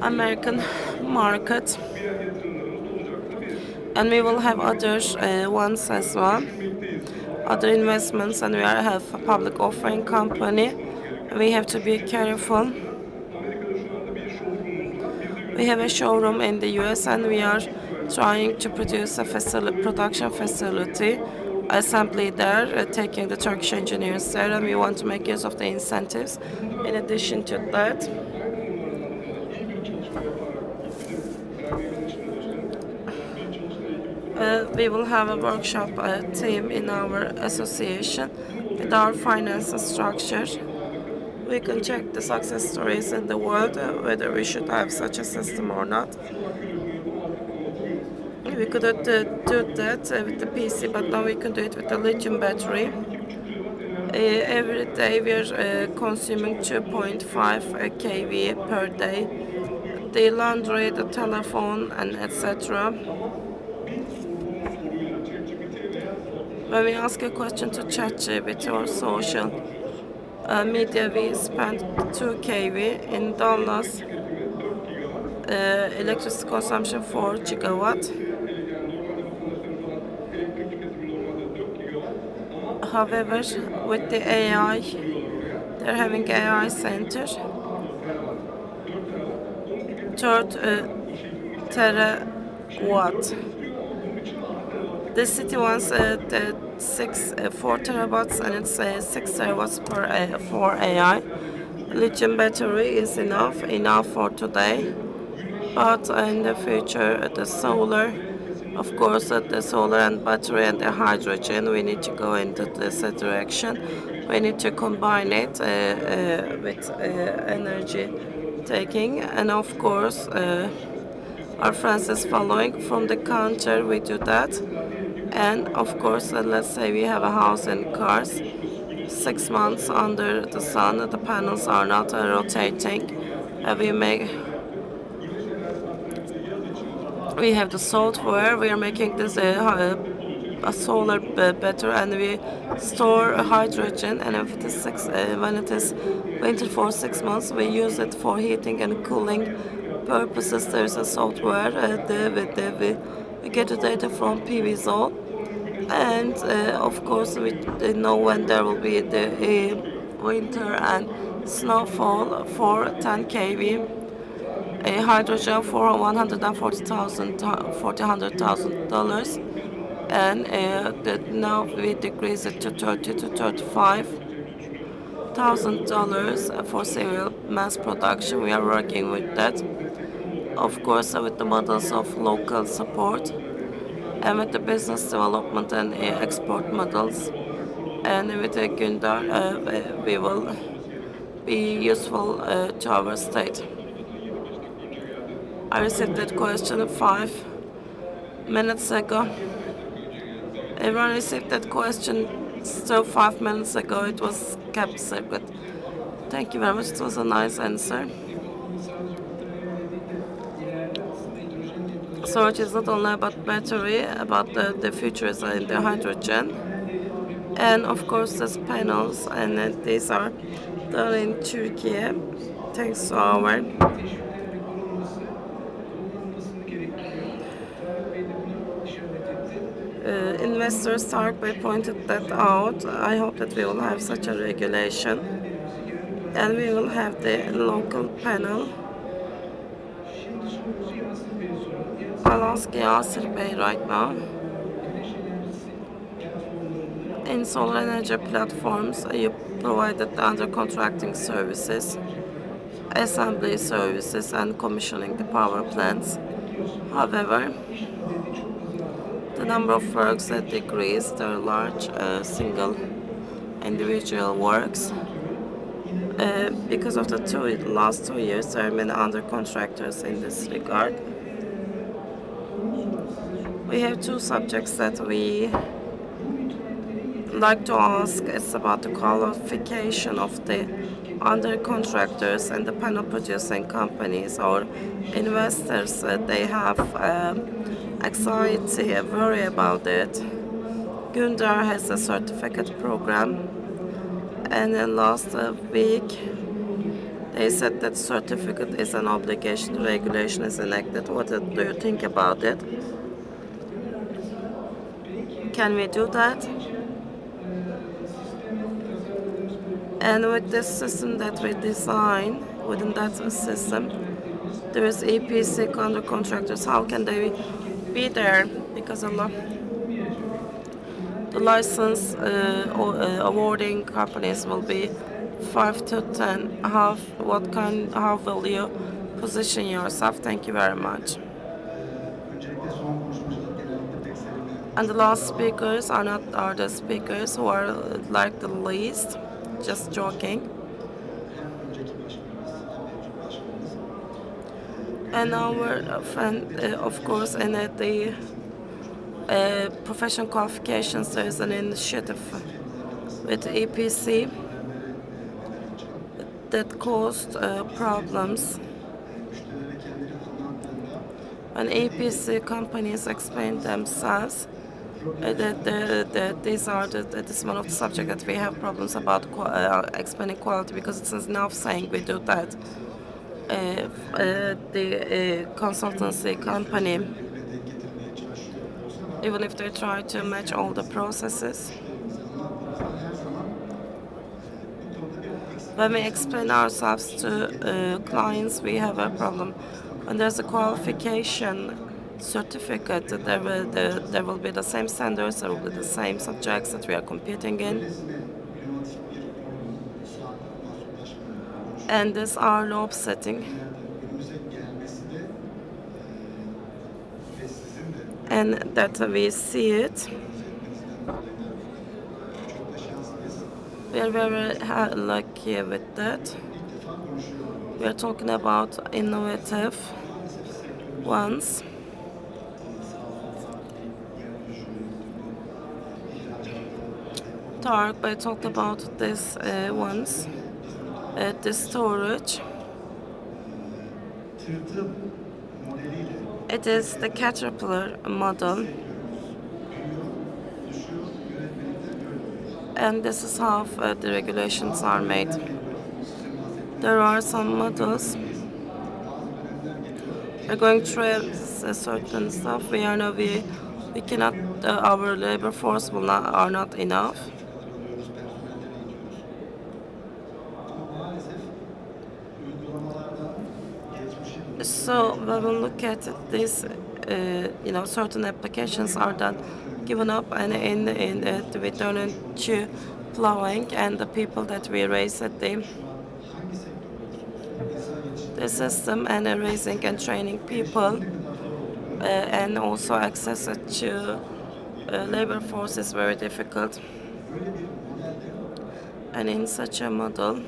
American market. And we will have other ones as well, other investments, and we have a public offering company. We have to be careful. We have a showroom in the US, and we are trying to produce a production facility, assembly there, taking the Turkish engineers there, and we want to make use of the incentives. In addition to that, we will have a workshop team in our association with our finance structure. We can check the success stories in the world, whether we should have such a system or not. We could do that with the PC, but now we can do it with the lithium battery. Every day we are consuming 2.5 kV per day. The laundry, the telephone, and etc. When we ask a question to ChatGPT or social media, we spend 2 kV in Dallas. Electricity consumption 4 gigawatt. However, with the AI, they're having AI center. Third terawatt. The city wants the 4 terawatts, and it's 6 terawatts for AI. Lithium battery is enough for today, but in the future, the solar, of course, the solar and battery and the hydrogen, we need to go into this direction. We need to combine it with energy taking, and of course, our friends is following from the counter. We do that. And of course, let's say we have a house and cars, 6 months under the sun, the panels are not rotating. We have the software. We are making this a solar battery, and we store hydrogen. And if it is when it is winter for 6 months, we use it for heating and cooling purposes. There is a software. We get the data from PV zone, and of course we know when there will be the winter and snowfall for 10 kV. Hydrogen for $140,000, and now we decrease it to $30,000 to $35,000 for serial mass production. We are working with that, of course, with the models of local support and with the business development and export models. And with the Gündar, we will be useful to our state. I received that question 5 minutes ago. Everyone received that question still 5 minutes ago. It was kept secret. Thank you very much. It was a nice answer. So it is not only about battery, about the future is in the hydrogen. And of course, there's panels, and these are done in Turkey, thanks to our investors. Tarık pointed that out. I hope that we will have such a regulation, and we will have the local panel I'll ask Yasir Bey right now. In solar energy platforms, you provided under contracting services, assembly services, and commissioning the power plants. However, the number of works that decreased, there are large single individual works. Because of the last 2 years, there are many under contractors in this regard. We have two subjects that we like to ask. It's about the qualification of the under contractors and the panel producing companies or investors. They have anxiety, worry about it. Gündar has a certificate program, and then last week they said that certificate is an obligation, the regulation is enacted. What do you think about it? Can we do that? And with this system that we design, within that system, there is EPC under contractors. How can they be there? Because the license awarding companies will be 5 to 10. How will you position yourself? Thank you very much. And the last speakers are the speakers who are like the least. Just joking. And our friend, of course, in the professional qualifications, there is an initiative with EPC that caused problems. When EPC companies explain themselves, this is one of the subjects that we have problems about explaining quality, because it's enough saying we do that. The consultancy company, even if they try to match all the processes, when we explain ourselves to clients, we have a problem. When there's a qualification certificate, there will be the same standards, there will be the same subjects that we are competing in. And this are low setting. And that we see it. We are very lucky with that. We are talking about innovative ones. Tarek, I talked about this once. The storage. It is the Caterpillar model. And this is how the regulations are made. There are some models. We're going through certain stuff. We cannot. Our labor force are not enough. So when we look at this, certain applications are then given up, and we turn into plowing, and the people that we raise at the system and raising and training people, and also access to labor force is very difficult. And in such a model,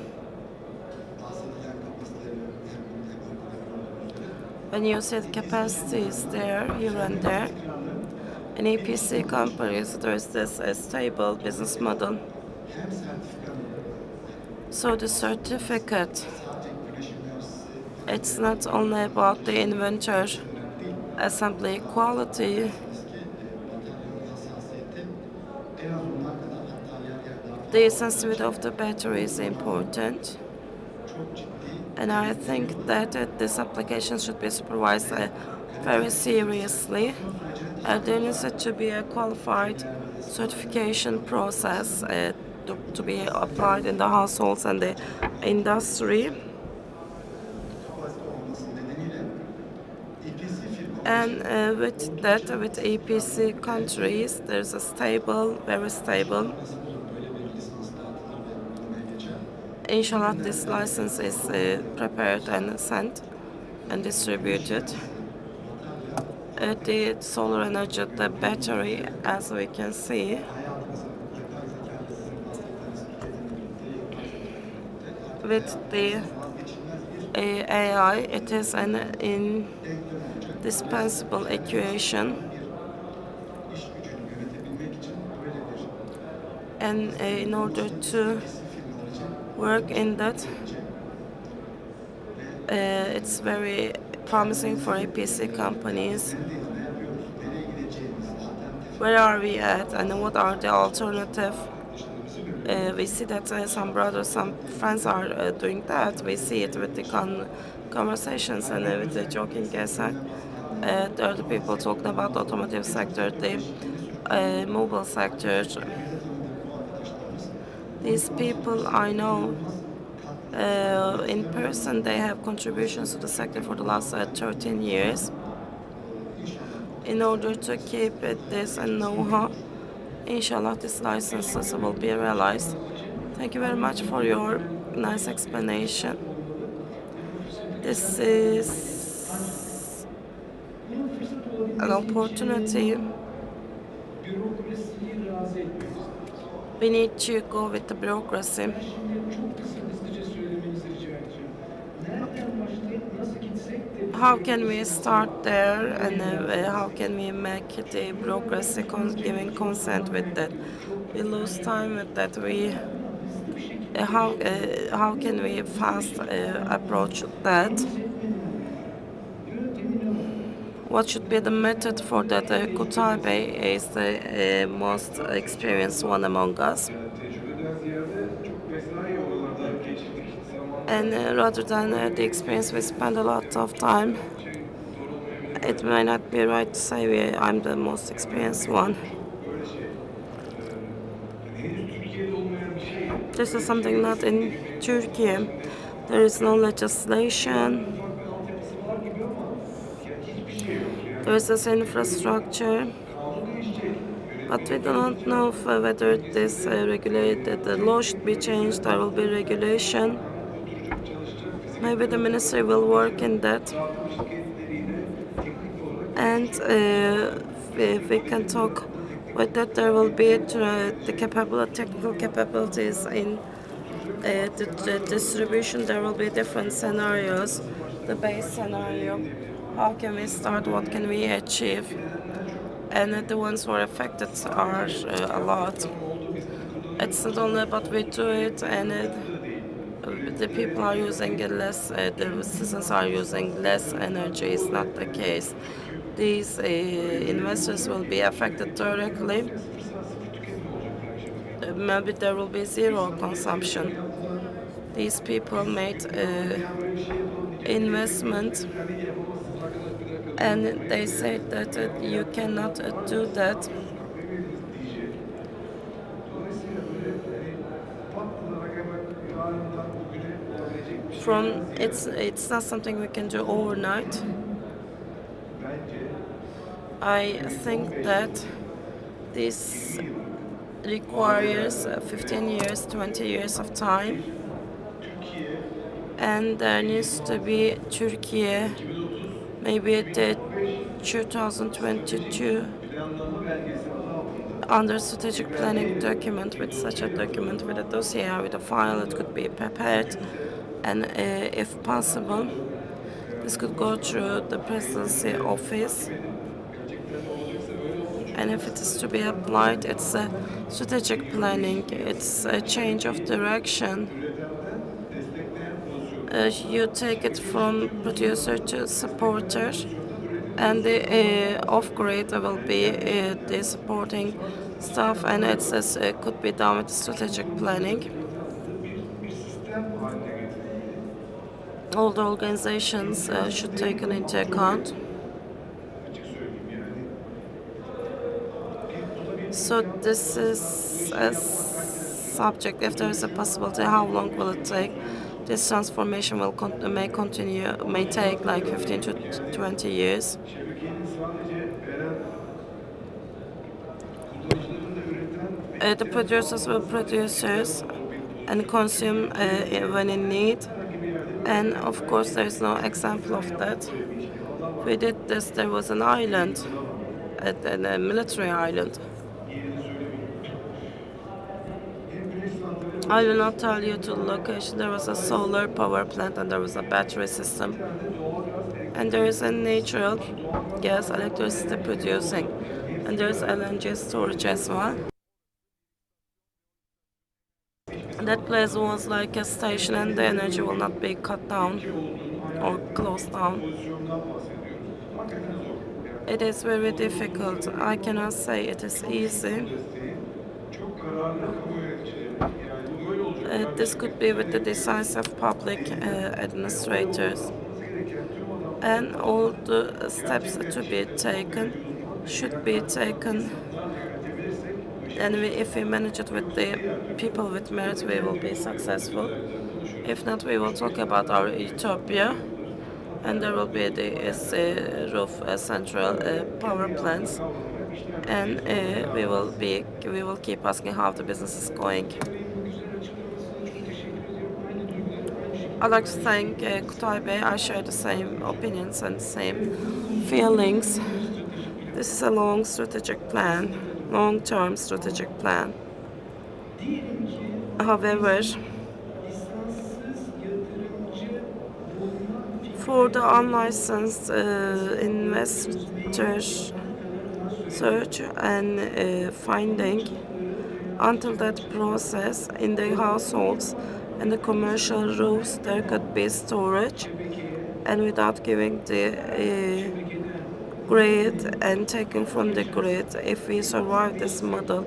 when you see the capacities there, here and there, in EPC companies, there is this stable business model. So the certificate, it's not only about the inventor assembly quality, the sensitivity of the battery is important. And I think that this application should be supervised very seriously. There needs to be a qualified certification process to be applied in the households and the industry. And with that, with EPC countries, there's a stable, very stable. Inshallah, this license is prepared and sent and distributed. The solar energy, the battery, as we can see, with the AI, it is an indispensable equation. And in order to work in that, it's very promising for EPC companies. Where are we at, and what are the alternative? We see that some brothers, some friends are doing that. We see it with the conversations and with the joking aside. There are the people talking about the automotive sector, the mobile sector. These people I know in person, they have contributions to the sector for the last 13 years. In order to keep this and know-how, inshallah, these licenses will be realized. Thank you very much for your nice explanation. This is an opportunity. We need to go with the bureaucracy. How can we start there, and how can we make the bureaucracy giving consent with that? We lose time with that. How can we fast approach that? What should be the method for that? Kutay Bey is the most experienced one among us. And rather than the experience, we spend a lot of time. It may not be right to say I'm the most experienced one. This is something not in Turkey. There is no legislation. There is this infrastructure. But we do not know whether this the law should be changed. There will be regulation. Maybe the ministry will work in that. And we can talk with that. There will be the technical capabilities in the distribution. There will be different scenarios. The base scenario, how can we start, what can we achieve? And the ones who are affected are a lot. It's not only about we do it and the people are using less, the citizens are using less energy. It's not the case. These investors will be affected directly. Maybe there will be zero consumption. These people made investment, and they said that you cannot do that. It's not something we can do overnight. I think that this requires 15 years, 20 years of time. And there needs to be Turkey, maybe the 2022 under strategic planning document. With such a document, with a dossier, with a file, it could be prepared. And if possible, this could go through the presidency office. And if it is to be applied, it's a strategic planning. It's a change of direction. You take it from producer to supporter, and the off-grid will be the supporting stuff, and it could be done with strategic planning. All the organizations should take it into account. So this is a subject. If there is a possibility, how long will it take? This transformation may take like 15 to 20 years. the producers will produce and consume when in need. And of course, there is no example of that. We did this. There was an island, a military island. I will not tell you to the location. There was a solar power plant and there was a battery system. And there is a natural gas electricity producing. And there is LNG storage as well. That place was like a station and the energy will not be cut down or closed down. It is very difficult. I cannot say it is easy. This could be with the decisive public administrators. And all the steps to be taken should be taken. And if we manage it with the people with merit, we will be successful. If not, we will talk about our utopia. And there will be the roof central power plants. And we will keep asking how the business is going. I'd like to thank Kutay Bey. I share the same opinions and the same feelings. This is a long strategic plan, long-term strategic plan. However, for the unlicensed investor search and finding, until that process in the households and the commercial roofs, there could be storage, and without giving the grid and taking from the grid, if we survive this model,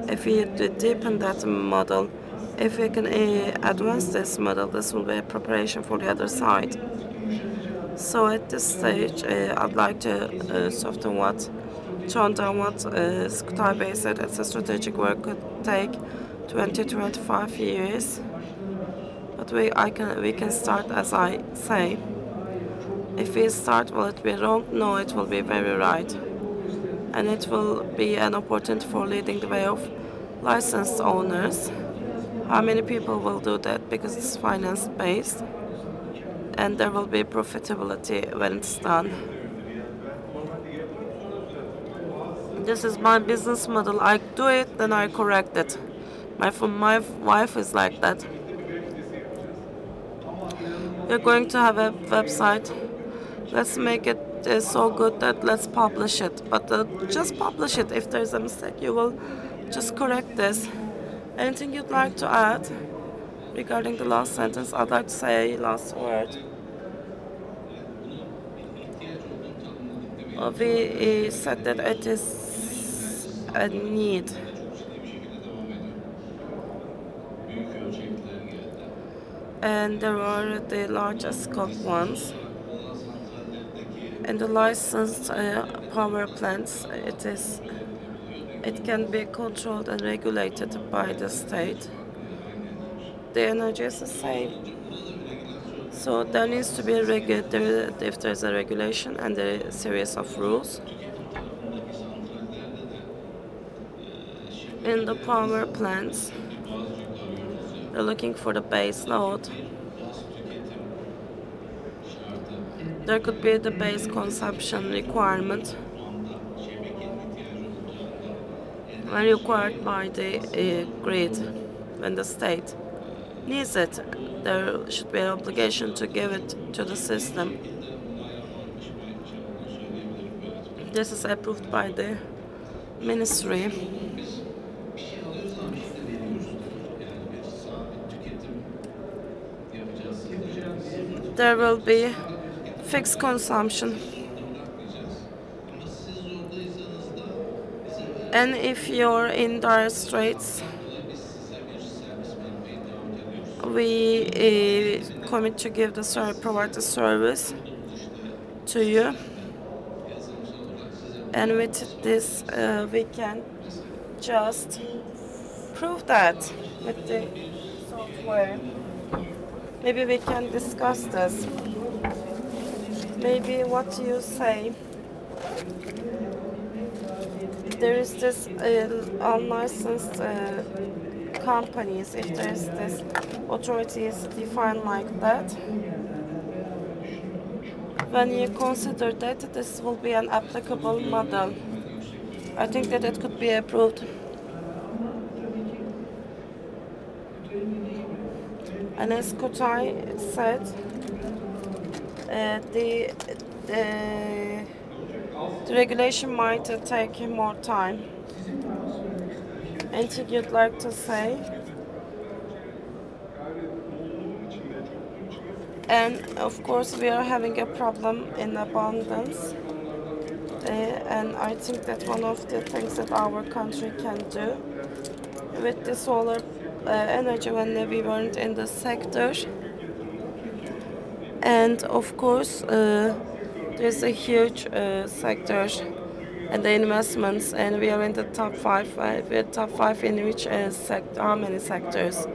if we deepen that model, if we can advance this model, this will be a preparation for the other side. So at this stage, I'd like to soften what Kutay Bey said. It's a strategic work could take 20-25 years. But we can start, as I say. If we start, will it be wrong? No, it will be very right. And it will be an opportunity for leading the way of licensed owners. How many people will do that? Because it's finance-based. And there will be profitability when it's done. This is my business model. I do it, then I correct it. My wife is like that. We're going to have a website. Let's make it so good that let's publish it. But just publish it. If there's a mistake, you will just correct this. Anything you'd like to add regarding the last sentence? I'd like to say last word. We said that it is a need. And there are the largest scope ones. And the licensed power plants, it can be controlled and regulated by the state. The energy is the same. So there needs to be if there's a regulation and a series of rules. In the power plants, they're looking for the base load. There could be the base consumption requirement when required by the grid when the state needs it. There should be an obligation to give it to the system. This is approved by the ministry. There will be fixed consumption. And if you're in dire straits, we commit to give provide the service to you. And with this, we can just prove that with the software. Maybe we can discuss this. Maybe what you say there is this unlicensed companies, if there is this authorities defined like that, when you consider that this will be an applicable model, I think that it could be approved. And as Kutay said, the regulation might take more time. Anything you'd like to say? And of course, we are having a problem in abundance. And I think that one of the things that our country can do with the solar energy when we weren't in the sector. And of course, there's a huge sector and the investments, and we are in the top five. We're top five in which sector? How many sectors?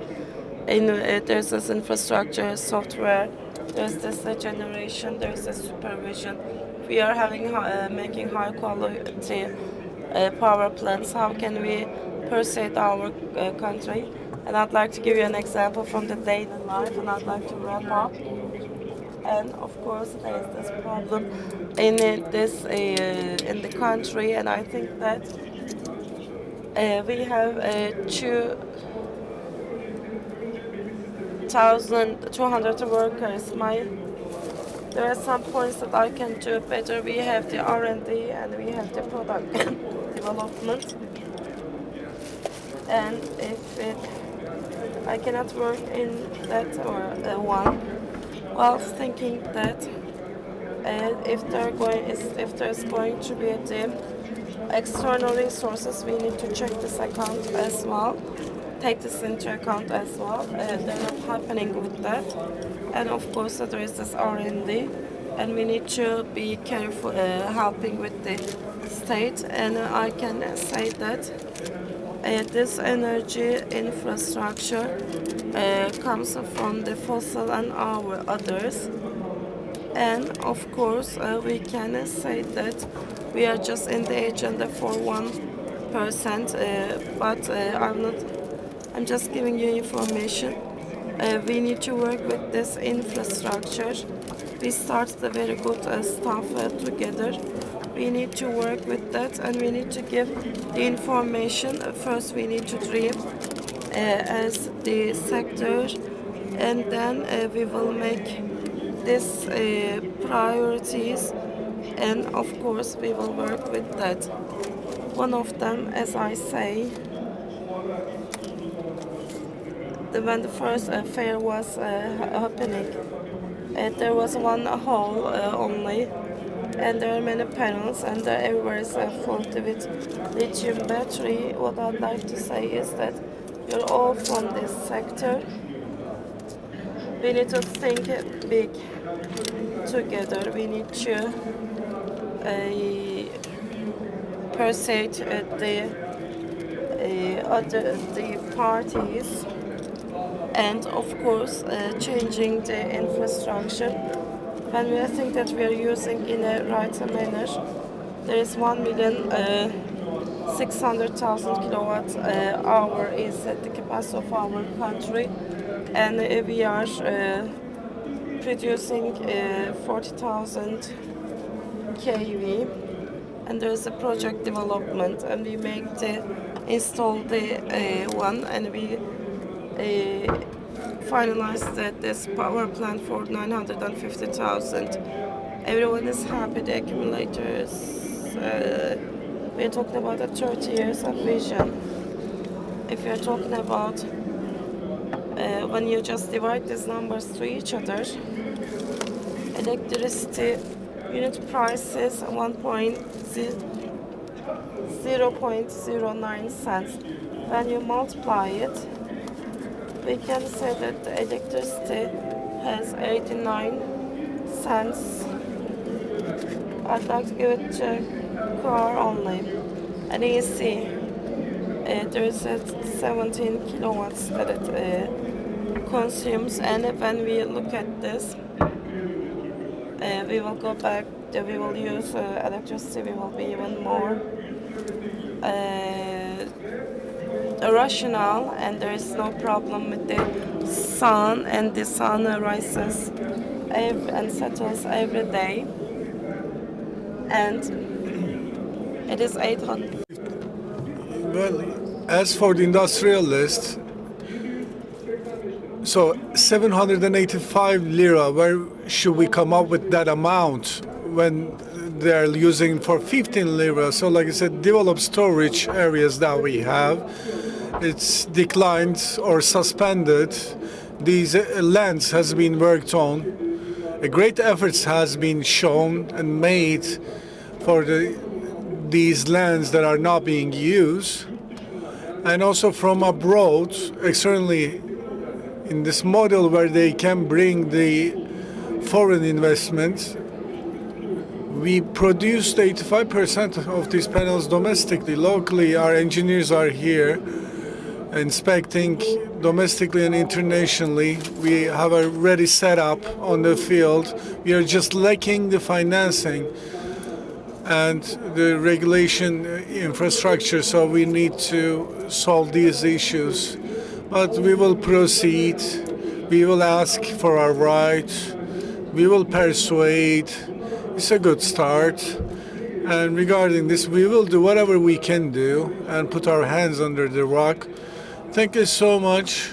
There's this infrastructure, software. There's this generation. There's this supervision. We are having making high quality power plants. How can we persuade our country? And I'd like to give you an example from the daily life, and I'd like to wrap up. And of course, there is this problem in in the country, and I think that we have 2,200 workers. There are some points that I can do better. We have the R&D and we have the product development. And if I cannot work in that one, while thinking that if there's going to be the external resources, we need to check this account as well, take this into account as well. They're not happening with that, and of course there is this R&D, and we need to be careful helping with the state. And I can say that this energy infrastructure comes from the fossil and our others. And of course, we can say that we are just in the agenda for 1%, but I'm just giving you information. We need to work with this infrastructure. We started a very good stuff together. We need to work with that, and we need to give the information. First, we need to dream as the sector, and then we will make this priorities, and of course we will work with that. One of them, as I say, when the first fair was happening, there was one hole only, and there are many panels, and everywhere is faulty with lithium battery. What I'd like to say is that you're all from this sector. We need to think big together. We need to persuade the parties, and of course changing the infrastructure. When we think that we are using in a right manner, there is 1,600,000 kilowatt hour is the capacity of our country, and we are producing 40,000 kV, and there is a project development, and we install the one, and we finalized this power plant for 950,000. Everyone is happy. The accumulators. We're talking about 30 years of vision. If you're talking about when you just divide these numbers to each other, electricity unit price is 0.09 cents. When you multiply it, we can say that the electricity has 89 cents. I'd like to give it to car only. And you see, there is 17 kilowatts that it consumes. And when we look at this, we will go back, we will use electricity, we will be even more rational, and there is no problem with the sun, and the sun rises and settles every day, and it is 800. Well, as for the industrialist, so 785 lira, where should we come up with that amount when they're using for 15 lira? So like I said, developed storage areas that we have, it's declined or suspended. These lands has been worked on. A great efforts has been shown and made for these lands that are not being used. And also from abroad, externally, in this model where they can bring the foreign investments, we produced 85% of these panels domestically. Locally, our engineers are here inspecting domestically and internationally. We have a ready setup on the field. We are just lacking the financing and the regulation infrastructure, so we need to solve these issues. But we will proceed, we will ask for our rights, we will persuade. It's a good start. And regarding this, we will do whatever we can do and put our hands under the rock. Thank you so much.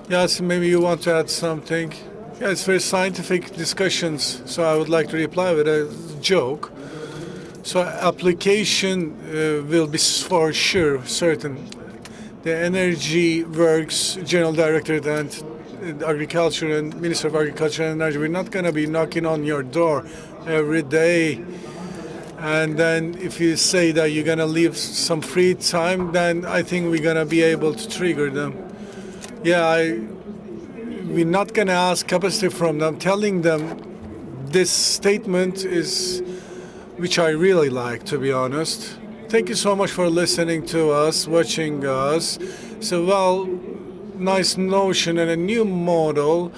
Yasin, maybe you want to add something? Yeah, it's very scientific discussions, so I would like to reply with a joke. So application will be for sure certain. The Energy Works General Director and Agriculture and Minister of Agriculture and Energy, we're not going to be knocking on your door every day. And then if you say that you're going to leave some free time, then I think we're going to be able to trigger them. Yeah, we're not going to ask capacity from them, telling them this statement is, which I really like, to be honest. Thank you so much for listening to us, watching us. So, well, nice notion and a new model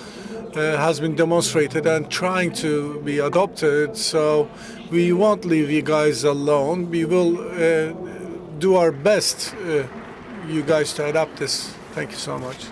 has been demonstrated and trying to be adopted. So we won't leave you guys alone. We will do our best, you guys, to adapt this. Thank you so much.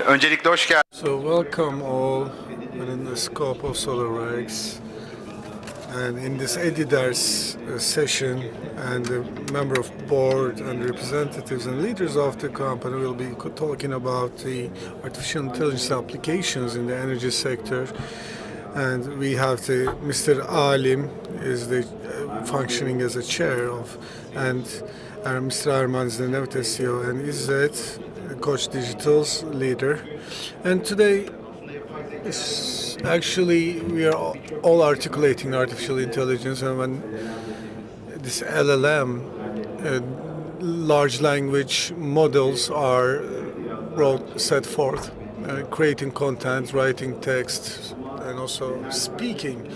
Öncelikle hoş geldiniz. So welcome all within the scope of Solarex. And in this editors session, and the member of board and representatives and leaders of the company will be talking about the artificial intelligence applications in the energy sector. And we have Mr. Alim is the functioning as a chair of, and Mr. Arman is the innovators CEO, and İzzet, Coach Digital's leader. And today, actually, we are all articulating artificial intelligence, and when this LLM, large language models, are set forth, creating content, writing text, and also speaking.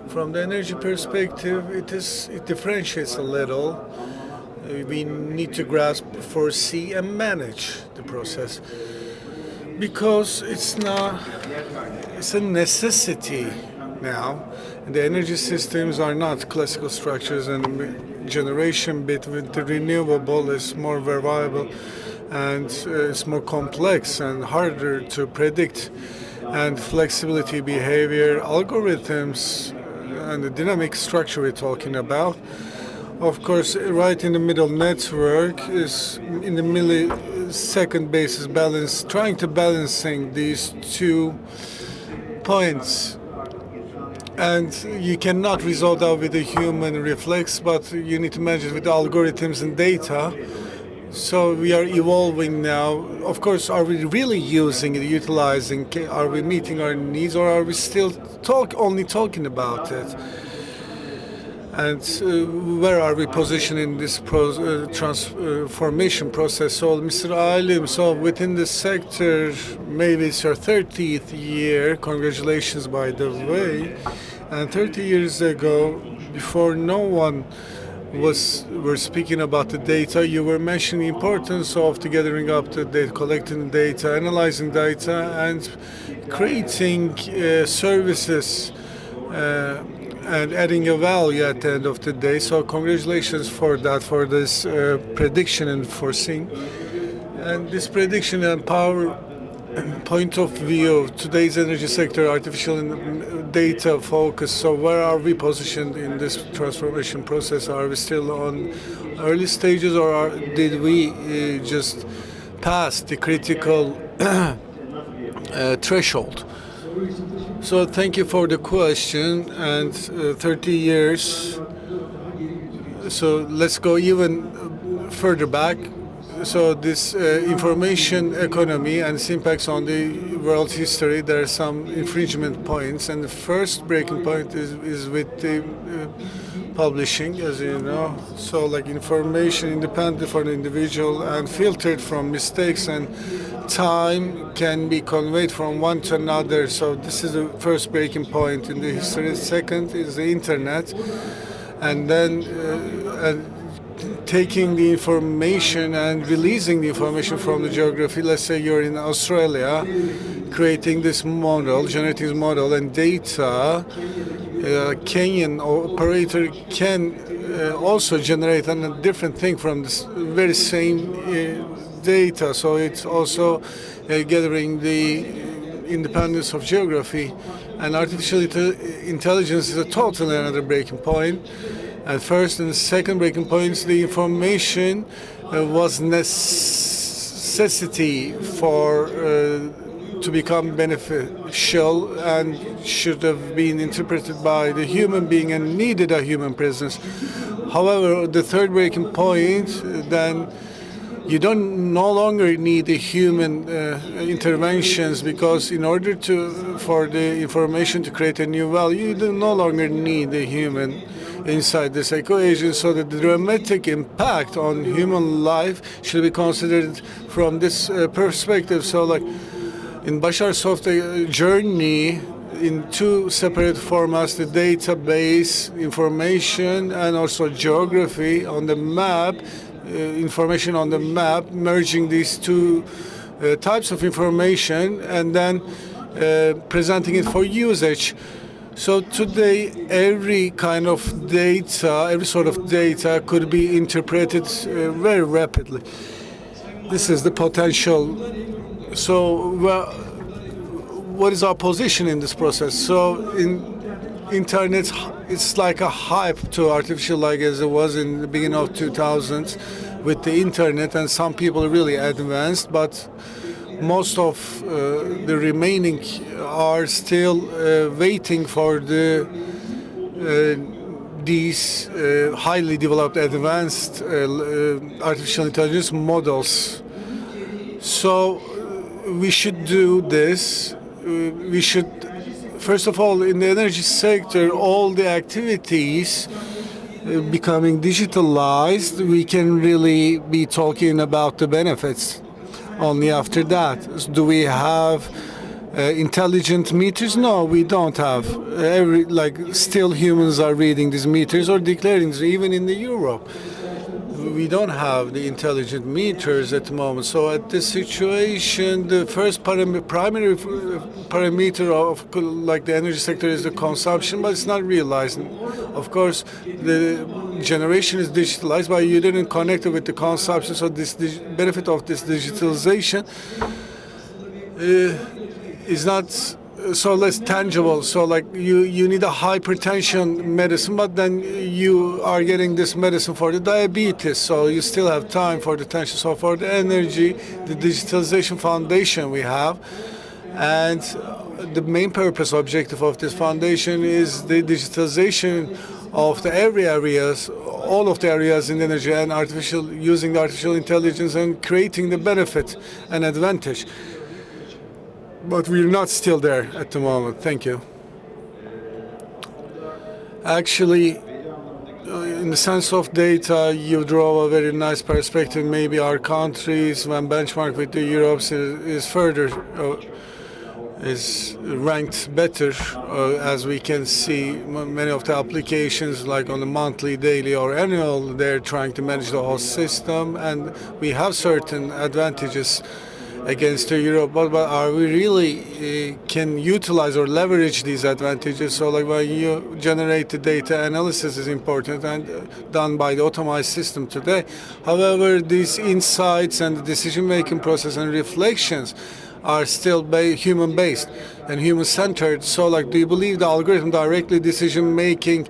From the energy perspective, it differentiates a little. We need to grasp, foresee, and manage the process, because it's a necessity now. The energy systems are not classical structures, and the generation bit with the renewable is more variable, and it's more complex and harder to predict. And flexibility, behavior, algorithms, and the dynamic structure we're talking about. Of course, right in the middle network is in the millisecond basis balance, trying to balancing these 2 points. And you cannot resolve that with a human reflex, but you need to manage it with algorithms and data. So we are evolving now. Of course, are we really using it, utilizing? Are we meeting our needs, or are we still only talking about it? And where are we positioned in this transformation process? So, Mr. Alim, so within the sector, maybe it's your 30th year. Congratulations, by the way. And 30 years ago, before no one were speaking about the data, you were mentioning the importance of gathering up the data, collecting data, analyzing data, and creating services and adding a value at the end of the day. So congratulations for that, for this prediction and foreseeing. And this prediction and power point of view of today's energy sector, artificial data focus. So where are we positioned in this transformation process? Are we still on early stages, or did we just pass the critical threshold? So thank you for the question. And 30 years. So let's go even further back. So this information economy and its impacts on the world history, there are some infringement points, and the first breaking point is with the publishing, as you know. So like information independent for the individual and filtered from mistakes, and time can be conveyed from one to another. So this is the first breaking point in the history. Second is the internet, and then taking the information and releasing the information from the geography. Let's say you're in Australia, creating this model, generating this model and data. Kenyan operator can also generate a different thing from this very same data. So it's also gathering the independence of geography. And artificial intelligence is a totally another breaking point. And first and second breaking points, the information was necessity for to become beneficial and should have been interpreted by the human being and needed a human presence. However, the third breaking point, then you no longer need the human interventions, because in order for the information to create a new value, you no longer need the human inside this equation. So the dramatic impact on human life should be considered from this perspective. So like in Bashar Soft's journey in 2 separate formats, the database information and also geography on the map, information on the map, merging these 2 types of information and then presenting it for usage. So today, every kind of data, every sort of data could be interpreted very rapidly. This is the potential So, well, what is our position in this process? So, in internet, it's like a hype to artificial, like as it was in the beginning of 2000s with the internet, and some people really advanced, but most of the remaining are still waiting for these highly developed, advanced artificial intelligence models. So we should do this. We should, first of all, in the energy sector, all the activities becoming digitalized, we can really be talking about the benefits. Only after that. Do we have intelligent meters? No, we don't have. Still humans are reading these meters or declaring this, even in the Europe. We don't have the intelligent meters at the moment. So at this situation, the first primary parameter of like the energy sector is the consumption, but it's not realized. Of course, the generation is digitalized, but you didn't connect it with the consumption. So this benefit of this digitalization is not so less tangible. So like you need a hypertension medicine, but then you are getting this medicine for the diabetes. So you still have time for the tension. So for the energy, the digitalization foundation we have, and the main purpose objective of this foundation is the digitalization of the all of the areas in energy and using the artificial intelligence and creating the benefit and advantage. But we're not still there at the moment. Thank you. Actually, in the sense of data, you draw a very nice perspective. Maybe our countries, when benchmarked with the Europe, is ranked better, as we can see. Many of the applications, like on a monthly, daily, or annual, they're trying to manage the whole system, and we have certain advantages against Europe, but are we really can utilize or leverage these advantages? So like when you generate the data, analysis is important and done by the automated system today. However, these insights and the decision-making process and reflections are still human-based and human-centered. So like, do you believe the algorithm directly decision-making,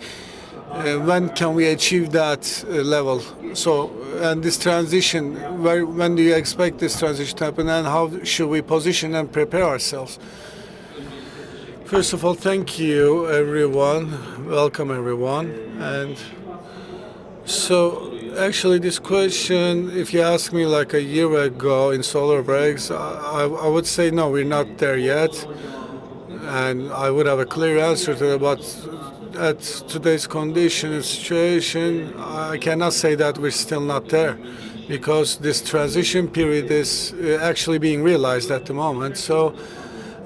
when can we achieve that level? So, and this transition, when do you expect this transition to happen, and how should we position and prepare ourselves? First of all, thank you, everyone. Welcome, everyone. And so, actually, this question, if you asked me like a year ago in Solarex, I would say no, we're not there yet. And I would have a clear answer to that, but at today's condition and situation, I cannot say that we're still not there, because this transition period is actually being realized at the moment. So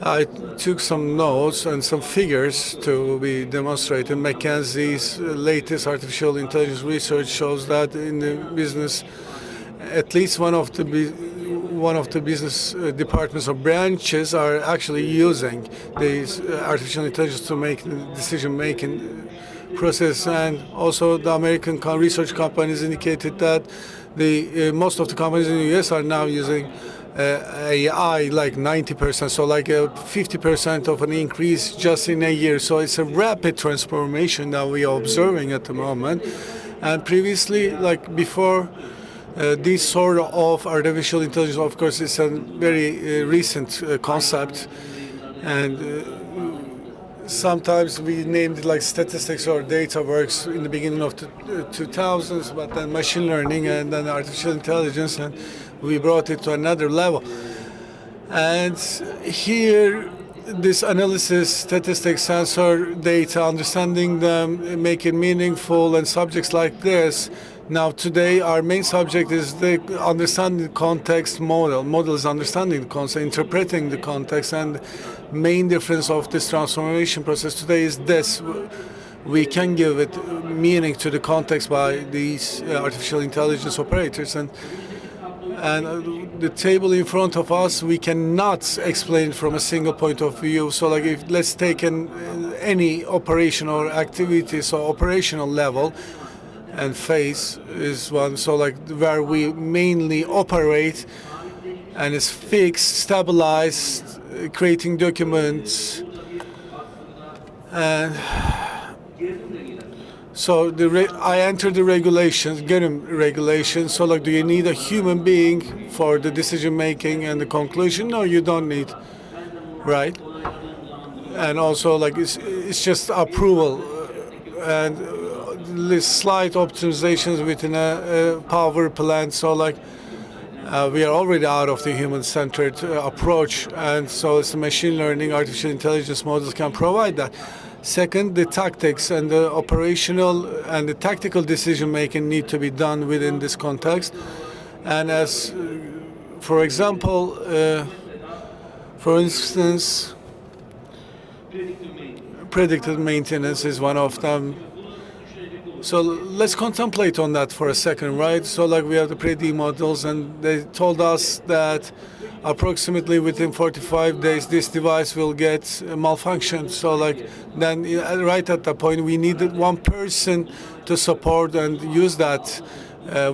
I took some notes and some figures to be demonstrated. McKinsey's latest artificial intelligence research shows that in the business, at least one of the business departments or branches are actually using these artificial intelligence to make decision-making process. And also the American research companies indicated that most of the companies in the US are now using AI like 90%, so like a 50% of an increase just in a year. So it's a rapid transformation that we are observing at the moment. And previously, like before, this sort of artificial intelligence, of course, is a very recent concept, and sometimes we named it like statistics or data works in the beginning of the 2000s, but then machine learning and then artificial intelligence, and we brought it to another level. And here, this analysis, statistics, sensor data, understanding them, make it meaningful, and subjects like this. Now, today, our main subject is the understanding the context model. Model is understanding the context, interpreting the context, and main difference of this transformation process today is this. We can give it meaning to the context by these artificial intelligence operators. And the table in front of us, we cannot explain it from a single point of view. So like, let's take any operation or activity, so operational level, and phase is one. So like where we mainly operate, and it's fixed, stabilized, creating documents, and so I enter the regulations, get them regulations. So like, do you need a human being for the decision making and the conclusion? No, you don't need, right? And also like it's just approval and slight optimizations within a power plant. So like we are already out of the human-centered approach, and so it's the machine learning, artificial intelligence models can provide that. Second, the tactics and the operational and the tactical decision making need to be done within this context. And as, for example, for instance, predictive maintenance is one of them. So let's contemplate on that for a second, right? So like we have the pre-D models, and they told us that approximately within 45 days this device will get malfunctioned. So like then right at that point we needed one person to support and use that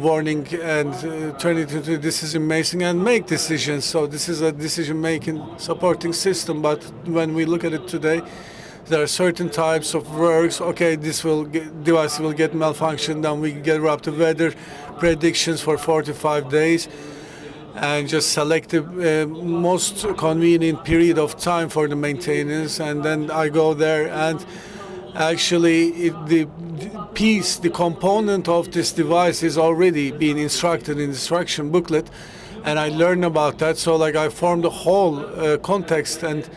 warning and turn it into decision making and make decisions. So this is a decision making supporting system. But when we look at it today, there are certain types of works. Okay, device will get malfunctioned, then we get up to weather predictions for 45 days, and just select the most convenient period of time for the maintenance, and then I go there and actually the component of this device is already being instructed in the instruction booklet, and I learn about that. So like I form the whole context, and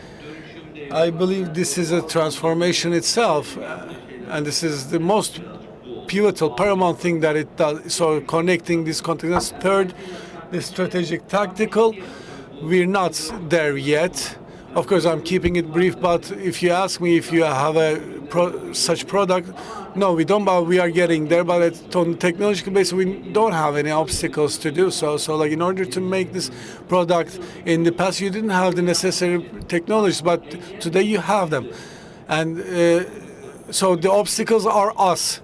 I believe this is a transformation itself, and this is the most pivotal, paramount thing that it does. So connecting these contexts. Third, the strategic tactical, we're not there yet. Of course, I'm keeping it brief, but if you ask me if you have such product, no, we don't, but we are getting there. But on technological basis, we don't have any obstacles to do so. So like in order to make this product, in the past you didn't have the necessary technologies, but today you have them. And so the obstacles are us.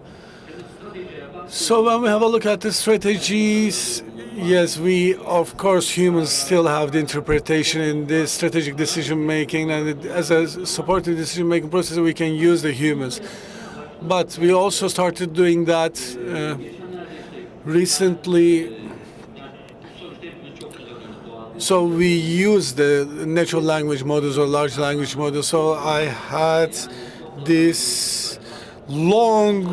So when we have a look at the strategies, yes, we, of course, humans still have the interpretation in this strategic decision making, and as a supportive decision making process, we can use the humans. But we also started doing that recently. So we use the natural language models or large language models. So I had this long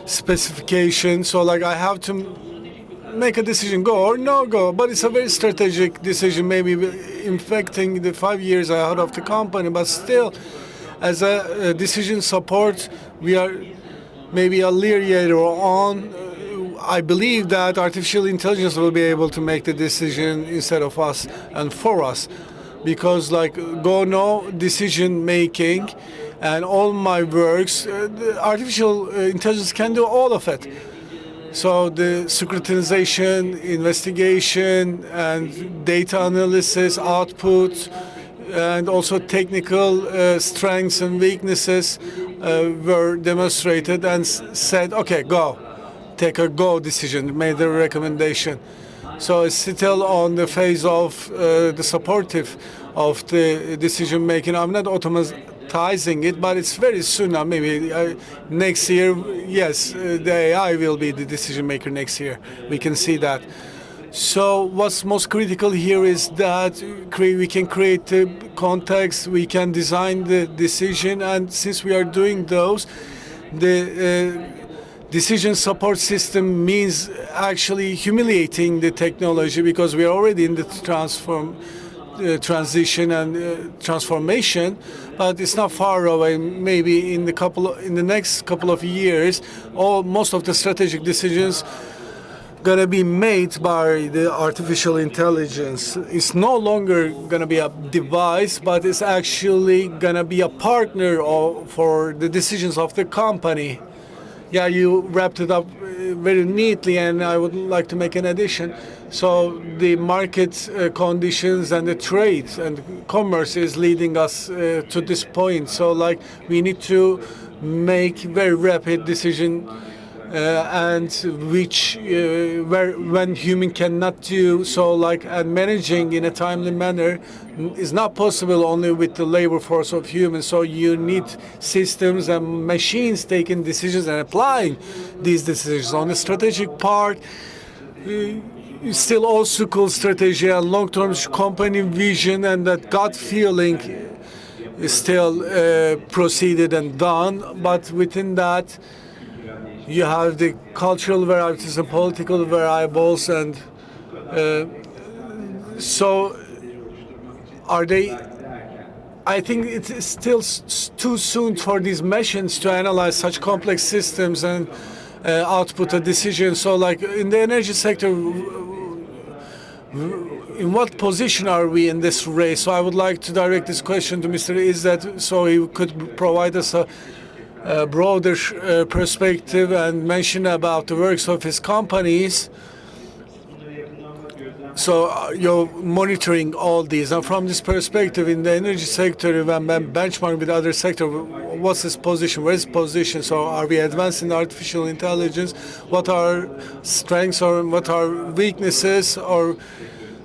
specification. So like I have to make a decision, go or no go, but it's a very strategic decision, maybe infecting the 5 years ahead of the company, but still as a decision support, we are maybe a layer on. I believe that artificial intelligence will be able to make the decision instead of us and for us, because like go no decision making and all my works, artificial intelligence can do all of it. So the scrutinization, investigation, and data analysis, output, and also technical strengths and weaknesses were demonstrated and said, okay, go. Take a go decision, made the recommendation. So it's still on the phase of the supportive of the decision making. I'm not automatizing it, but it's very soon now. Maybe next year, yes, the AI will be the decision maker next year. We can see that. So what's most critical here is that we can create the context, we can design the decision, and since we are doing those, the decision support system means actually humiliating the technology, because we are already in the transition and transformation, but it's not far away. Maybe in the next couple of years, most of the strategic decisions gonna be made by the artificial intelligence. It's no longer gonna be a device, but it's actually gonna be a partner for the decisions of the company. Yeah, you wrapped it up very neatly, and I would like to make an addition. So the market conditions and the trade and commerce is leading us to this point. So like we need to make very rapid decision and which where when human cannot do so, like, and managing in a timely manner is not possible only with the labor force of humans. So you need systems and machines taking decisions and applying these decisions. On the strategic part, still old school strategy and long-term company vision and that gut feeling is still proceeded and done. But within that, you have the cultural varieties and political variables, and so are they? I think it's still too soon for these machines to analyze such complex systems and output a decision. So, like in the energy sector, in what position are we in this race? So I would like to direct this question to Mr. Izzet, so he could provide us a broader perspective and mention about the works of his companies. So you're monitoring all these, and from this perspective, in the energy sector, when benchmarking with other sector, what's his position? Where's his position? So are we advancing artificial intelligence? What are strengths or what are weaknesses? Or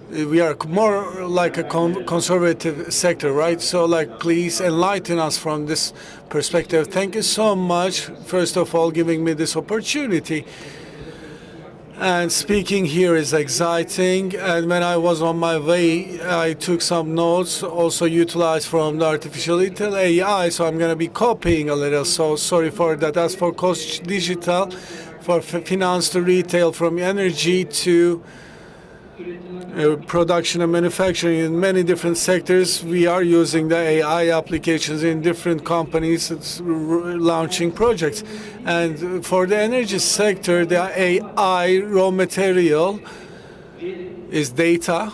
we are more like a conservative sector, right? So, like, please enlighten us from this perspective. Thank you so much, first of all, giving me this opportunity. And speaking here is exciting. And when I was on my way, I took some notes, also utilized from the artificial AI. So I'm going to be copying a little. So sorry for that. As for Cost Digital, for finance to retail, from energy to production and manufacturing in many different sectors, we are using the AI applications in different companies. It's launching projects. And for the energy sector, the AI raw material is data,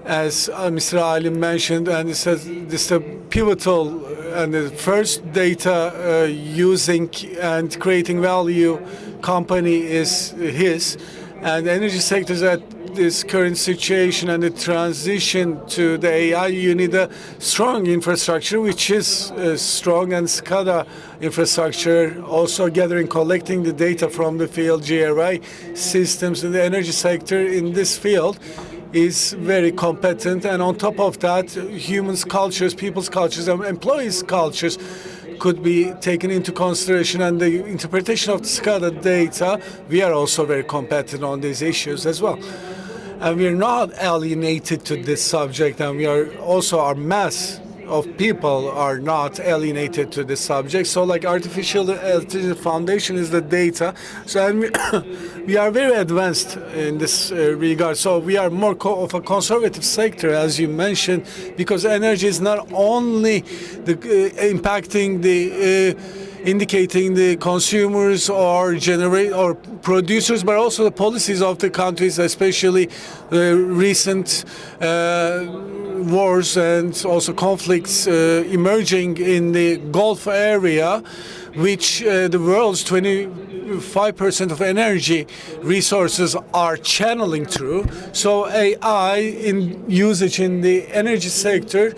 as Mr. Ali mentioned, and it says this is a pivotal and the first data using and creating value company is his. And the energy sectors at this current situation and the transition to the AI, you need a strong infrastructure, which is strong, and SCADA infrastructure, also gathering, collecting the data from the field, GRI systems in the energy sector in this field is very competent. And on top of that, humans' cultures, people's cultures, and employees' cultures could be taken into consideration, and the interpretation of the SCADA data, we are also very competent on these issues as well. And we are not alienated to this subject, and we are also, our mass of people are not alienated to this subject. So, like, artificial intelligence foundation is the data. So, and we are very advanced in this regard. So we are more of a conservative sector, as you mentioned, because energy is not only the impacting the indicating the consumers or generate or producers, but also the policies of the countries, especially recent wars and also conflicts emerging in the Gulf area, which the world's 25% of energy resources are channeling through. So AI in usage in the energy sector,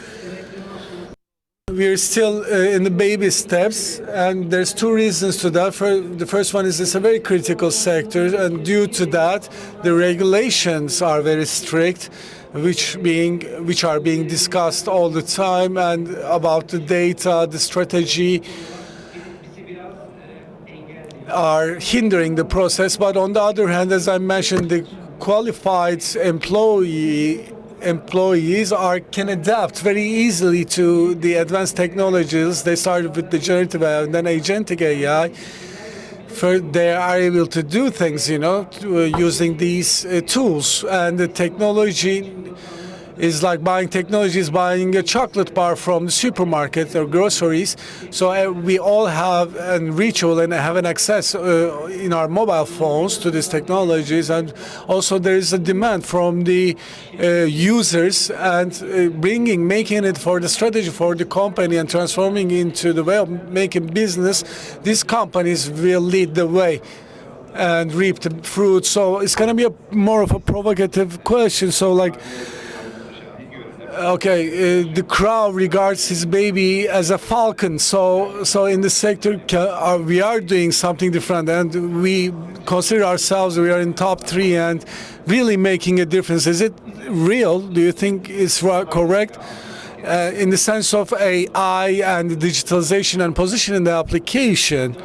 we're still in the baby steps, and there's two reasons to that. The first one is it's a very critical sector, and due to that, the regulations are very strict, which are being discussed all the time, and about the data, the strategy are hindering the process. But on the other hand, as I mentioned, the qualified employees can adapt very easily to the advanced technologies. They started with the generative AI and then agentic AI. They are able to do things, using these tools. And the technology is like buying a chocolate bar from the supermarket or groceries. So we all have and reachable and have an access in our mobile phones to these technologies, and also there is a demand from the users, and making it for the strategy for the company and transforming into the way of making business. These companies will lead the way and reap the fruit. So it's going to be more of a provocative question. So, like, Okay, the crow regards his baby as a falcon. So in the sector, we are doing something different, and we consider ourselves we are in top 3 and really making a difference. Is it real? Do you think it's correct? In the sense of AI and digitalization and position in the application.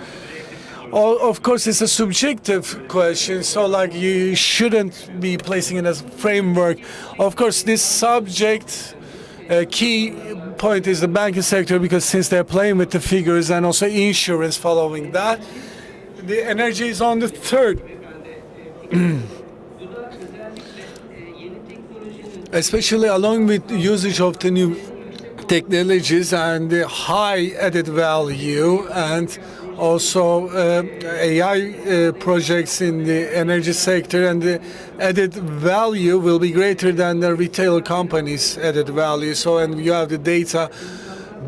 Of course, it's a subjective question, so like you shouldn't be placing it as a framework. Of course, this subject, key point is the banking sector, because since they're playing with the figures, and also insurance following that. The energy is on the third. Especially along with the usage of the new technologies and the high added value, and also AI projects in the energy sector, and the added value will be greater than the retail companies' added value. So, and you have the data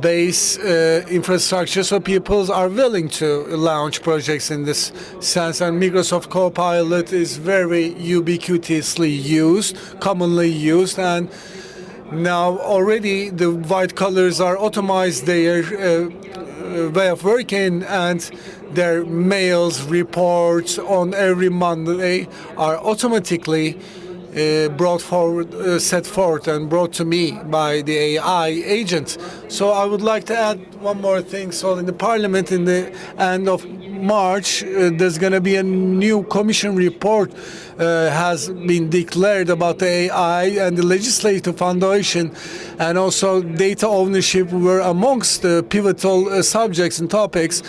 base infrastructure, so people are willing to launch projects in this sense, and Microsoft Copilot is very ubiquitously used, commonly used, and now already the white collars are automized their way of working, and their mails, reports on every Monday are automatically brought forward, set forth and brought to me by the AI agent. So I would like to add one more thing. So in the Parliament, in the end of March, there's going to be a new Commission report has been declared about the AI, and the legislative foundation and also data ownership were amongst the pivotal subjects and topics.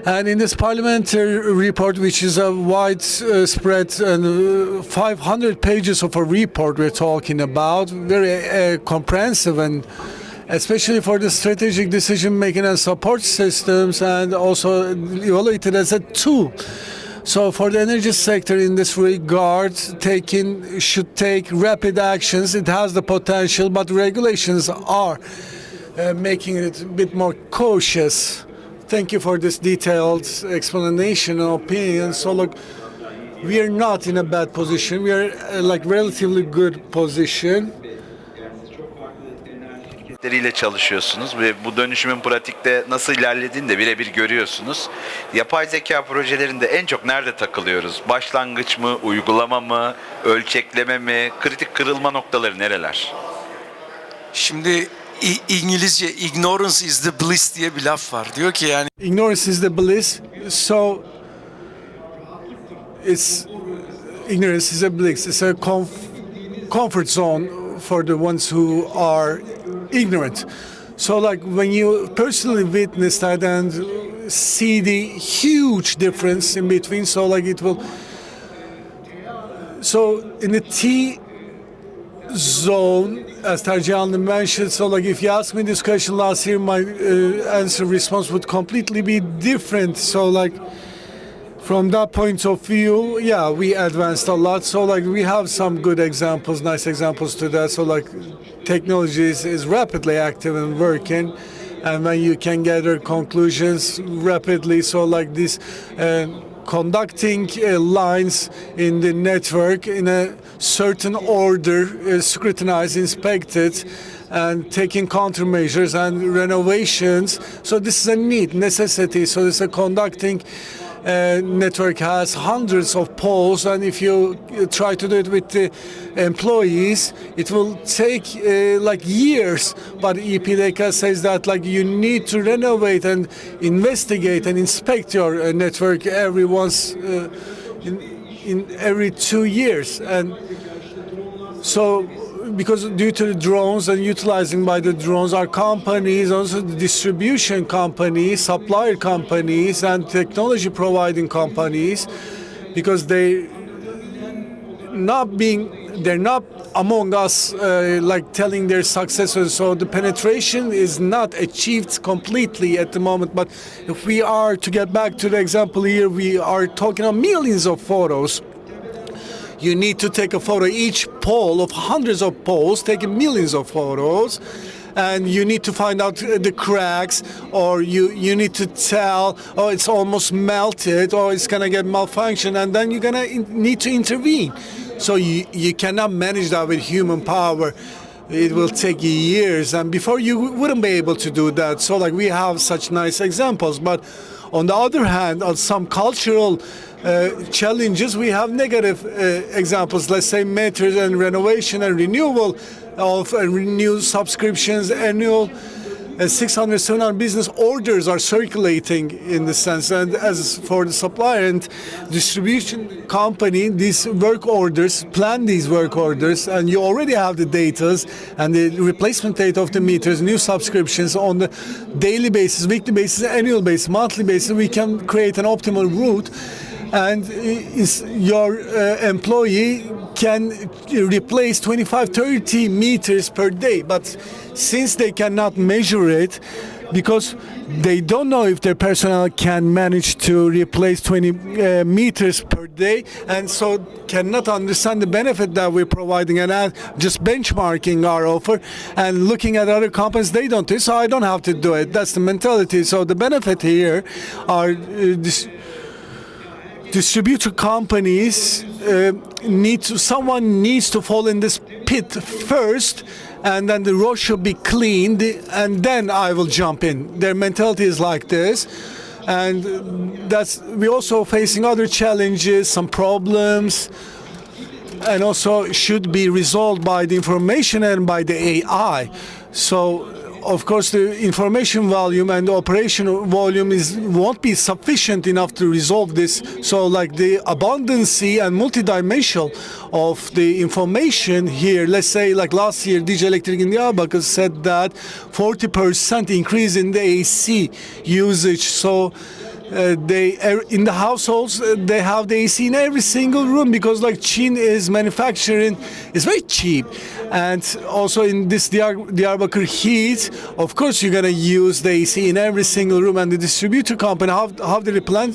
And in this parliamentary report, which is a widespread and 500 pages of a report we're talking about, very comprehensive, and especially for the strategic decision making and support systems, and also evaluated as a tool. So for the energy sector in this regard, should take rapid actions. It has the potential, but regulations are making it a bit more cautious. Thank you for this detailed explanation and opinion. So look, we are not in a bad position. We are like relatively good position. ile çalışıyorsunuz ve bu dönüşümün pratikte nasıl ilerlediğini de birebir görüyorsunuz. Yapay zeka projelerinde en çok nerede takılıyoruz? Başlangıç mı, uygulama mı, ölçekleme mi, kritik kırılma noktaları nereler? Şimdi İngilizce ignorance is the bliss diye bir laf var. Diyor ki yani Ignorance is the bliss. So ignorance is a bliss. It's a comfort zone for the ones who are ignorant. So like when you personally witness that and see the huge difference in between, so like it will, so in the T zone, as Tarjian mentioned, so like if you ask me this question last year, my response would completely be different. So like from that point of view, yeah, we advanced a lot. So like we have some good examples, nice examples to that. So like technology is rapidly active and working, and when you can gather conclusions rapidly, so like this conducting lines in the network in a certain order, scrutinized, inspected, and taking countermeasures and renovations. So this is a need, necessity. So this is a conducting network has hundreds of poles, and if you try to do it with the employees, it will take like years. But EPDK says that like you need to renovate and investigate and inspect your network every once in every 2 years, and so because due to the drones and utilizing by the drones, our companies, also the distribution companies, supplier companies, and technology providing companies, because they're not among us like telling their successors. So the penetration is not achieved completely at the moment. But if we are to get back to the example here, we are talking about millions of photos. You need to take a photo, each pole of hundreds of poles, taking millions of photos, and you need to find out the cracks, or you need to tell, oh, it's almost melted, or it's gonna get malfunction, and then you're gonna need to intervene. So you cannot manage that with human power. it will take years, and before you wouldn't be able to do that. So like we have such nice examples, but on the other hand, on some cultural challenges, we have negative examples. Let's say meters and renovation and renewal of renewed subscriptions, annual 600, 700 business orders are circulating in the sense. And as for the supplier and distribution company, these work orders, plan these work orders, and you already have the data and the replacement date of the meters, new subscriptions on the daily basis, weekly basis, annual basis, monthly basis. We can create an optimal route, and your employee can replace 25, 30 meters per day. But since they cannot measure it, because they don't know if their personnel can manage to replace 20 meters per day, and so cannot understand the benefit that we're providing, and just benchmarking our offer and looking at other companies, they don't do it, so I don't have to do it. That's the mentality. So the benefit here are distributor companies someone needs to fall in this pit first, and then the road should be cleaned, and then I will jump in. Their mentality is like this, and we're also facing other challenges, some problems, and also should be resolved by the information and by the AI. So of course, the information volume and the operational volume won't be sufficient enough to resolve this. So, like the abundancy and multidimensional of the information here, let's say, like last year, DJ Electric in Diyarbakır said that 40% increase in the AC usage. So, in the households, they have the AC in every single room, because like Chin is manufacturing, is very cheap. And also in this Diyarbakır heat, of course you're gonna use the AC in every single room. And the distributor company, how they plan,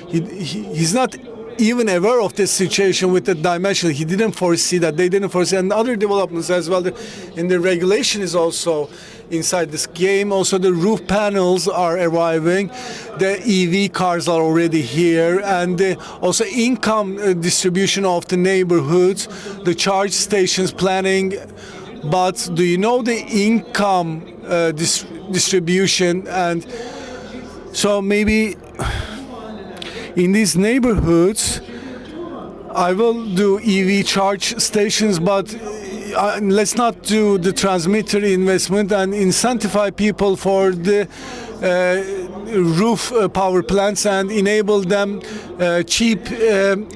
he's not even aware of this situation with the dimension. He didn't foresee that, they didn't foresee, and other developments as well. In the regulation is also inside this game. Also the roof panels are arriving, the EV cars are already here, and also income distribution of the neighborhoods, the charge stations planning. But do you know the income distribution? And so maybe in these neighborhoods I will do EV charge stations, but let's not do the transmitter investment and incentivize people for the roof power plants and enable them cheap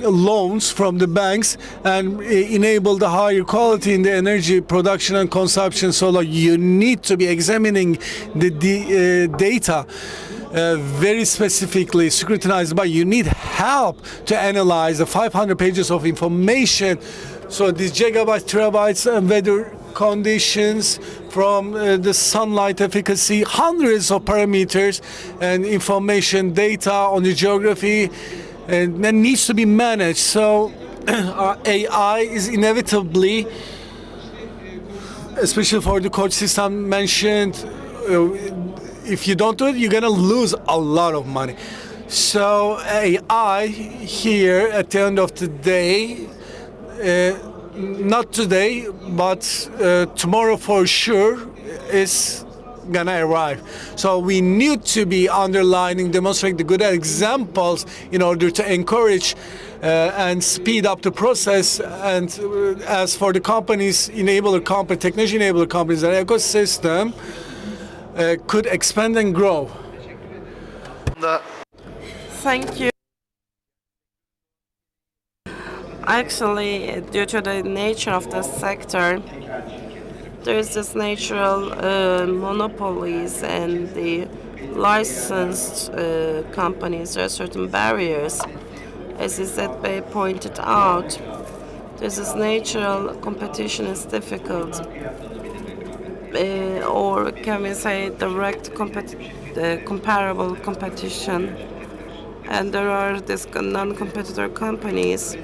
loans from the banks, and enable the higher quality in the energy production and consumption. So like, you need to be examining the data very specifically scrutinized, but you need help to analyze the 500 pages of information. So these gigabytes, terabytes, and weather conditions from the sunlight efficacy, hundreds of parameters and information data on the geography, and that needs to be managed. So AI is inevitably, especially for the coach system mentioned, if you don't do it, you're gonna lose a lot of money. So AI here at the end of the day, not today, but tomorrow for sure, is gonna arrive. So we need to be underlining, demonstrating the good examples in order to encourage and speed up the process. And as for the companies, technology enabler companies, the ecosystem could expand and grow. Thank you. Actually, due to the nature of the sector, there's this natural monopolies, and the licensed companies, there are certain barriers. As Izzet pointed out, there's this natural competition is difficult. Or can we say direct comparable competition? And there are these non-competitor companies.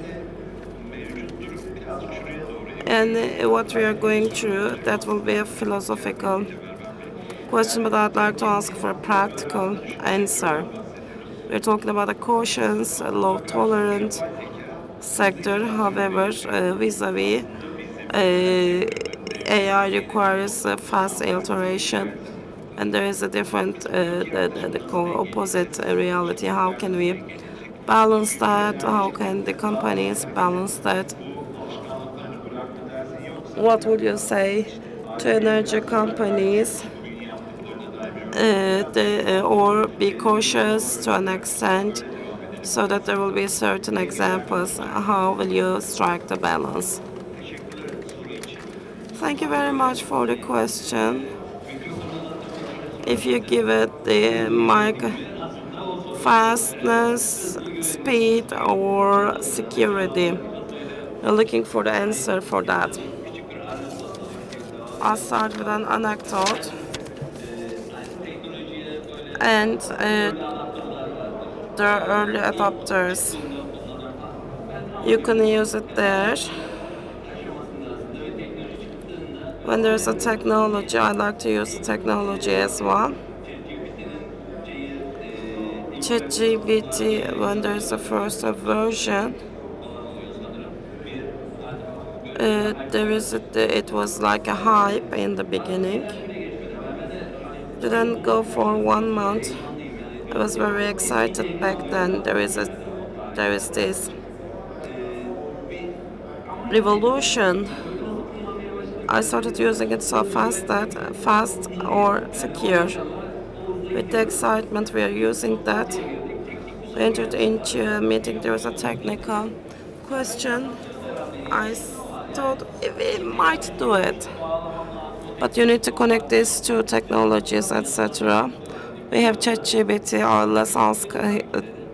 And what we are going through, that will be a philosophical question, but I'd like to ask for a practical answer. We're talking about a cautious, a low-tolerant sector. However, vis-a-vis AI requires fast iteration, and there is a different, the opposite reality. How can we balance that? How can the companies balance that? What would you say to energy companies? Or be cautious to an extent, so that there will be certain examples. How will you strike the balance? Thank you very much for the question. If you give it the mic, fastness, speed, or security, you're looking for the answer for that. I'll start with an anecdote. And the early adopters, you can use it there. When there's a technology, I like to use the technology as well. ChatGPT, when there's a first version, it was like a hype in the beginning. Didn't go for 1 month. I was very excited back then. There is this revolution. I started using it so fast or secure. With the excitement, we are using that. We entered into a meeting. There was a technical question. I thought we might do it, but you need to connect these two technologies, etc. We have ChatGPT. Let's ask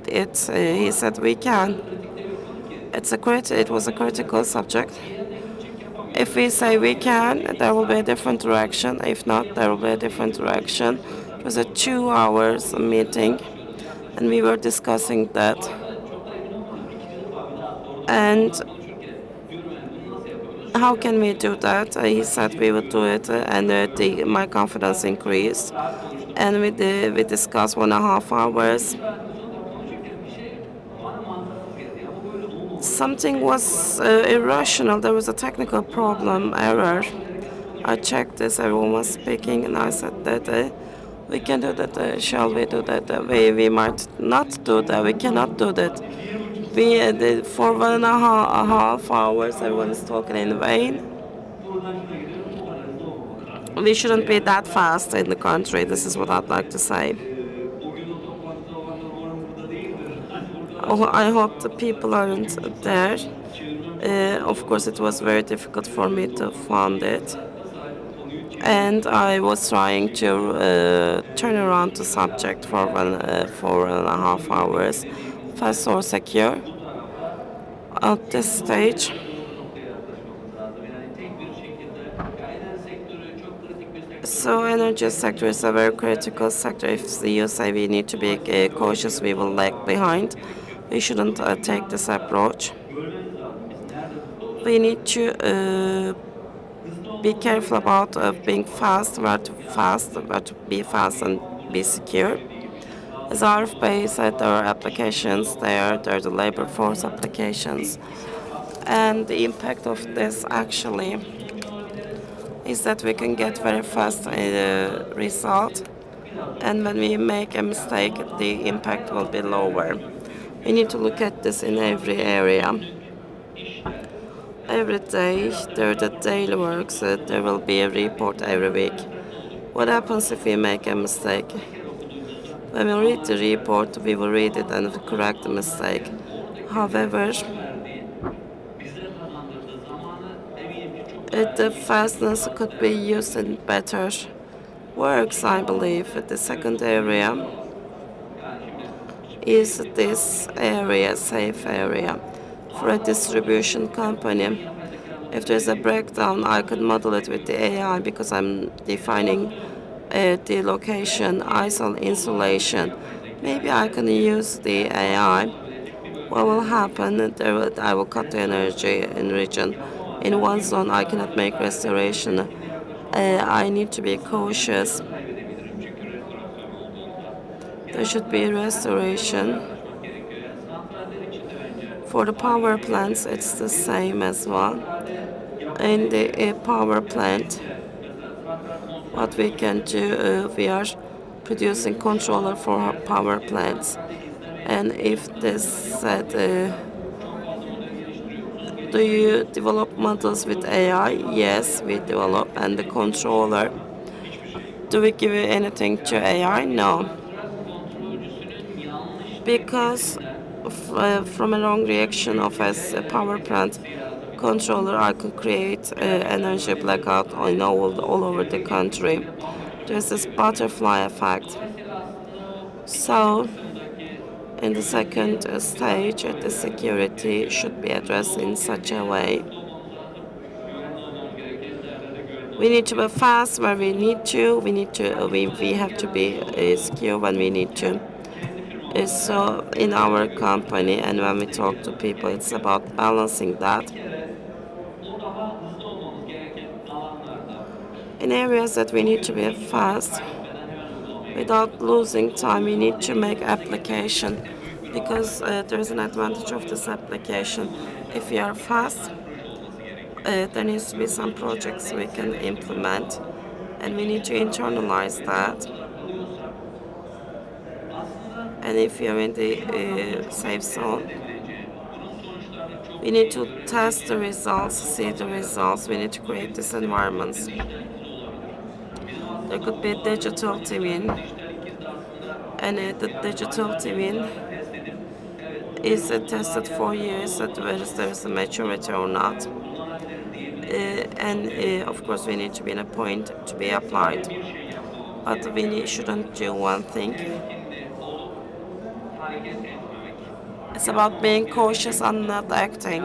it. He said we can. It was a critical subject. If we say we can, there will be a different direction. If not, there will be a different direction. It was a 2 hours meeting, and we were discussing that. And how can we do that? He said we would do it, and my confidence increased. And we discussed 1.5 hours. Something was irrational. There was a technical problem, error. I checked this. Everyone was speaking, and I said that we can do that. Shall we do that? We might not do that. We cannot do that. For 1.5 hours, everyone is talking in vain. We shouldn't be that fast in the country. This is what I'd like to say. I hope the people aren't there. Of course, it was very difficult for me to fund it. And I was trying to turn around the subject for 1.5 hours, fast or secure. At this stage, so energy sector is a very critical sector. If the EU say we need to be cautious, we will lag behind. We shouldn't take this approach. We need to be careful about being fast, where to be fast and be secure. As RFP said, there are applications there are the labor force applications. And the impact of this actually is that we can get very fast result. And when we make a mistake, the impact will be lower. We need to look at this in every area. Every day, there are the daily works. There will be a report every week. What happens if we make a mistake? When we read the report, we will read it and correct the mistake. However, the fastness could be used in better works, I believe. The second area is this area, safe area, for a distribution company. If there's a breakdown, I could model it with the AI because I'm defining the location, insulation. Maybe I can use the AI. What will happen? I will cut the energy in region. In one zone, I cannot make restoration. I need to be cautious. There should be restoration. For the power plants, it's the same as well. in the power plant. What we can do, we are producing controller for power plants. And if this said, do you develop models with AI? Yes, we develop. And the controller, do we give anything to AI? No. Because from a long reaction of a power plant controller, I could create energy blackout all over the country. There's this butterfly effect. So, in the second stage, the security should be addressed in such a way. We need to be fast where we need to. We have to be secure when we need to. So in our company and when we talk to people, it's about balancing that. In areas that we need to be fast, without losing time, we need to make application because there is an advantage of this application. If we are fast, there needs to be some projects we can implement, and we need to internalize that. And if you're in the safe zone, we need to test the results, see the results. We need to create these environments. There could be a digital twin, and the digital twin is tested for years whether there is a maturity or not. And of course, we need to be in a point to be applied. But we shouldn't do one thing. It's about being cautious and not acting.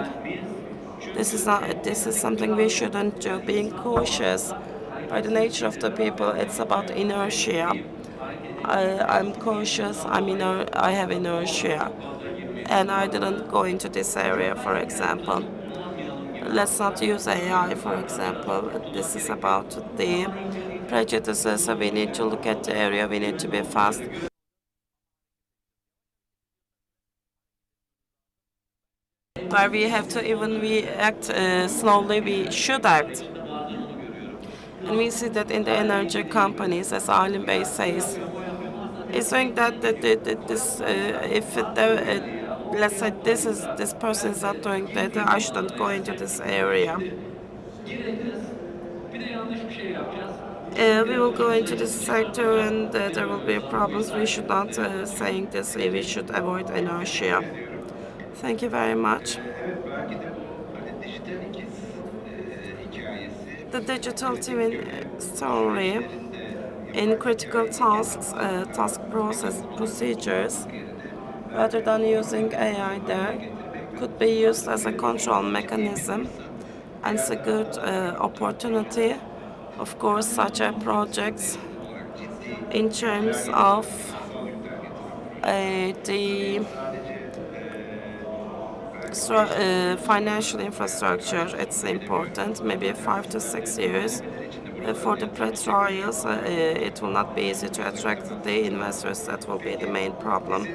This is something we shouldn't do. Being cautious, by the nature of the people, it's about inertia. I'm cautious. I have inertia, and I didn't go into this area, for example. Let's not use AI, for example. This is about the prejudices. So we need to look at the area. We need to be fast. Where we have to even we act slowly, we should act. And we see that in the energy companies, as Alim Bey says, it's saying that this, if let's say this person is not doing that, I shouldn't go into this area. We will go into this sector and there will be problems. We should not saying this. We should avoid inertia. Thank you very much. The digital twin story in critical tasks, task procedures, rather than using AI there, could be used as a control mechanism, and it's a good opportunity, of course, such a projects in terms of the financial infrastructure. It's important, maybe 5 to 6 years. For the pre-trials, it will not be easy to attract the investors. That will be the main problem.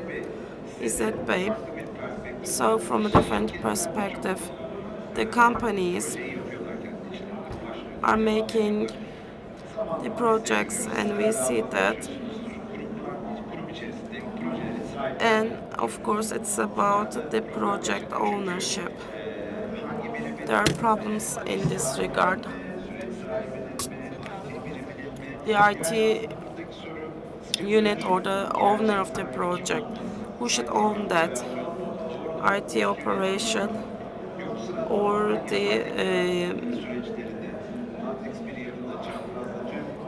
Is that Bey? So from a different perspective, the companies are making the projects, and we see that. And of course, it's about the project ownership. There are problems in this regard. The IT unit or the owner of the project, who should own that? IT operation or the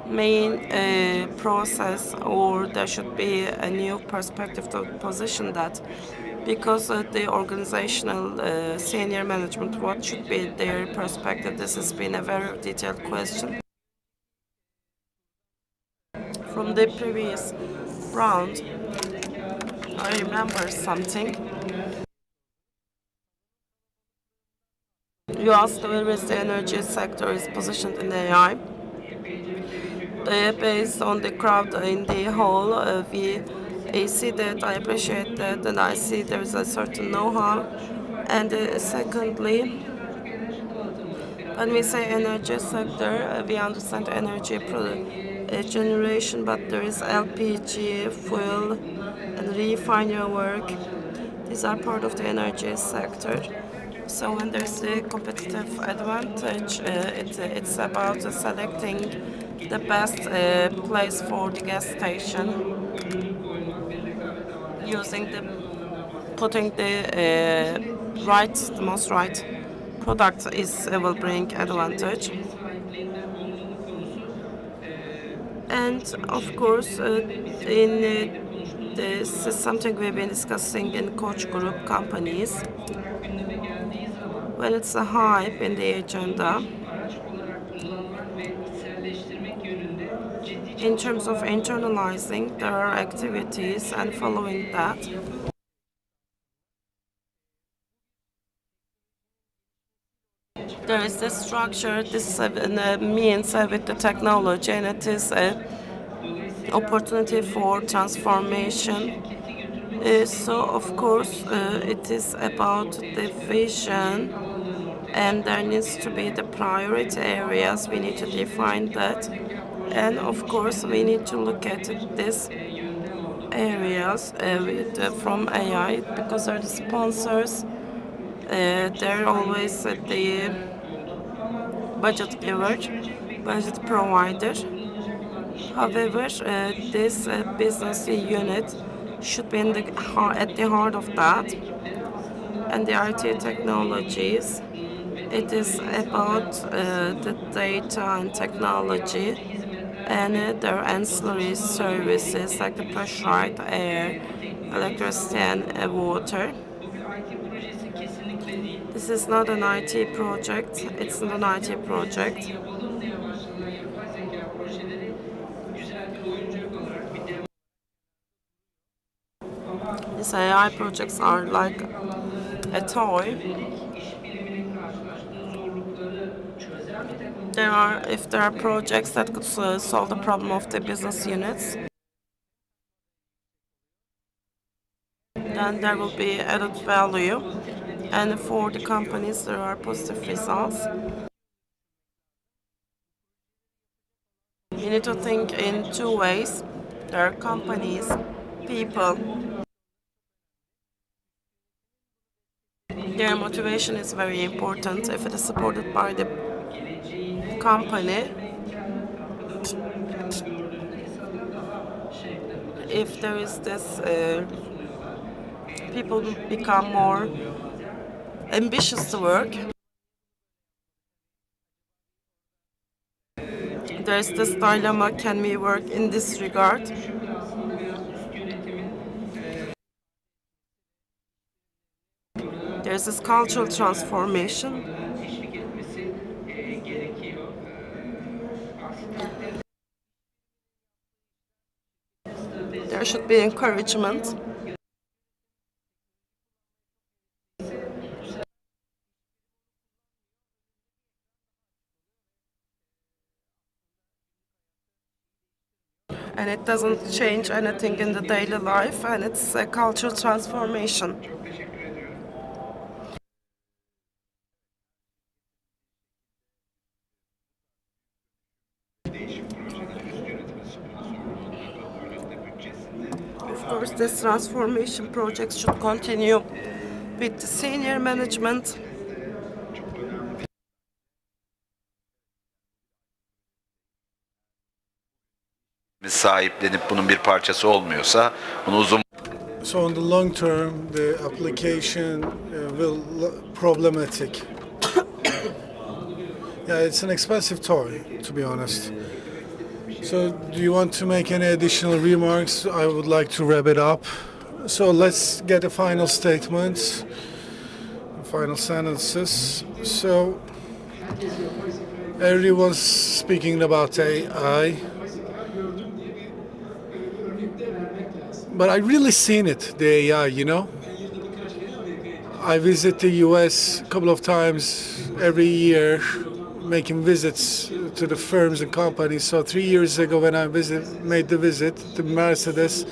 main process, or there should be a new perspective to position that, because the organizational senior management, what should be their perspective? This has been a very detailed question. From the previous round, I remember something. You asked where is the energy sector is positioned in AI. Based on the crowd in the hall, we see that, I appreciate that, and I see there is a certain know-how. And secondly, When we say energy sector, we understand energy generation, but there is LPG, fuel, and refinery work. These are part of the energy sector. So when there's a competitive advantage, it's about selecting the best place for the gas station, putting the most right product will bring advantage. And of course, this is something we've been discussing in Koç Group companies. When it's a hype in the agenda, in terms of internalizing, there are activities and following that. There is this structure, this means with the technology, and it is an opportunity for transformation. So, of course, it is about the vision, and there needs to be the priority areas. We need to define that. And, of course, we need to look at these areas from AI, because they're the sponsors. They're always the budget giver, budget provider. However, this business unit should be at the heart of that. And the IT technologies, it is about the data and technology and their ancillary services like the pressurized air, electricity, and water. This is not an IT project. It's not an IT project. These AI projects are like a toy. If there are projects that could solve the problem of the business units, then there will be added value. And for the companies, there are positive results. You need to think in two ways. There are companies, people. Their motivation is very important. If it is supported by the company, if there is this, people become more ambitious to work. There's this dilemma, can we work in this regard? There's this cultural transformation. There should be encouragement. And it doesn't change anything in the daily life, and it's a cultural transformation. Of course, this transformation project should continue with the senior management. Sahiplenip bunun bir parçası olmuyorsa bunu uzun. So on the long term, the application will problematic. Yeah, it's an expensive toy, to be honest. So do you want to make any additional remarks? I would like to wrap it up. So let's get a final statement, final sentences. So everyone's speaking about AI. But I really seen it, the AI, you know. I visit the US a couple of times every year, making visits to the firms and companies. So 3 years ago when I made the visit, the Mercedes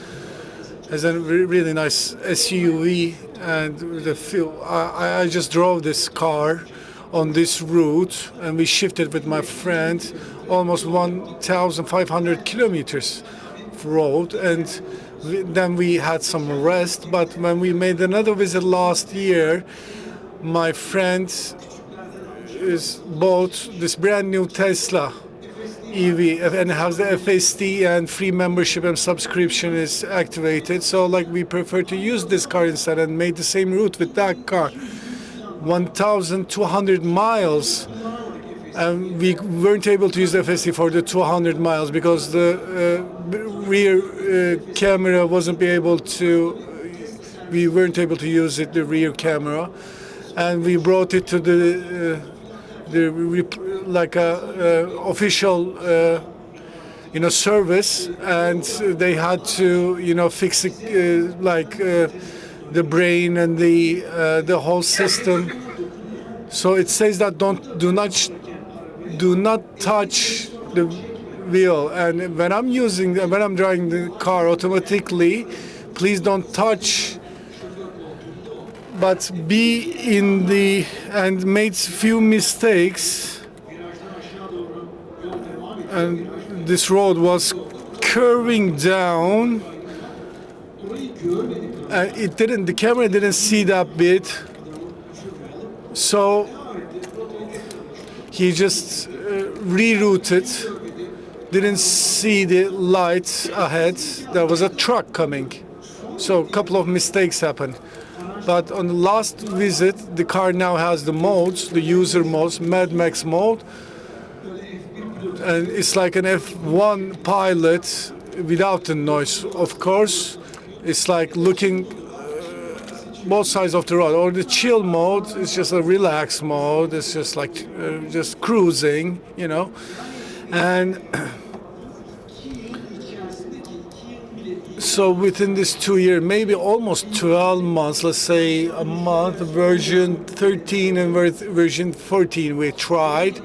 has a really nice SUV, and I just drove this car on this route, and we shifted with my friend almost 1,500 kilometers of road, and then we had some rest. But when we made another visit last year, my friend bought this brand new Tesla EV and has the FSD, and free membership and subscription is activated. So like we prefer to use this car instead and made the same route with that car. 1,200 miles, and we weren't able to use the FSD for the 200 miles because the rear camera wasn't be able to. We weren't able to use it, the rear camera, and we brought it to the official service, and they had to fix it, the brain and the whole system. So it says that do not touch the wheel, and when I'm driving the car automatically, please don't touch. But be in and made few mistakes, and this road was curving down, and the camera didn't see that bit, so he just rerouted, didn't see the lights ahead. There was a truck coming, so a couple of mistakes happened. But on the last visit, the car now has the modes, the user modes, Mad Max mode, and it's like an F1 pilot without the noise. Of course, it's like looking both sides of the road. Or the chill mode is just a relaxed mode. It's just like just cruising, and. So within this 2 years, maybe almost 12 months, let's say a month, version 13 and version 14 we tried.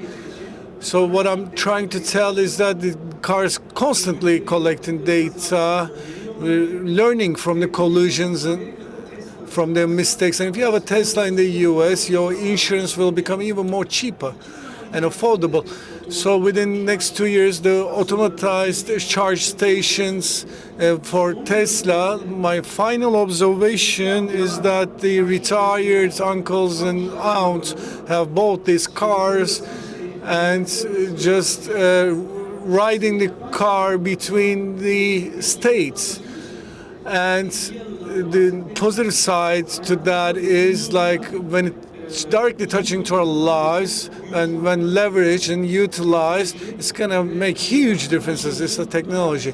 So what I'm trying to tell is that the car is constantly collecting data, learning from the collisions and from the mistakes. And if you have a Tesla in the US, your insurance will become even more cheaper and affordable. So within the next 2 years, the automatized charge stations for Tesla, my final observation is that the retired uncles and aunts have bought these cars and just riding the car between the states. And the positive side to that is like when it's directly touching to our lives, and when leveraged and utilized, it's going to make huge differences. It's a technology.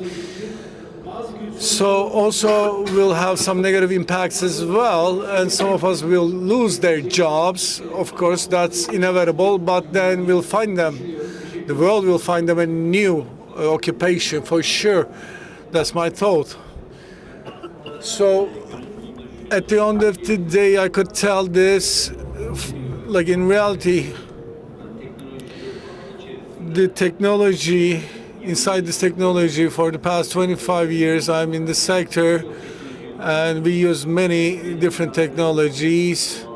So also we'll have some negative impacts as well, and some of us will lose their jobs. Of course, that's inevitable, but then we'll find them. The world will find them a new occupation for sure. That's my thought. So at the end of the day, I could tell this, like in reality, the technology, inside this technology for the past 25 years, I'm in the sector, and we use many different technologies,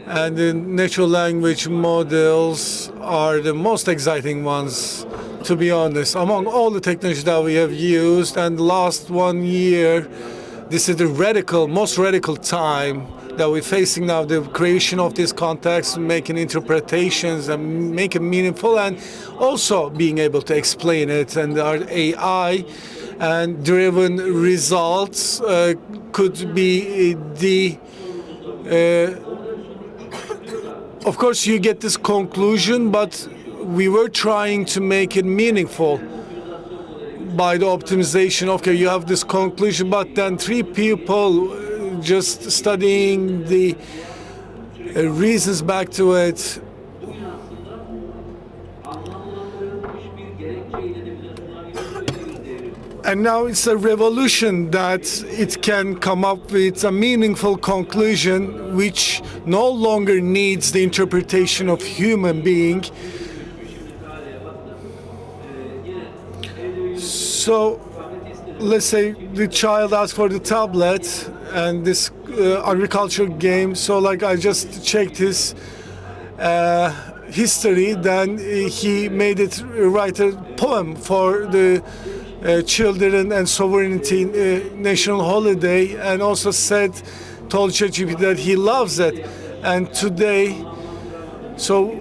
and the natural language models are the most exciting ones, to be honest, among all the technologies that we have used. And the last 1 year, this is the most radical time that we're facing now, the creation of this context, making interpretations and make it meaningful, and also being able to explain it. And our AI and driven results could be of course you get this conclusion, but we were trying to make it meaningful by the optimization. Okay, you have this conclusion, but then 3 people just studying the reasons back to it. And now it's a revolution that it can come up with a meaningful conclusion which no longer needs the interpretation of human being. So let's say the child asks for the tablet and this agricultural game. So like I just checked his history, then he made it write a poem for the children and sovereignty national holiday, and also told ChatGPT that he loves it. And today, so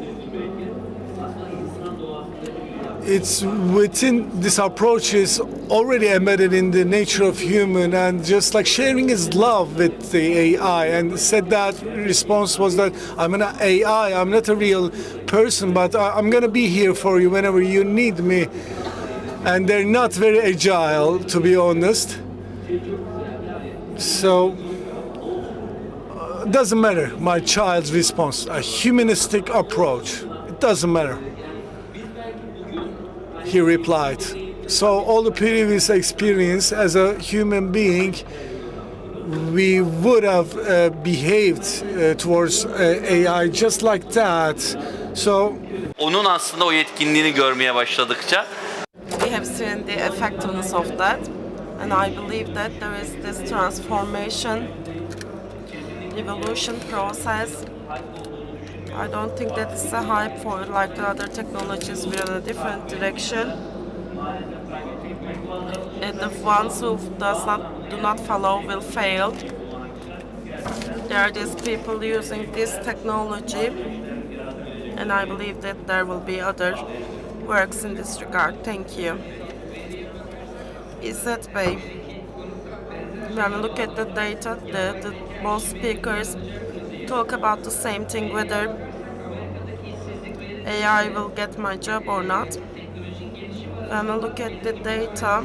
it's within this approach is already embedded in the nature of human, and just like sharing his love with the AI, and said that response was that I'm an AI, I'm not a real person, but I'm gonna be here for you whenever you need me. And they're not very agile, to be honest. So it doesn't matter my child's response, a humanistic approach, it doesn't matter, he replied. So all the previous experience as a human being, we would have behaved towards AI just like that. So Onun aslında o yetkinliğini görmeye başladıkça We have seen the effectiveness of that, and I believe that there is this transformation, evolution process. I don't think that it's a hype for like the other technologies. We're in a different direction. And the ones who do not follow will fail. There are these people using this technology, and I believe that there will be other works in this regard. Thank you. İzzet Bey, when we look at the data, both speakers talk about the same thing, whether AI will get my job or not. When we look at the data,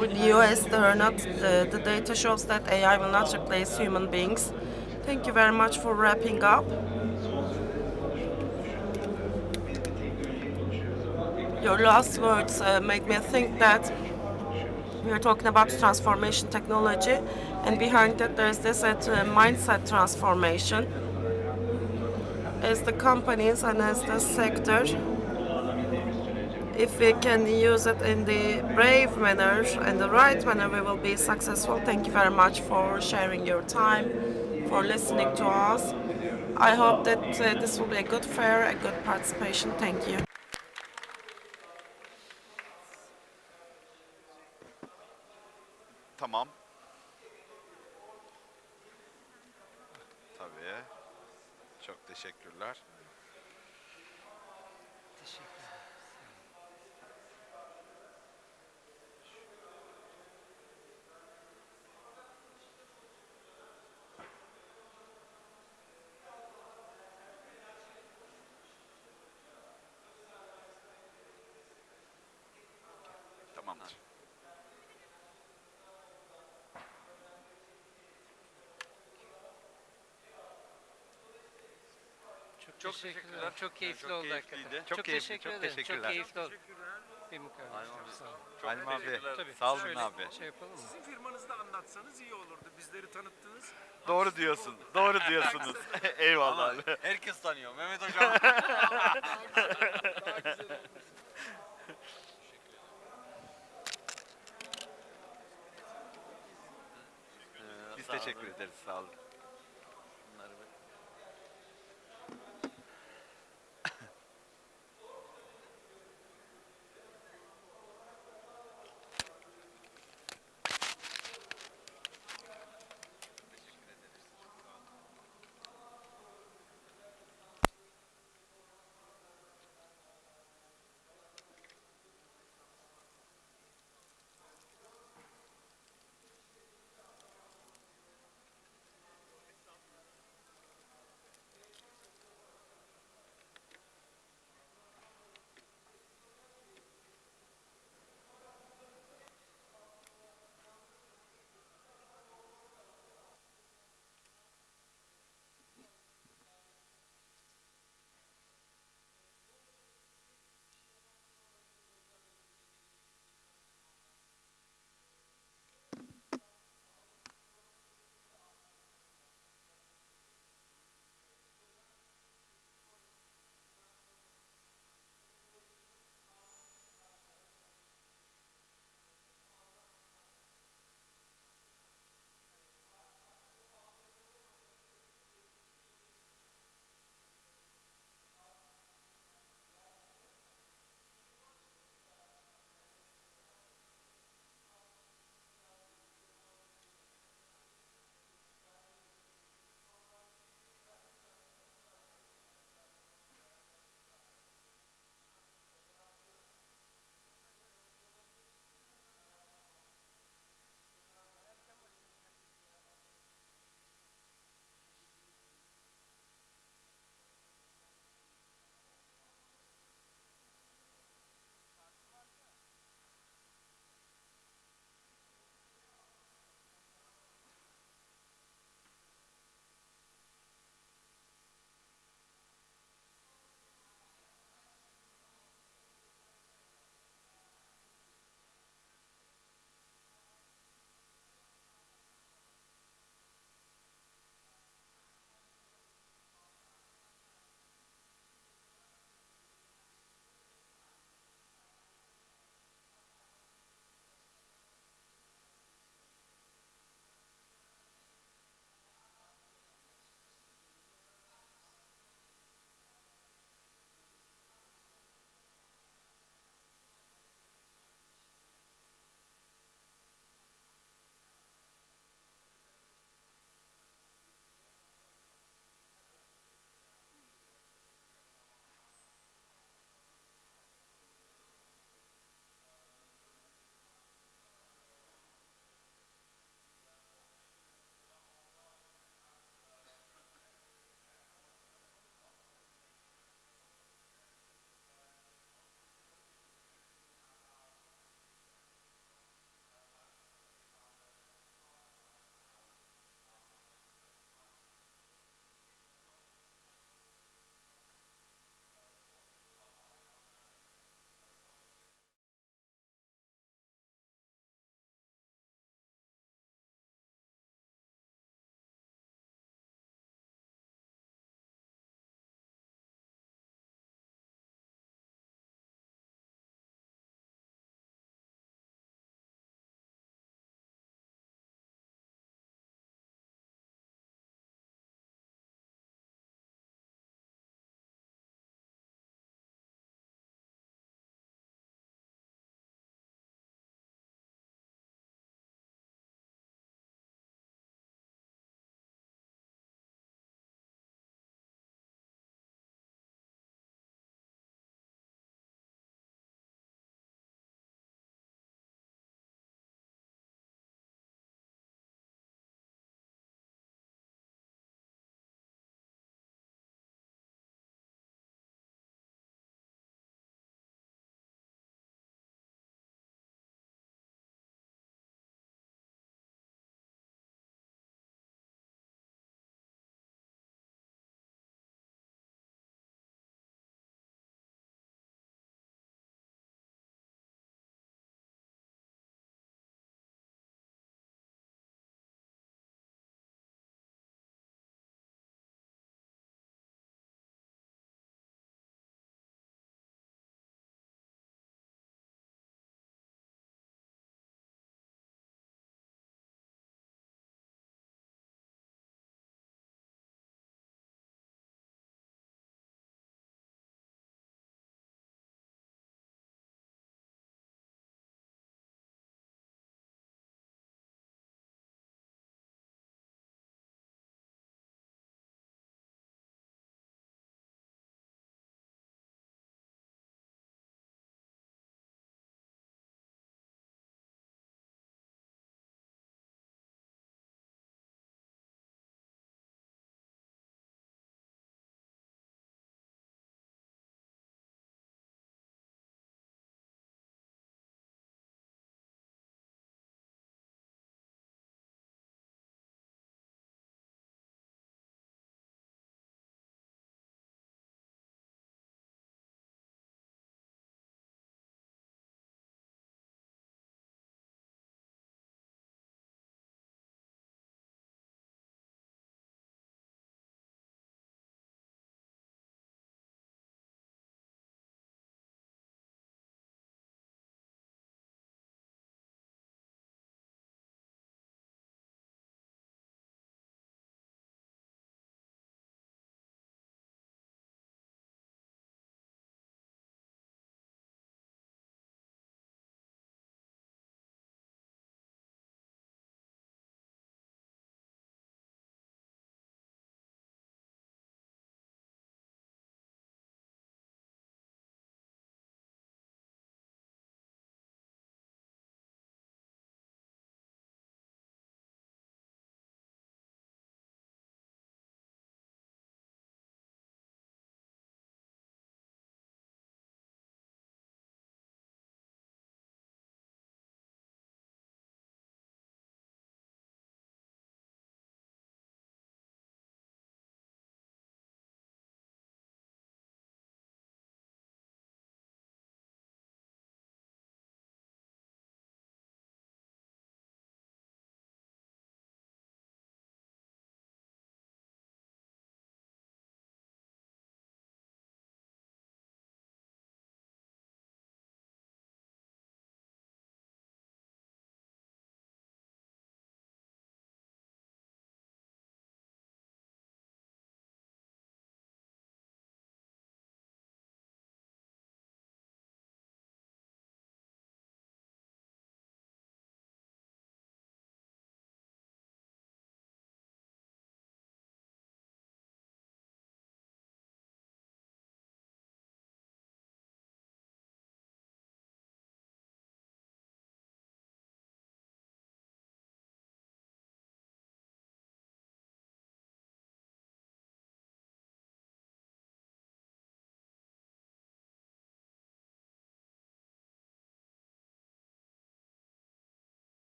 with the US, the data shows that AI will not replace human beings. Thank you very much for wrapping up. Your last words made me think that we are talking about transformation technology, and behind that there is this mindset transformation. As the companies and as the sector, if we can use it in the brave manner and the right manner, we will be successful. Thank you very much for sharing your time, for listening to us. I hope that this will be a good fair, a good participation. Thank you. Tamam. Tabii. Çok teşekkürler. Tamamdır. Çok teşekkürler. Çok keyifli oldu hakikaten. Çok keyifli, teşekkür çok ederim. teşekkürler. Çok keyifli oldu. Bir mukabele. Sağ olun. Halim abi, Tabii. sağ olun Şöyle abi. Şey yapalım mı? Sizin firmanızı da anlatsanız iyi olurdu. Bizleri tanıttınız. Doğru diyorsun, doğru diyorsunuz. Eyvallah abi. herkes tanıyor. Mehmet Hocam. Biz teşekkür ederiz, sağ olun.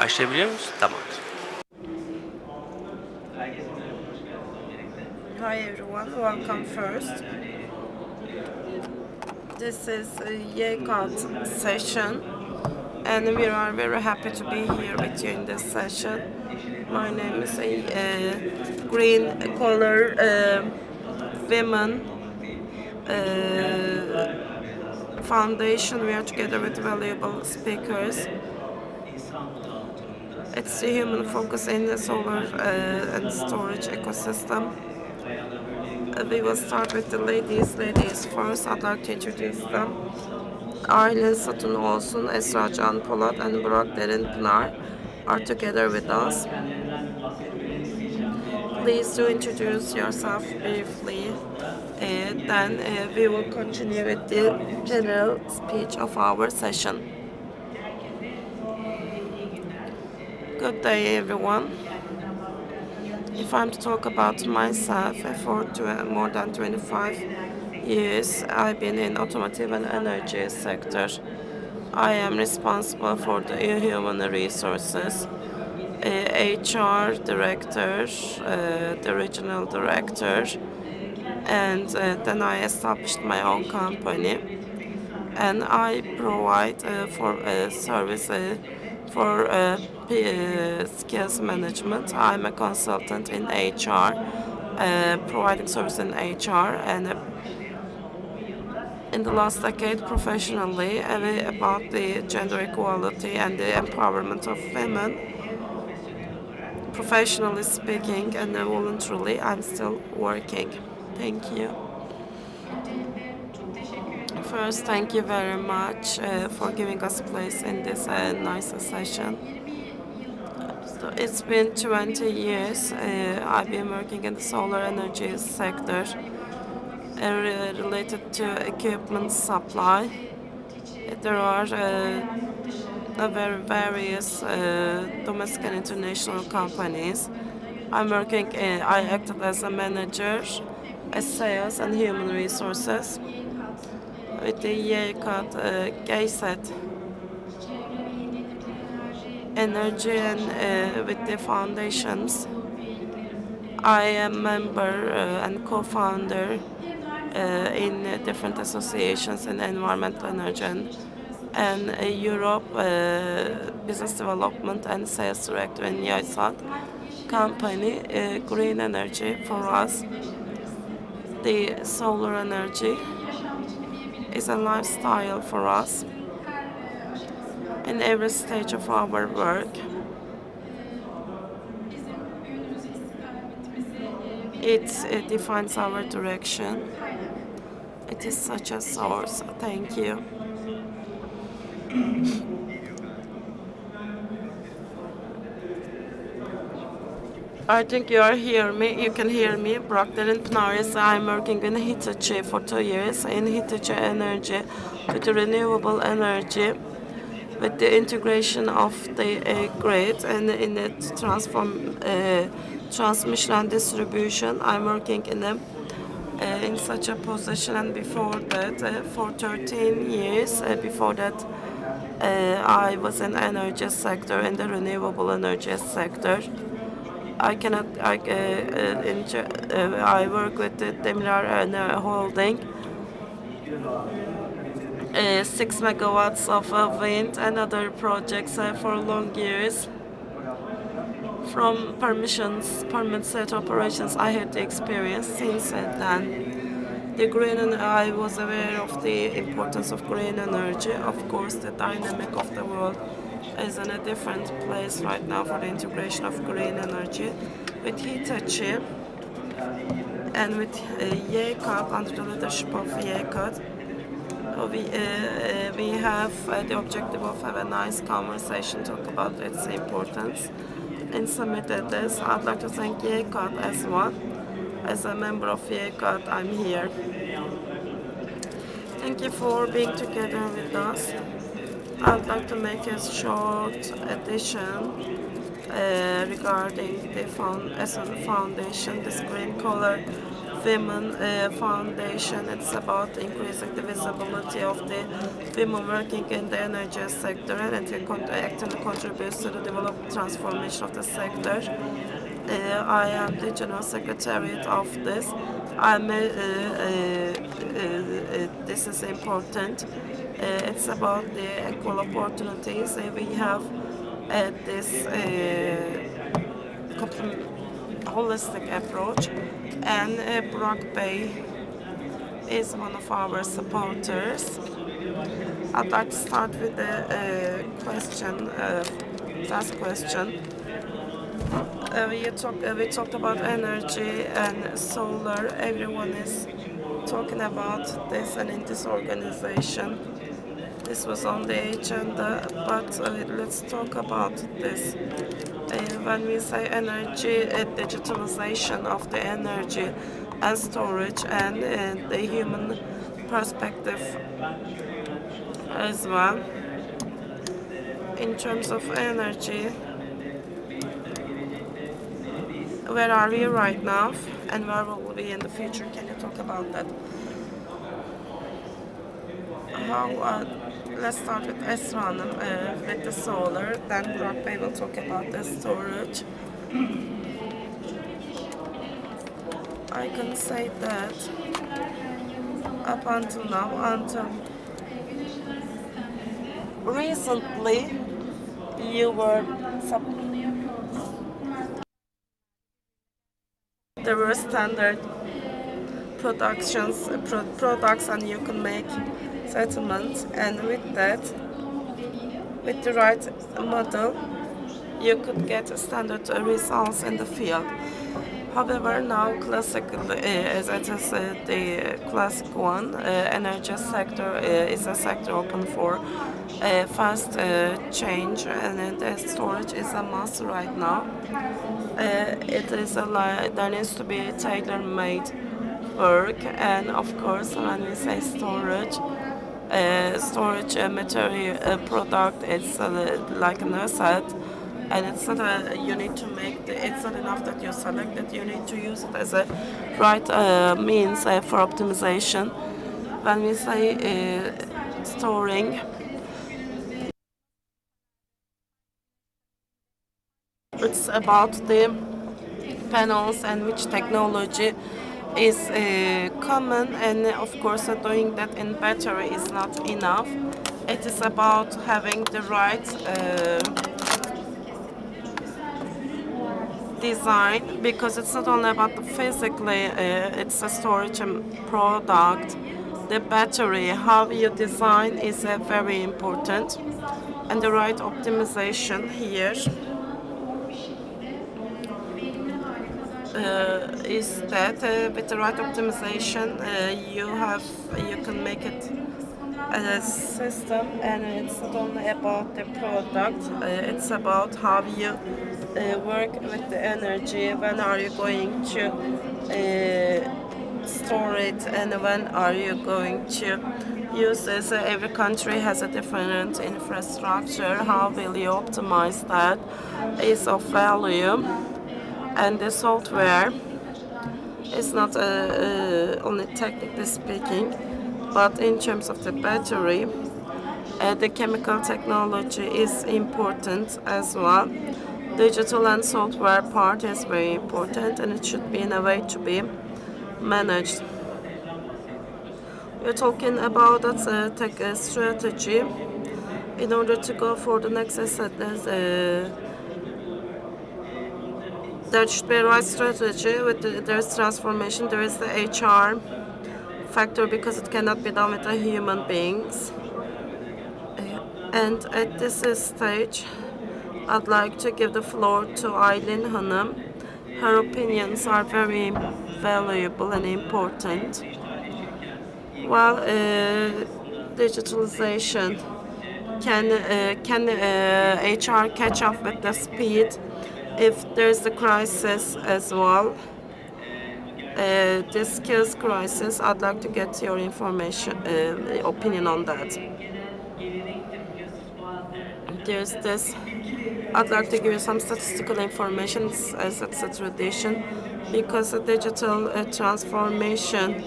Başlayabiliyor musun? Tamam. Hi everyone, welcome first. This is a YCAT session and we are very happy to be here with you in this session. My name is Green Collar Women Foundation. We are together with valuable speakers. It's the human focus in the solar and storage ecosystem. We will start with the ladies. Ladies first. I'd like to introduce them. Aylin Satun Olsun, Esra Can Polat, and Burak Derin Pınar are together with us. Please do introduce yourself briefly. Then we will continue with the general speech of our session. Good day, everyone. If I'm to talk about myself, for more than 25 years, I've been in automotive and energy sector. I am responsible for the human resources, HR director, the regional director, and then I established my own company. And I provide for service for skills management. I'm a consultant in HR, providing service in HR, and in the last decade professionally about the gender equality and the empowerment of women. Professionally speaking and voluntarily, I'm still working. Thank you. First, thank you very much for giving us place in this nice session. So it's been 20 years. I've been working in the solar energy sector related to equipment supply. There are very various domestic and international companies. I'm working. I acted as a manager, as sales and human resources with the YCAT GASET Energy and with the foundations. I am member and co-founder in different associations in environmental energy and Europe business development and sales director in YCAT company. Green energy for us, the solar energy is a lifestyle for us in every stage of our work. It defines our direction. It is such a source. Thank you. I think you can hear me. Burak Derin Pınar. I'm working in Hitachi for 2 years in Hitachi Energy with the renewable energy, with the integration of the grid and in the transmission and distribution. I'm working in such a position, and before that, for 13 years, before that, I was in energy sector, in the renewable energy sector. I work with the Demirer Holding. 6 megawatts of wind and other projects for long years. From permit set operations, I had the experience since then. I was aware of the importance of green energy. Of course, the dynamic of the world is in a different place right now for the integration of green energy. With Hitachi and with YCAT, under the leadership of YCAT, we have the objective of have a nice conversation, talk about its importance. And submitted this. I'd like to thank YCAT as well. As a member of YCAT, I'm here. Thank you for being together with us. I'd like to make a short addition regarding the foundation, this Green Collar women foundation. It's about increasing the visibility of the women working in the energy sector, and it actively contributes to the development transformation of the sector. I am the general secretary of this. This is important. It's about the equal opportunities. We have this holistic approach, and Burak Bey is one of our supporters. I'd like to start with the first question. We talked about energy and solar. Everyone is talking about this, and in this organization, this was on the agenda. But let's talk about this. When we say energy, digitalization of the energy and storage, and the human perspective as well. In terms of energy, where are we right now and where will we be in the future? Can you talk about that? Let's start with Esra Hanım, with the solar, then Burak Bey will talk about the storage. I can say that up until now, until recently, there were standard products and you can make settlements, and with that, with the right model, you could get standard results in the field. However, now classically, as it is the classic one, energy sector is a sector open for fast change, and the storage is a must right now. There needs to be tailor-made work, and of course, when we say storage material product is like an asset, and it's not it's not enough that you select it. You need to use it as a right means for optimization. When we say storing, it's about the panels and which technology is common, and of course doing that in battery is not enough. It is about having the right design, because it's not only about the physically, it's a storage product. The battery, how you design is very important, and the right optimization here is that with the right optimization you can make it a system, and it's not only about the product, it's about how you work with the energy, when are you going to store it, and when are you going to use it. Every country has a different infrastructure. How will you optimize that is of value. And the software is not only technically speaking, but in terms of the battery, the chemical technology is important as well. Digital and software part is very important, and it should be in a way to be managed. We're talking about that tech strategy. In order to go for the next asset, there should be a right strategy. There's transformation, there is the HR factor, because it cannot be done with the human beings. And at this stage, I'd like to give the floor to Aylin Hanım. Her opinions are very valuable and important. Well, digitalization, can HR catch up with the speed if there's a crisis as well? The skills crisis, I'd like to get your opinion on that. There's this, I'd like to give you some statistical information, as it's a tradition. because the digital transformation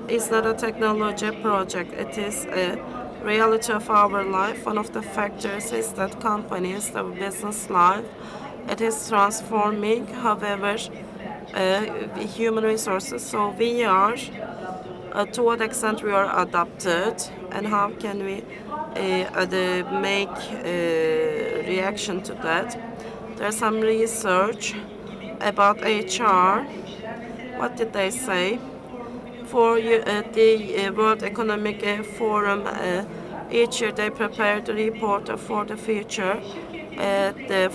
is not a technology project. It is a reality of our life. One of the factors is that companies, the business life, it is transforming. However, human resources. So we are, to what extent we are adapted, and how can we make reaction to that. There's some research about HR. What did they say? For the World Economic Forum, each year they prepare the report for the future, the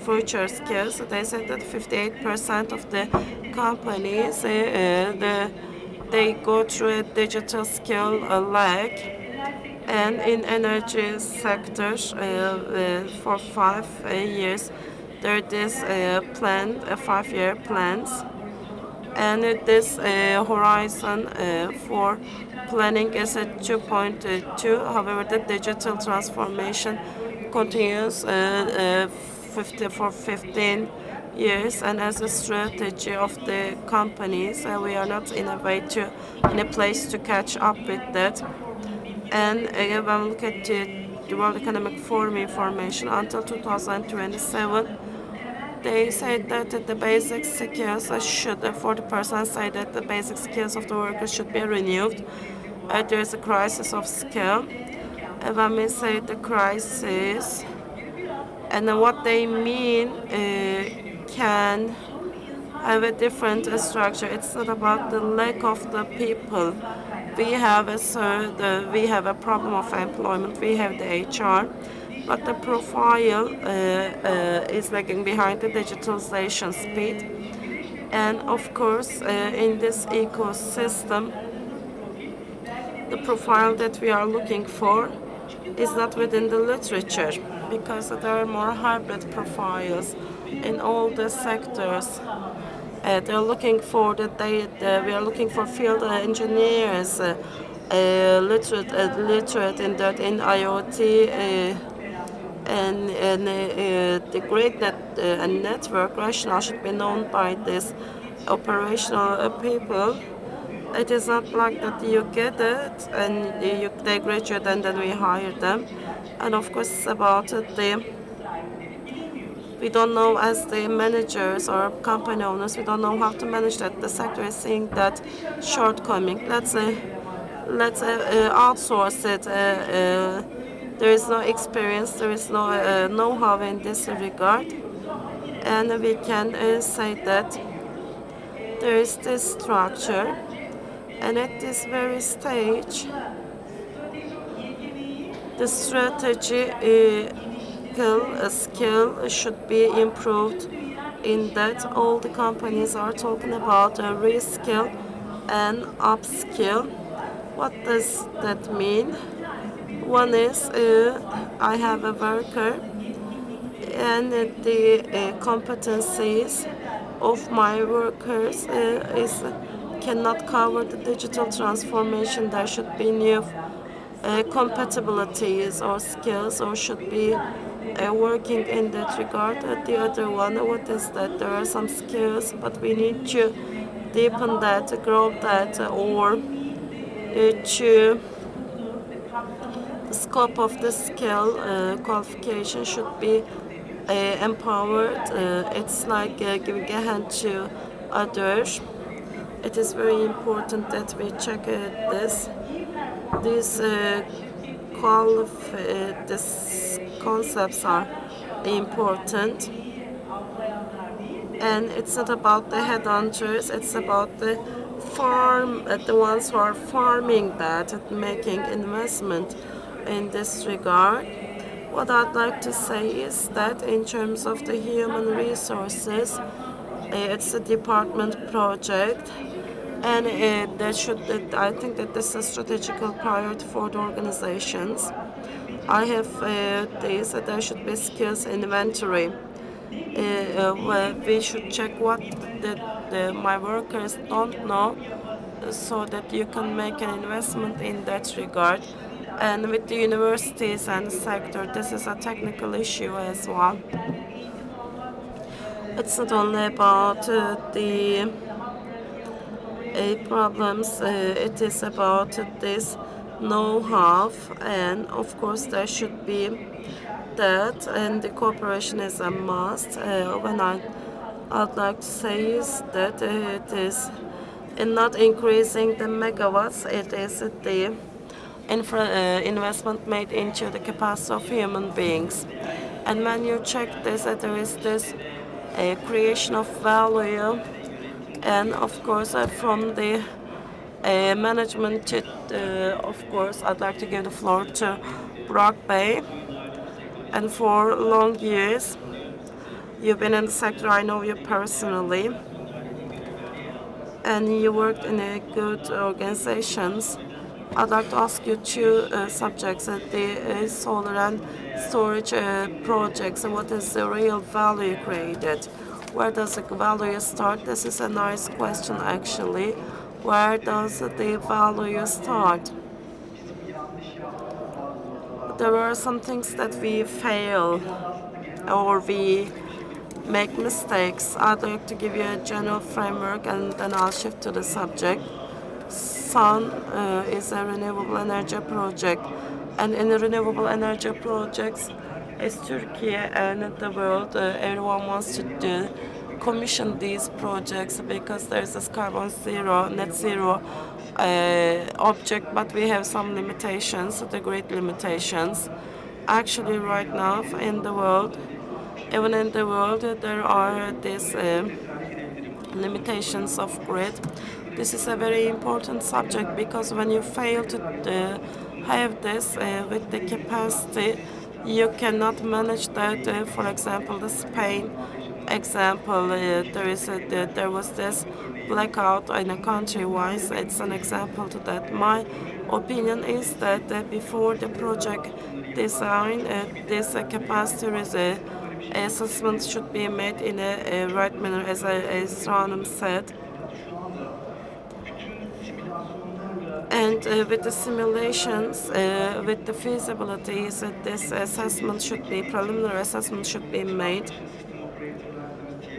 future skills. They said that 58% of the companies they go through a digital skill lag, and in energy sector for 5 years there is a plan, a 5-year plans, and this horizon for planning is at 2.2. However, the digital transformation continues for 15 years, and as a strategy of the companies, we are not in a place to catch up with that. And when we look at the World Economic Forum information, until 2027, they say that the basic skills should, 40% say that the basic skills of the workers should be renewed. There is a crisis of skill. When we say the crisis, and what they mean can have a different structure. It's not about the lack of the people. We have a problem of employment. We have the HR, but the profile is lagging behind the digitalization speed. And of course, in this ecosystem, the profile that we are looking for is not within the literature, because there are more hybrid profiles in all the sectors. They're looking for we are looking for field engineers, literate in that, in IoT, and the great net and network rationale should be known by these operational people. It is not like that you get it and they graduate and then we hire them. And of course, it's about we don't know, as the managers or company owners, we don't know how to manage that. The sector is seeing that shortcoming. Let's outsource it. There is no experience, there is no know-how in this regard, and we can say that there is this structure, and at this very stage, the strategy skill should be improved, in that all the companies are talking about reskill and upskill. What does that mean? One is I have a worker, and the competencies of my workers cannot cover the digital transformation. There should be new compatibilities or skills, or should be working in that regard. The other one, what is that? There are some skills, but we need to deepen that, grow that, or to the scope of the skill qualification should be empowered. It's like giving a hand to others. It is very important that we check this. These concepts are important, and it's not about the headhunters. It's about the the ones who are farming that and making investment in this regard. What I'd like to say is that in terms of the human resources, it's a department project, and I think that this is a strategical priority for the organizations. I have this, that there should be skills inventory. We should check what my workers don't know, so that you can make an investment in that regard. And with the universities and sector, this is a technical issue as well. It's not only about the problems. It is about this know-how, and of course there should be that, and the cooperation is a must. I'd like to say is that it is in not increasing the megawatts, it is the investment made into the capacity of human beings. And when you check this, there is this creation of value, and of course from the management, of course, I'd like to give the floor to Brock Bay. And for long years, you've been in the sector, I know you personally, and you worked in good organizations. I'd like to ask you two subjects, the solar and storage projects, and what is the real value created? Where does the value start? This is a nice question, actually. Where does the value start? There were some things that we fail or we make mistakes. I'd like to give you a general framework and then I'll shift to the subject. Sun is a renewable energy project, and in renewable energy projects, as Turkey and the world, everyone wants to commission these projects because there's this carbon zero, net zero object, but we have some limitations, the great limitations. Actually, right now in the world, even in the world, there are these limitations of grid. This is a very important subject because when you fail to have this with the capacity, you cannot manage that. For example, the Spain example, there was this blackout in a country-wise. It's an example to that. My opinion is that before the project design, this capacity assessment should be made in a right manner, as Ranum said. And with the simulations, with the feasibilities, this assessment should be, preliminary assessment should be made.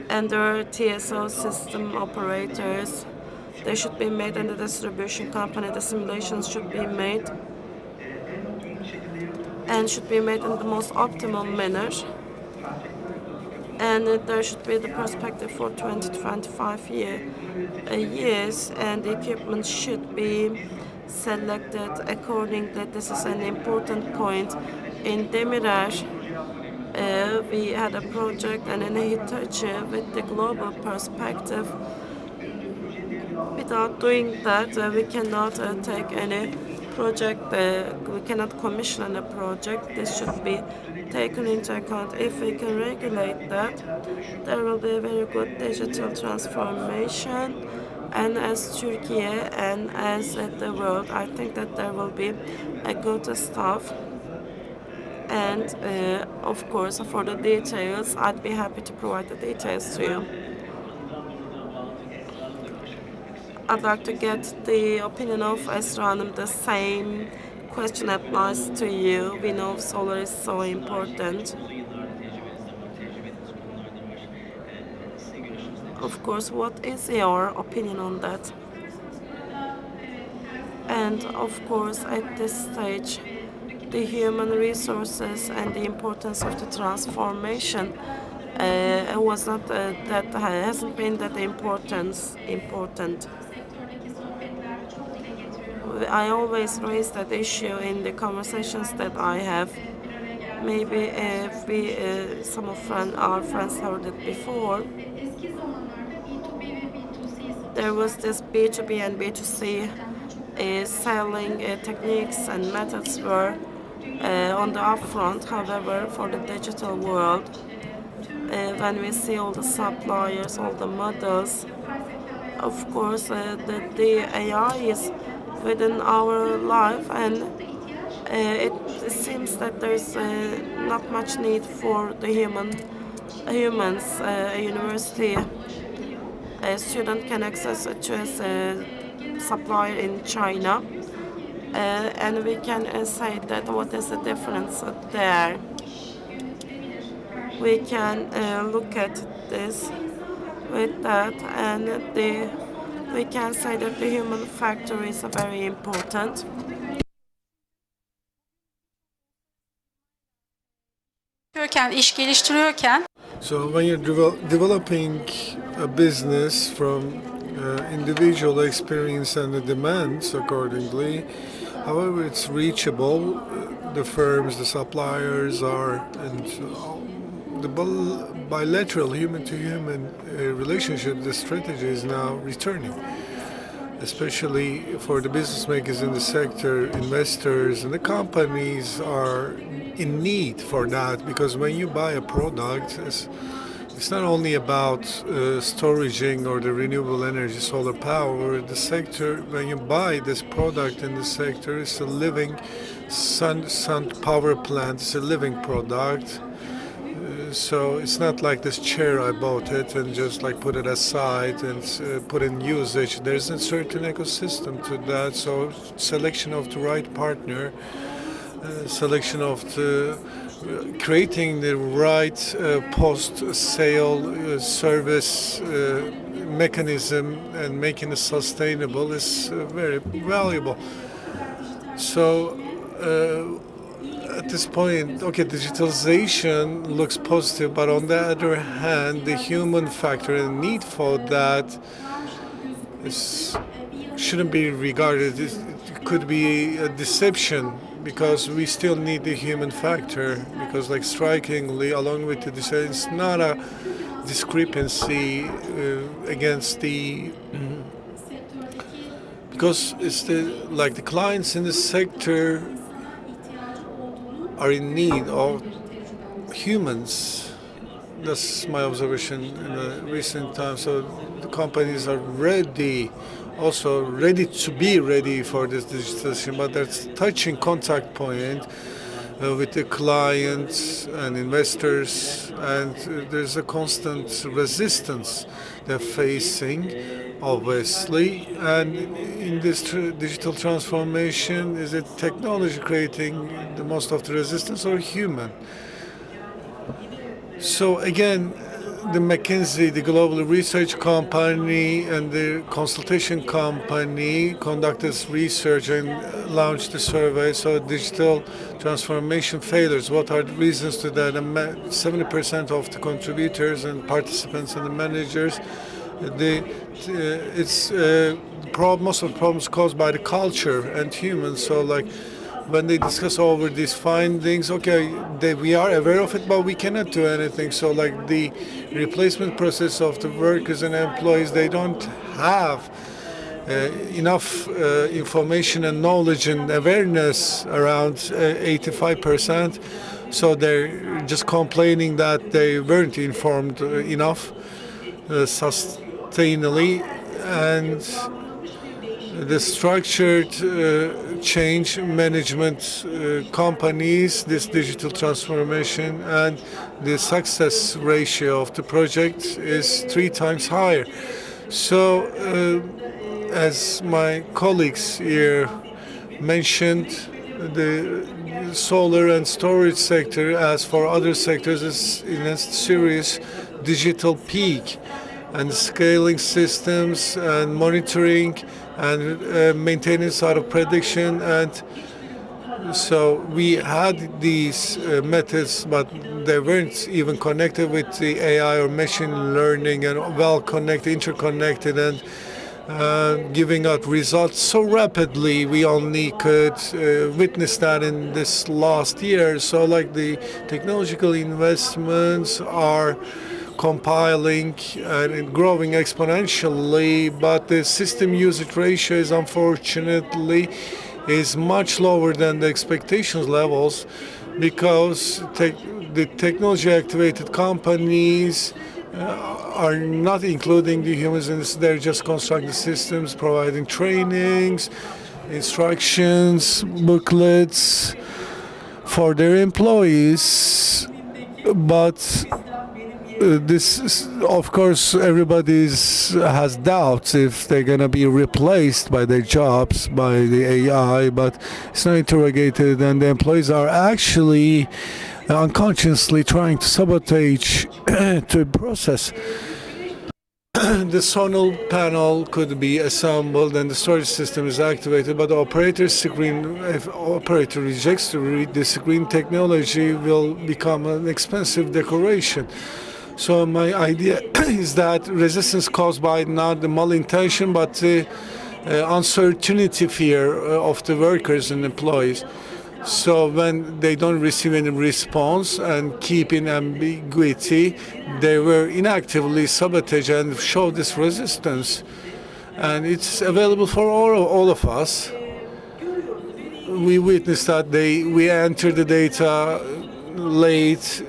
And there are TSO system operators. They should be made in the distribution company. The simulations should be made and should be made in the most optimal manner. And there should be the perspective for 20 to 25 years, and the equipment should be selected accordingly. This is an important point. In Demirel, we had a project, and in Hitachi, with the global perspective. Without doing that, we cannot take any project, we cannot commission a project. This should be taken into account. If we can regulate that, there will be a very good digital transformation. And as Turkey and as the world, I think that there will be a good stuff. And of course, for the details, I'd be happy to provide the details to you. I'd like to get the opinion of Esra. The same question applies to you. We know solar is so important. Of course, what is your opinion on that? And of course, at this stage, the human resources and the importance of the transformation was not that hasn't been that important. I always raise that issue in the conversations that I have. Maybe if some of our friends heard it before. There was this B2B and B2C selling techniques and methods were on the upfront. However, for the digital world, when we see all the suppliers, all the models, of course, the AI is within our life, and it seems that there's not much need for the humans. A university student can access to a supplier in China, and we can say that what is the difference there. We can look at this with that, and the we can say that the human factor is very important. İş geliştiriyorken So when you're developing a business from individual experience and the demands accordingly, however it's reachable, the firms, the suppliers are, and the bilateral human-to-human relationship, the strategy is now returning, especially for the business makers in the sector, investors, and the companies are in need for that, because when you buy a product, it's not only about storaging or the renewable energy, solar power. The sector, when you buy this product in the sector, it's a living sun power plant. It's a living product. So it's not like this chair, I bought it and just like put it aside and put in usage. There's a certain ecosystem to that. So selection of the right partner, selection of the creating the right post-sale service mechanism and making it sustainable is very valuable. So at this point, okay, digitalization looks positive, but on the other hand, the human factor and need for that shouldn't be regarded. It could be a deception, because we still need the human factor, because like strikingly along with it's not a discrepancy against the because it's the clients in the sector are in need of humans. That's my observation in the recent times. So the companies are ready to be ready for this digitalization, but that's touching contact point with the clients and investors, and there's a constant resistance they're facing, obviously. And in this digital transformation, is it technology creating the most of the resistance or human? So again, the McKinsey, the global research company, and the consultation company conducted research and launched a survey. So digital transformation failures, what are the reasons to that? And 70% of the contributors and participants and the managers, most of the problems caused by the culture and humans. So like when they discuss over these findings, okay, we are aware of it, but we cannot do anything. So like the replacement process of the workers and employees, they don't have enough information and knowledge and awareness, around 85%. So they're just complaining that they weren't informed enough sustainably. And the structured change management companies, this digital transformation, and the success ratio of the project is 3 times higher. So as my colleagues here mentioned, the solar and storage sector, as for other sectors, is in a serious digital peak, and scaling systems and monitoring and maintenance out of prediction. And so we had these methods, but they weren't even connected with the AI or machine learning and well connected, interconnected, and giving out results so rapidly. We only could witness that in this last year. So like the technological investments are compiling and growing exponentially, but the system usage ratio is unfortunately much lower than the expectations levels, because the technology activated companies are not including the humans in this. They're just constructing systems, providing trainings, instructions, booklets for their employees. But this, of course, everybody has doubts if they're going to be replaced by their jobs by the AI, but it's not interrogated, and the employees are actually unconsciously trying to sabotage the process. the solar panel could be assembled and the storage system is activated, but the operator screen, if operator rejects to read the screen, technology will become an expensive decoration. So my idea is that resistance caused by not the malintention, but the uncertainty fear of the workers and employees. So when they don't receive any response and keep in ambiguity, they were inactively sabotage and show this resistance. And it's available for all of us. We witnessed that we enter the data late.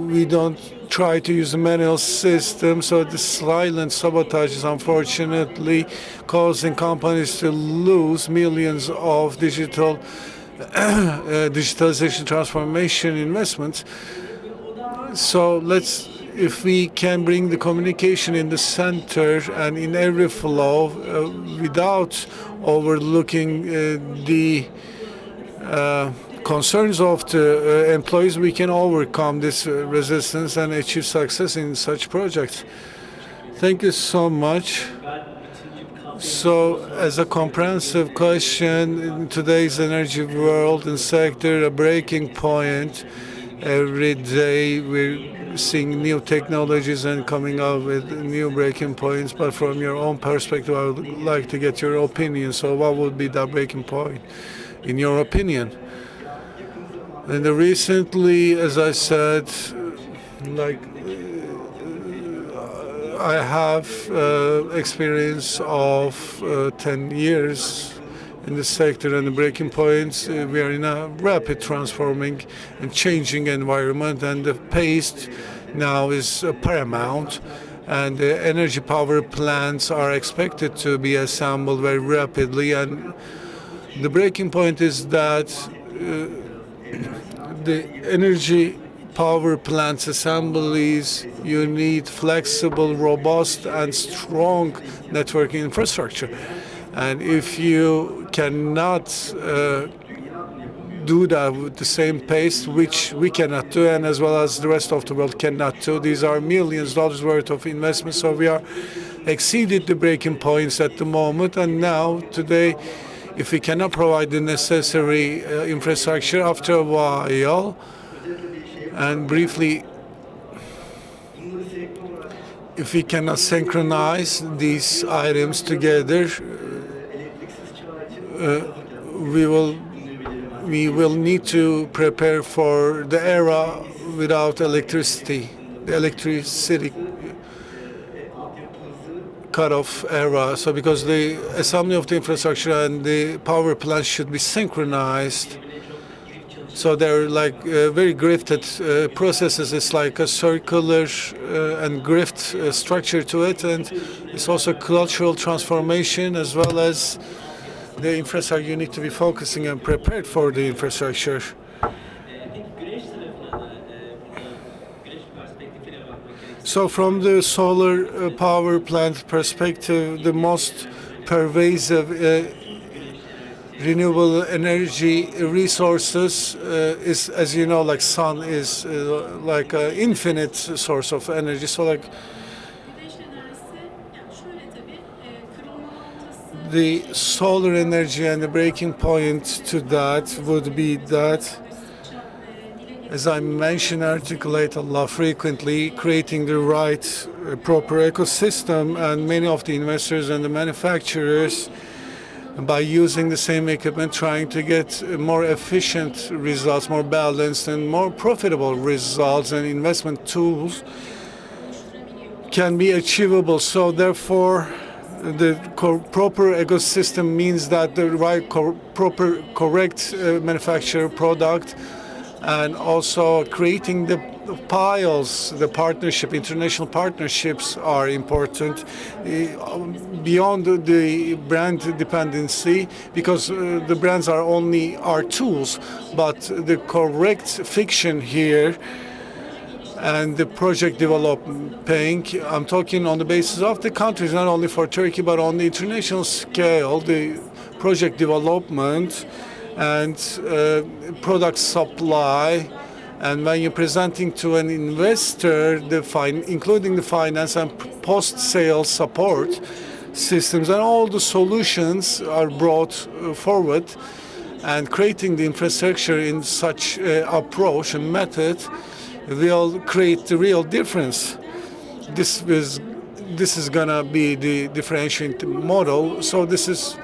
We don't try to use a manual system, so the silent sabotage is unfortunately causing companies to lose millions of digitalization transformation investments. So if we can bring the communication in the center and in every flow without overlooking the concerns of the employees, we can overcome this resistance and achieve success in such projects. Thank you so much. So, as a comprehensive question, in today's energy world and sector, a breaking point, every day we're seeing new technologies and coming up with new breaking points. But from your own perspective, I would like to get your opinion. So, what would be that breaking point, in your opinion? And recently, as I said, I have experience of 10 years in the sector, and the breaking points, we are in a rapid transforming and changing environment, and the pace now is paramount, and the energy power plants are expected to be assembled very rapidly, and the breaking point is that the energy power plants assemblies, you need flexible, robust, and strong networking infrastructure. And if you cannot do that with the same pace, which we cannot do, and as well as the rest of the world cannot do, these are millions of dollars worth of investment. So we are exceeded the breaking points at the moment, and now today, if we cannot provide the necessary infrastructure after a while. And briefly, if we cannot synchronize these items together, we will need to prepare for the era without electricity, the electricity cut-off era. So because the assembly of the infrastructure and the power plants should be synchronized. So they're like very grifted processes. It's like a circular and grift structure to it, and it's also cultural transformation as well as the infrastructure. You need to be focusing and prepared for the infrastructure. So from the solar power plant perspective, the most pervasive renewable energy resources is, as you know, like sun is like an infinite source of energy. So like the solar energy, and the breaking point to that would be that, as I mentioned, articulate a lot frequently, creating the right proper ecosystem, and many of the investors and the manufacturers, by using the same equipment, trying to get more efficient results, more balanced and more profitable results, and investment tools can be achievable. So therefore, the proper ecosystem means that the right proper correct manufacturer product, and also creating the piles, the partnership, international partnerships are important beyond the brand dependency, because the brands are only our tools, but the correct fiction here and the project developing, I'm talking on the basis of the countries, not only for Turkey, but on the international scale, the project development and product supply And when you're presenting to an investor, including the finance and post-sale support systems and all the solutions are brought forward, and creating the infrastructure in such approach and method will create the real difference. This is gonna be the differentiating model. So this is,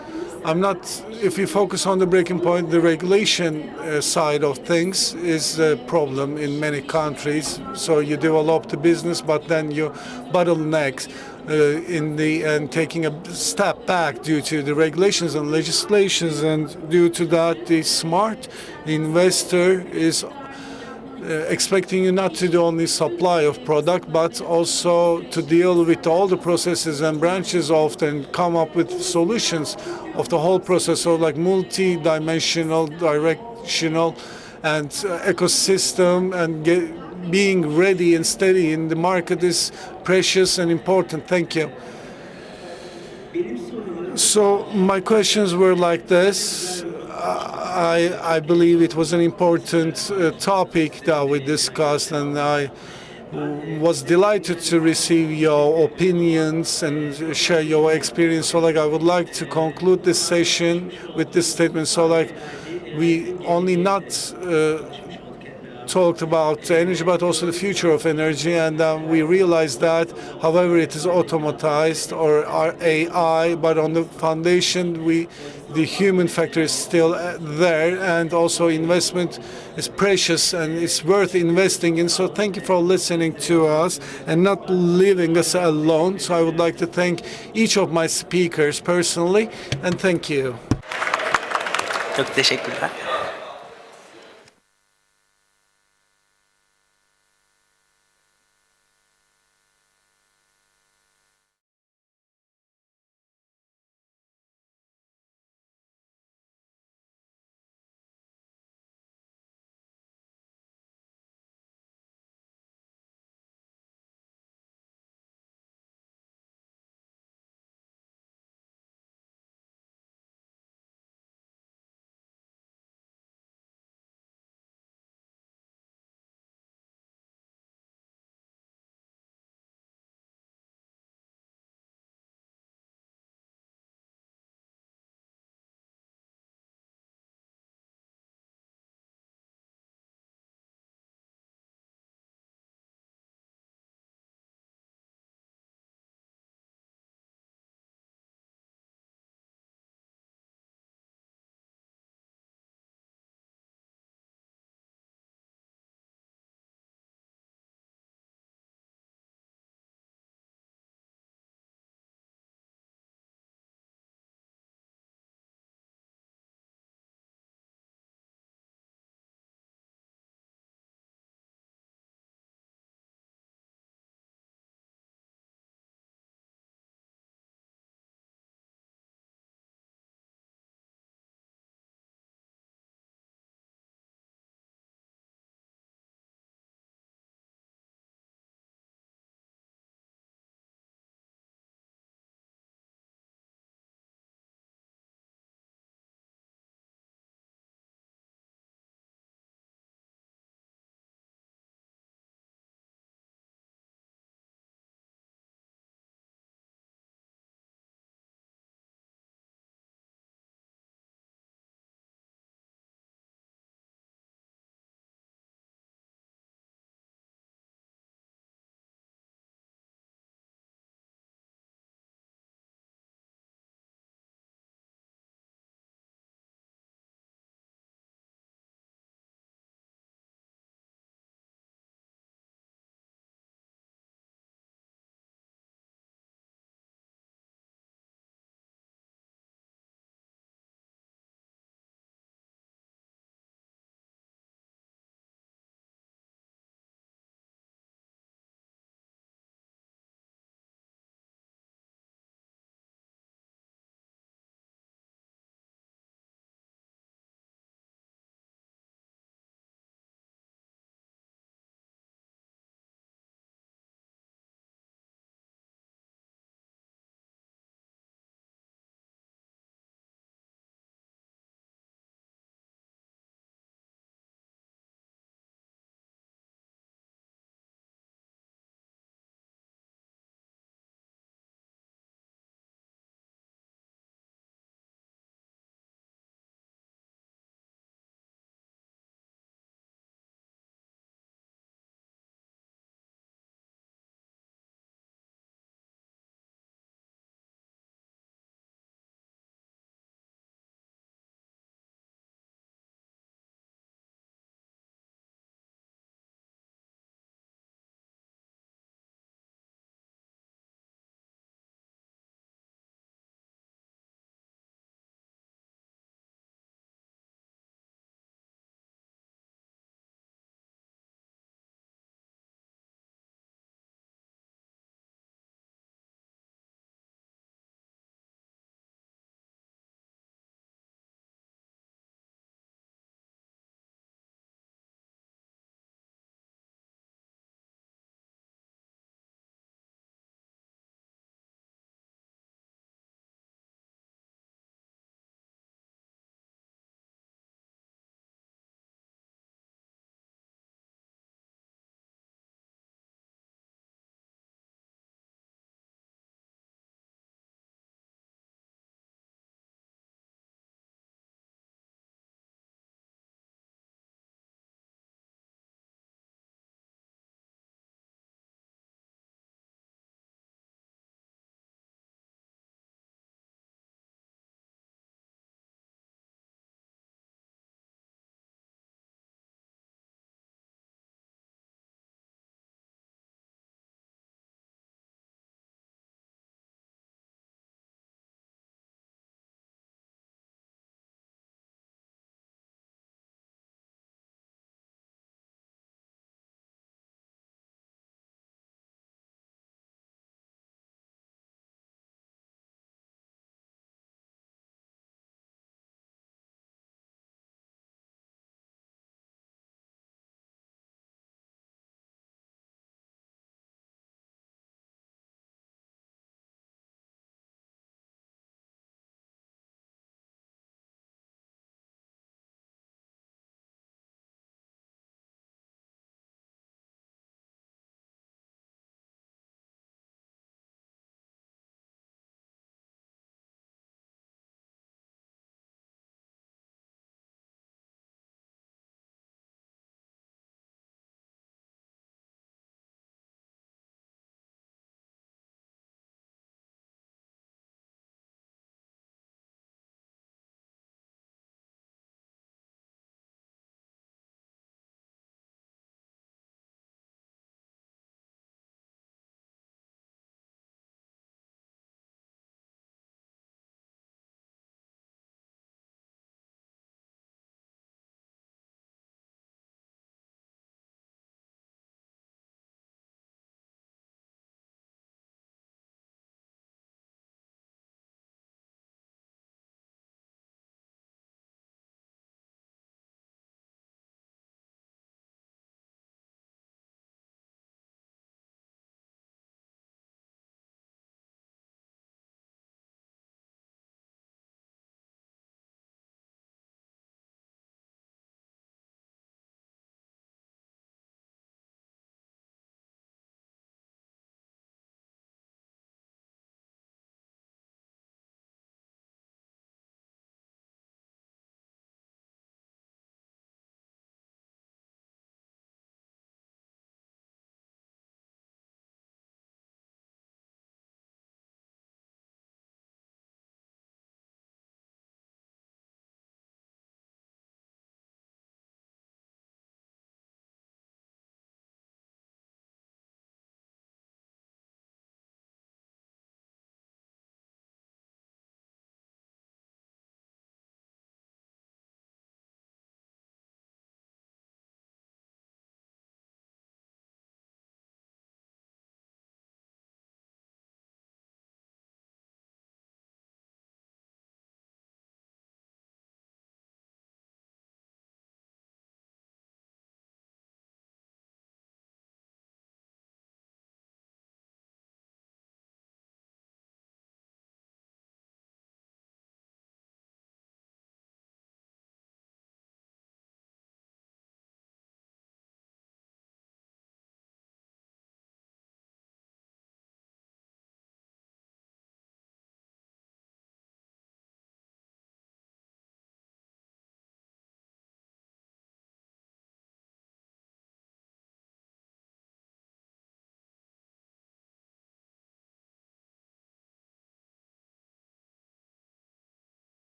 if you focus on the breaking point, the regulation side of things is a problem in many countries. So you develop the business, but then you bottlenecks in the end, taking a step back due to the regulations and legislations, and due to that, the smart investor is expecting you not to do only supply of product, but also to deal with all the processes and branches, often come up with solutions of the whole process, so like multi-dimensional, directional, and ecosystem, and being ready and steady in the market is precious and important. Thank you. So my questions were like this. I believe it was an important topic that we discussed, and I was delighted to receive your opinions and share your experience. So like I would like to conclude this session with this statement. So like we only not talked about energy, but also the future of energy, and we realized that, however, it is automatized or AI, but on the foundation, the human factor is still there, and also investment is precious and it's worth investing in. So thank you for listening to us and not leaving us alone. So I would like to thank each of my speakers personally, and thank you. Çok teşekkürler.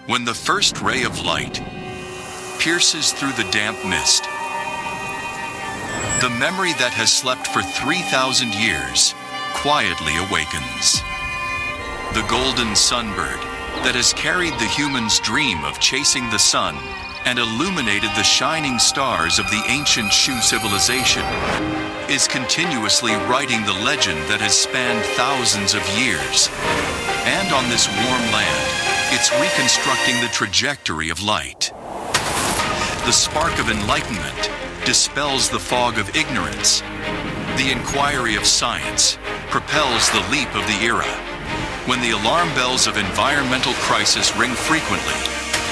When the first ray of light pierces through the damp mist, the memory that has slept for 3,000 years quietly awakens. The golden sunbird that has carried the human's dream of chasing the sun and illuminated the shining stars of the ancient Shu civilization is continuously writing the legend that has spanned thousands of years. And on this warm land, it's reconstructing the trajectory of light. The spark of enlightenment dispels the fog of ignorance. The inquiry of science propels the leap of the era. When the alarm bells of environmental crisis ring frequently,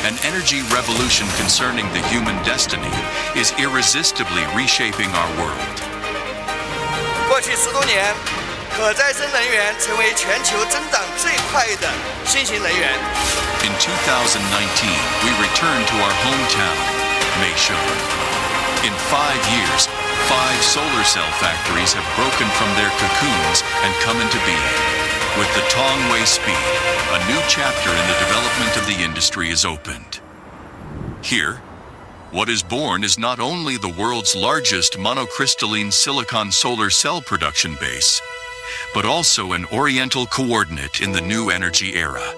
an energy revolution concerning the human destiny is irresistibly reshaping our world. 过去10多年，可再生能源成为全球增长最快的新型能源。In 2019, we returned to our hometown, Meishan. In 5 years, 5 solar cell factories have broken from their cocoons and come into being. With the Tongwei speed, a new chapter in the development of the industry is opened. Here, what is born is not only the world's largest monocrystalline silicon solar cell production base, but also an oriental coordinate in the new energy era.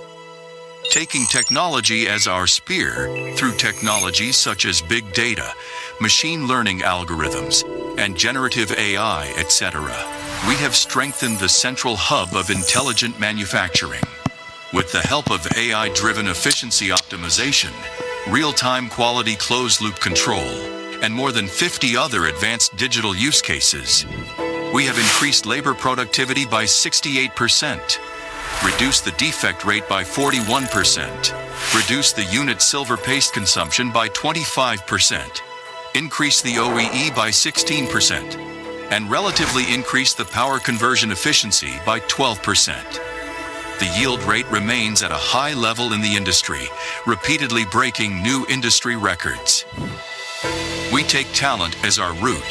Taking technology as our spear through technologies such as big data, machine learning algorithms, and generative AI, etc., we have strengthened the central hub of intelligent manufacturing. With the help of AI-driven efficiency optimization, real-time quality closed-loop control, and more than 50 other advanced digital use cases, we have increased labor productivity by 68%, reduced the defect rate by 41%, reduced the unit silver paste consumption by 25%, increased the OEE by 16%, and relatively increased the power conversion efficiency by 12%. The yield rate remains at a high level in the industry, repeatedly breaking new industry records. We take talent as our root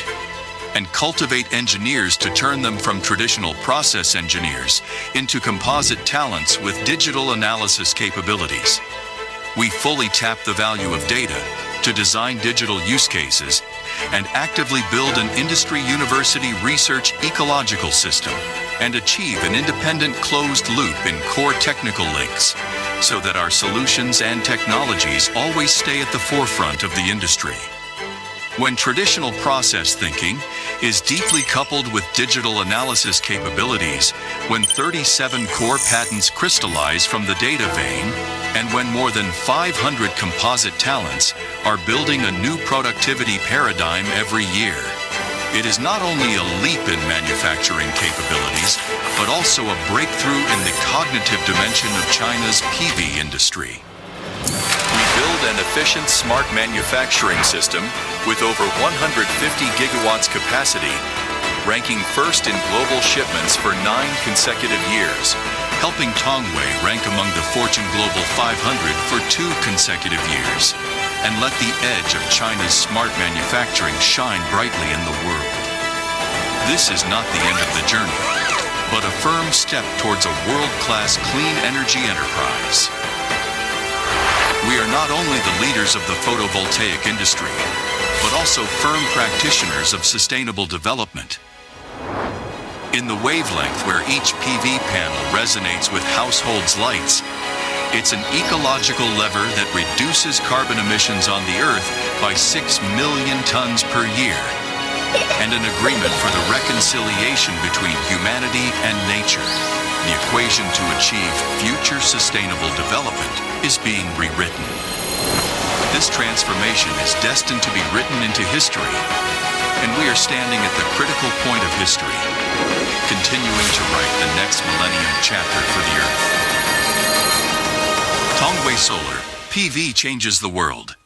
and cultivate engineers to turn them from traditional process engineers into composite talents with digital analysis capabilities. We fully tap the value of data to design digital use cases and actively build an industry university research ecological system and achieve an independent closed loop in core technical links so that our solutions and technologies always stay at the forefront of the industry. When traditional process thinking is deeply coupled with digital analysis capabilities, when 37 core patents crystallize from the data vein, and when more than 500 composite talents are building a new productivity paradigm every year, it is not only a leap in manufacturing capabilities, but also a breakthrough in the cognitive dimension of China's PV industry. We build an efficient smart manufacturing system with over 150 gigawatts capacity, ranking first in global shipments for 9 consecutive years, helping Tongwei rank among the Fortune Global 500 for 2 consecutive years, and let the edge of China's smart manufacturing shine brightly in the world. This is not the end of the journey, but a firm step towards a world-class clean energy enterprise. We are not only the leaders of the photovoltaic industry, but also firm practitioners of sustainable development. In the wavelength where each PV panel resonates with households' lights, it's an ecological lever that reduces carbon emissions on the Earth by 6 million tons per year, and an agreement for the reconciliation between humanity and nature. The equation to achieve future sustainable development is being rewritten. This transformation is destined to be written into history, and we are standing at the critical point of history, continuing to write the next millennium chapter for the Earth. Tongwei Solar, PV changes the world.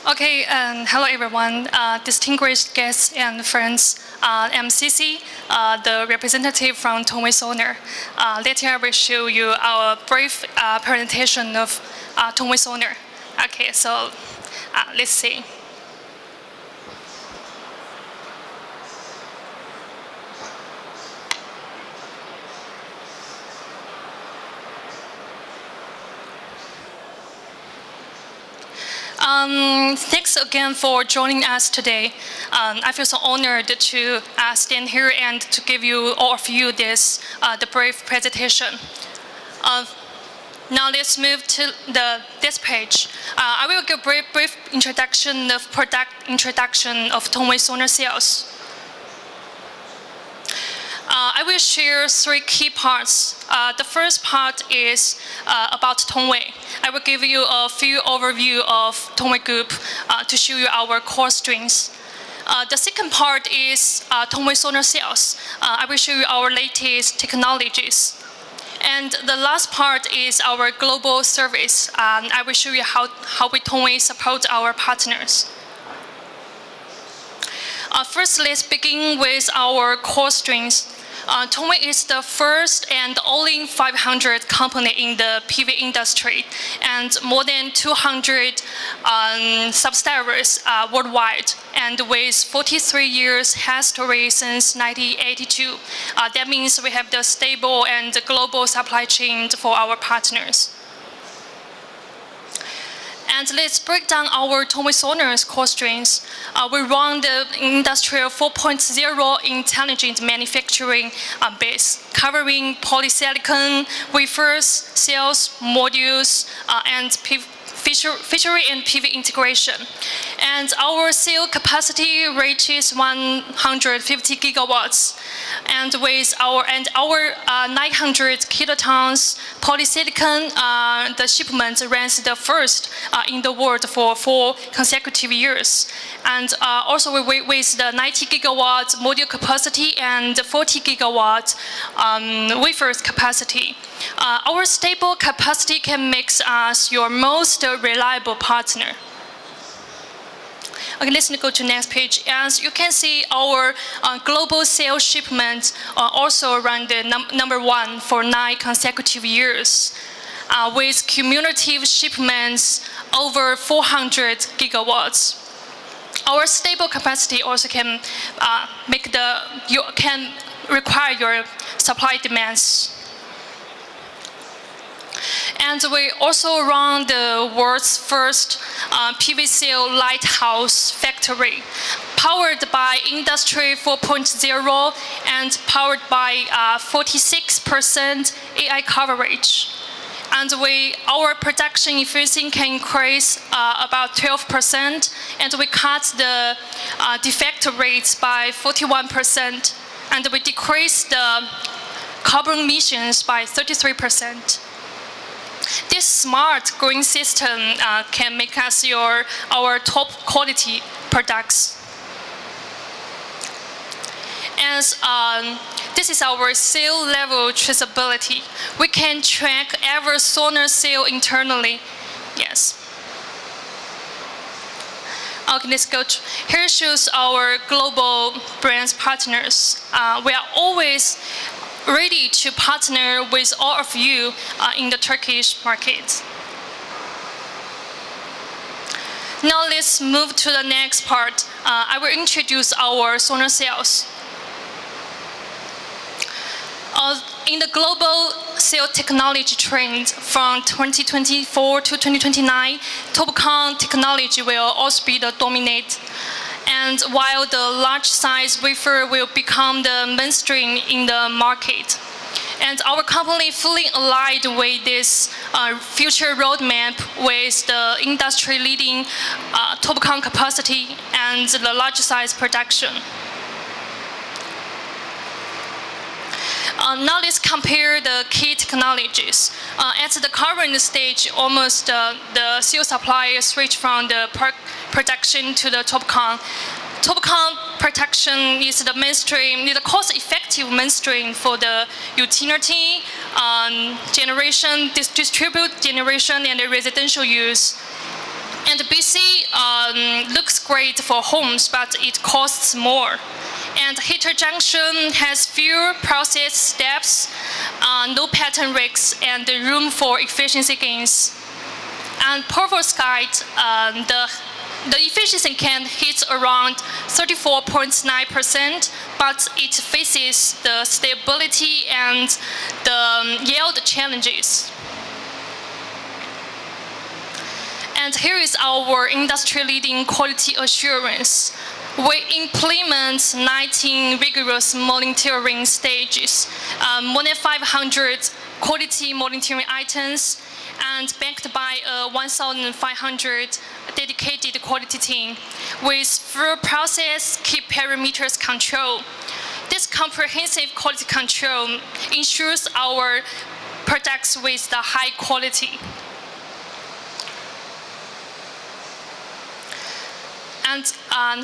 Okay, hello everyone, distinguished guests and friends. I'm Cici, the representative from Tongwei Solar. Later I will show you our brief presentation of Tongwei Solar. Okay, so let's see. Thanks again for joining us today. I feel so honored to stand here and to give you all of you this the brief presentation. Now let's move to this page. I will give a brief introduction of product introduction of Tongwei Solar Cells. I will share three key parts. The first part is about Tongwei. I will give you a few overview of Tongwei Group to show you our core strengths. The second part is Tongwei Solar Cells. I will show you our latest technologies. And the last part is our global service. I will show you how we Tongwei support our partners. First, let's begin with our core strengths. Tongwei is the first and only 500 company in the PV industry, and more than 200 subsidiaries worldwide, and with 43 years history since 1982. That means we have the stable and global supply chain for our partners. And let's break down our Tongwei Solar's core strengths. We run the Industrial 4.0 intelligent manufacturing base, covering polysilicon, wafers, cells, modules, and fishery and PV integration. And our cell capacity reaches 150 gigawatts. And with our 900 kilotons polysilicon, the shipment ranks the first in the world for 4 consecutive years. And also with the 90 gigawatt module capacity and 40 gigawatt wafers capacity. Our stable capacity can make us your most reliable partner. Okay, let's go to the next page. As you can see, our global sales shipments also ran the number 1 for 9 consecutive years, with cumulative shipments over 400 gigawatts. Our stable capacity also can require your supply demands. And we also run the world's first PV cell lighthouse factory, powered by Industry 4.0 and powered by 46% AI coverage. And our production efficiency can increase about 12%, and we cut the defect rates by 41%, and we decrease the carbon emissions by 33%. This smart green system can make us our top quality products. As this is our cell level traceability. We can track every solar cell internally. Yes. Okay, let's go. Here shows our global brands partners. We are always ready to partner with all of you in the Turkish market. Now let's move to the next part. I will introduce our solar cells. In the global cell technology trend from 2024 to 2029, TOPCon technology will also be the dominant. And while the large size wafer will become the mainstream in the market. And our company fully aligned with this future roadmap with the industry leading TOPCon capacity and the large size production. Now let's compare the key technologies. At the current stage, almost the cell suppliers switch from the production to the TOPCon. TOPCon production is the mainstream, the cost-effective mainstream for the utility, generation, distribute generation, and residential use. And BC looks great for homes, but it costs more. And heater junction has fewer process steps, no pattern risks, and room for efficiency gains. And perovskite, the efficiency can hit around 34.9%, but it faces the stability and the yield challenges. And here is our industry-leading quality assurance. We implement 19 rigorous monitoring stages, more than 500 quality monitoring items, and backed by 1,500 dedicated quality team with full process key parameters control. This comprehensive quality control ensures our products with the high quality. And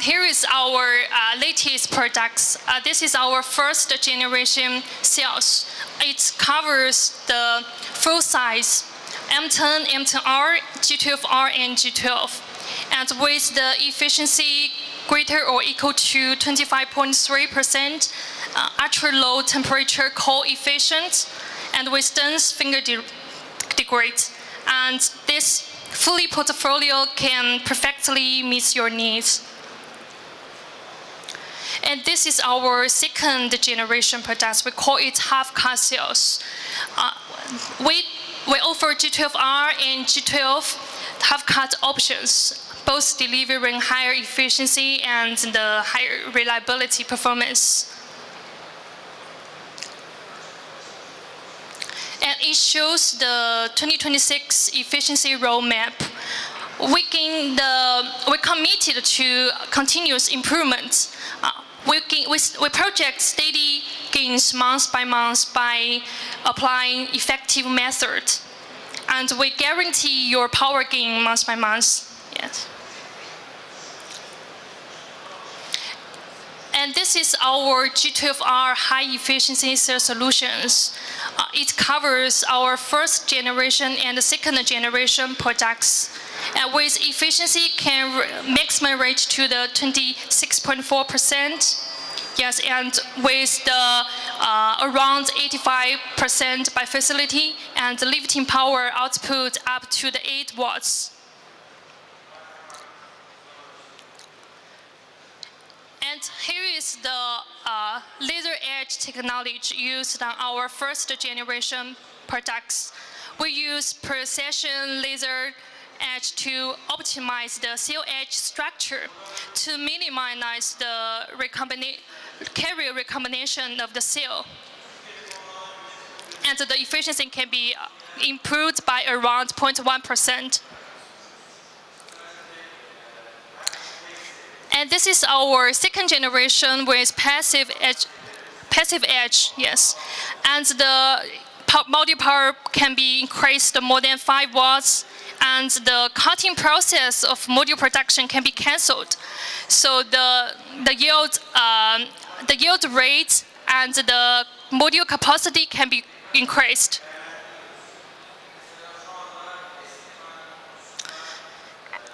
here is our latest products. This is our first generation cells. It covers the full size M10, M10R, G12R, and G12. And with the efficiency greater or equal to 25.3%, ultra-low temperature coefficient, and withstands finger degrade. And this fully portfolio can perfectly meet your needs. And this is our second generation products. We call it half-cut cells. We offer G12R and G12 half-cut options, both delivering higher efficiency and the higher reliability performance. And it shows the 2026 efficiency roadmap. We're committed to continuous improvement. We project steady gains month by month by applying effective methods. And we guarantee your power gain month by month. Yes. And this is our G12R high efficiency cell solutions. It covers our first generation and second generation products. And with efficiency can maximum reach to the 26.4%. Yes, and with the around 85% by facility and the lifting power output up to the 8 watts. And here is the laser edge technology used on our first generation products. We use precision laser edge to optimize the cell edge structure to minimize the carrier recombination of the cell. And the efficiency can be improved by around 0.1%. And this is our second generation with passive edge, yes. And the module power can be increased more than 5 watts, and the cutting process of module production can be cancelled. So the yield rate and the module capacity can be increased.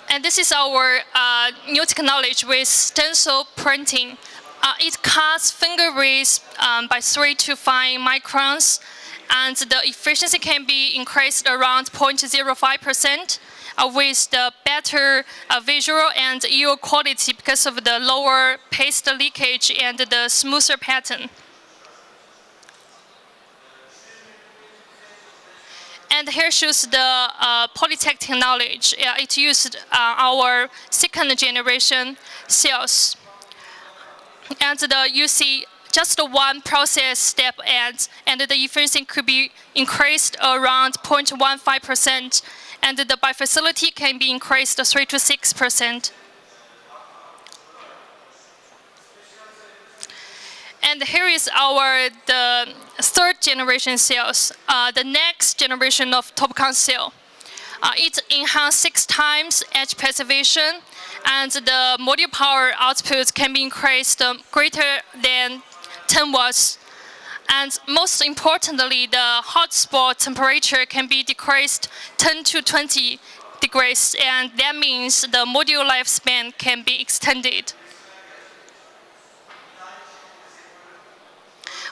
And this is our new technology with stencil printing. It cuts finger width by 3 to 5 microns, and the efficiency can be increased around 0.05% with the better visual and yield quality because of the lower paste leakage and the smoother pattern. And here shows the Polytech technology. It used our second generation cells. And you see just one process step and the efficiency could be increased around 0.15%, and the by facility can be increased 3 to 6%. And here is the third generation cells, the next generation of TOPCon cell. It enhanced 6 times edge preservation, and the module power output can be increased greater than 10 watts. And most importantly, the hotspot temperature can be decreased 10 to 20 degrades, and that means the module lifespan can be extended.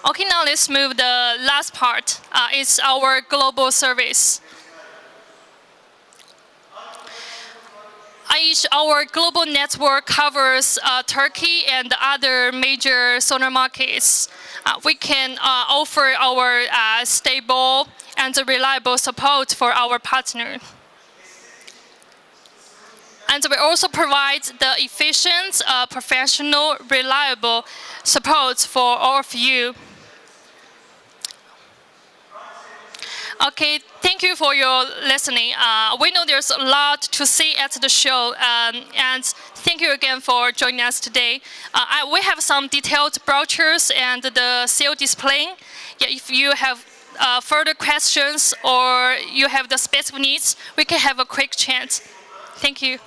Okay, now let's move the last part. It's our global service. Our global network covers Turkey and other major solar markets. We can offer our stable and reliable support for our partner. And we also provide the efficient, professional, reliable support for all of you. Okay, thank you for your listening. We know there's a lot to see at the show, and thank you again for joining us today. We have some detailed brochures and the sale display. Yeah, if you have further questions or you have the specific needs, we can have a quick chat. Thank you.